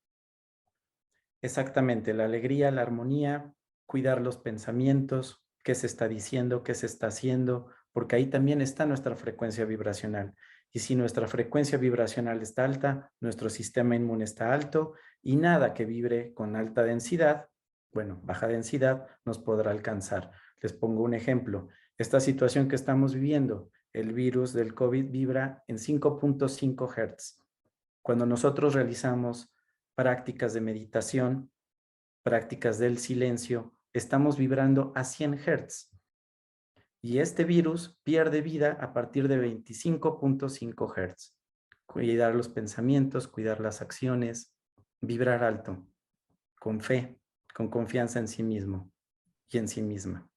Exactamente, la alegría, la armonía, cuidar los pensamientos, qué se está diciendo, qué se está haciendo, porque ahí también está nuestra frecuencia vibracional. Y si nuestra frecuencia vibracional está alta, nuestro sistema inmune está alto y nada que vibre con alta densidad, bueno, baja densidad, nos podrá alcanzar. Les pongo un ejemplo. Esta situación que estamos viviendo, el virus del COVID vibra en 5.5 Hz. Cuando nosotros realizamos prácticas de meditación, prácticas del silencio, estamos vibrando a 100 Hz. Y este virus pierde vida a partir de 25.5 Hz. Cuidar los pensamientos, cuidar las acciones, vibrar alto, con fe, con confianza en sí mismo y en sí misma.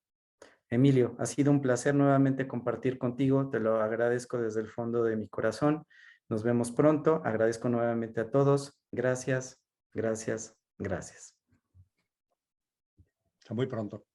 Emilio, ha sido un placer nuevamente compartir contigo, te lo agradezco desde el fondo de mi corazón. Nos vemos pronto, agradezco nuevamente a todos. Gracias, gracias, gracias. Hasta muy pronto.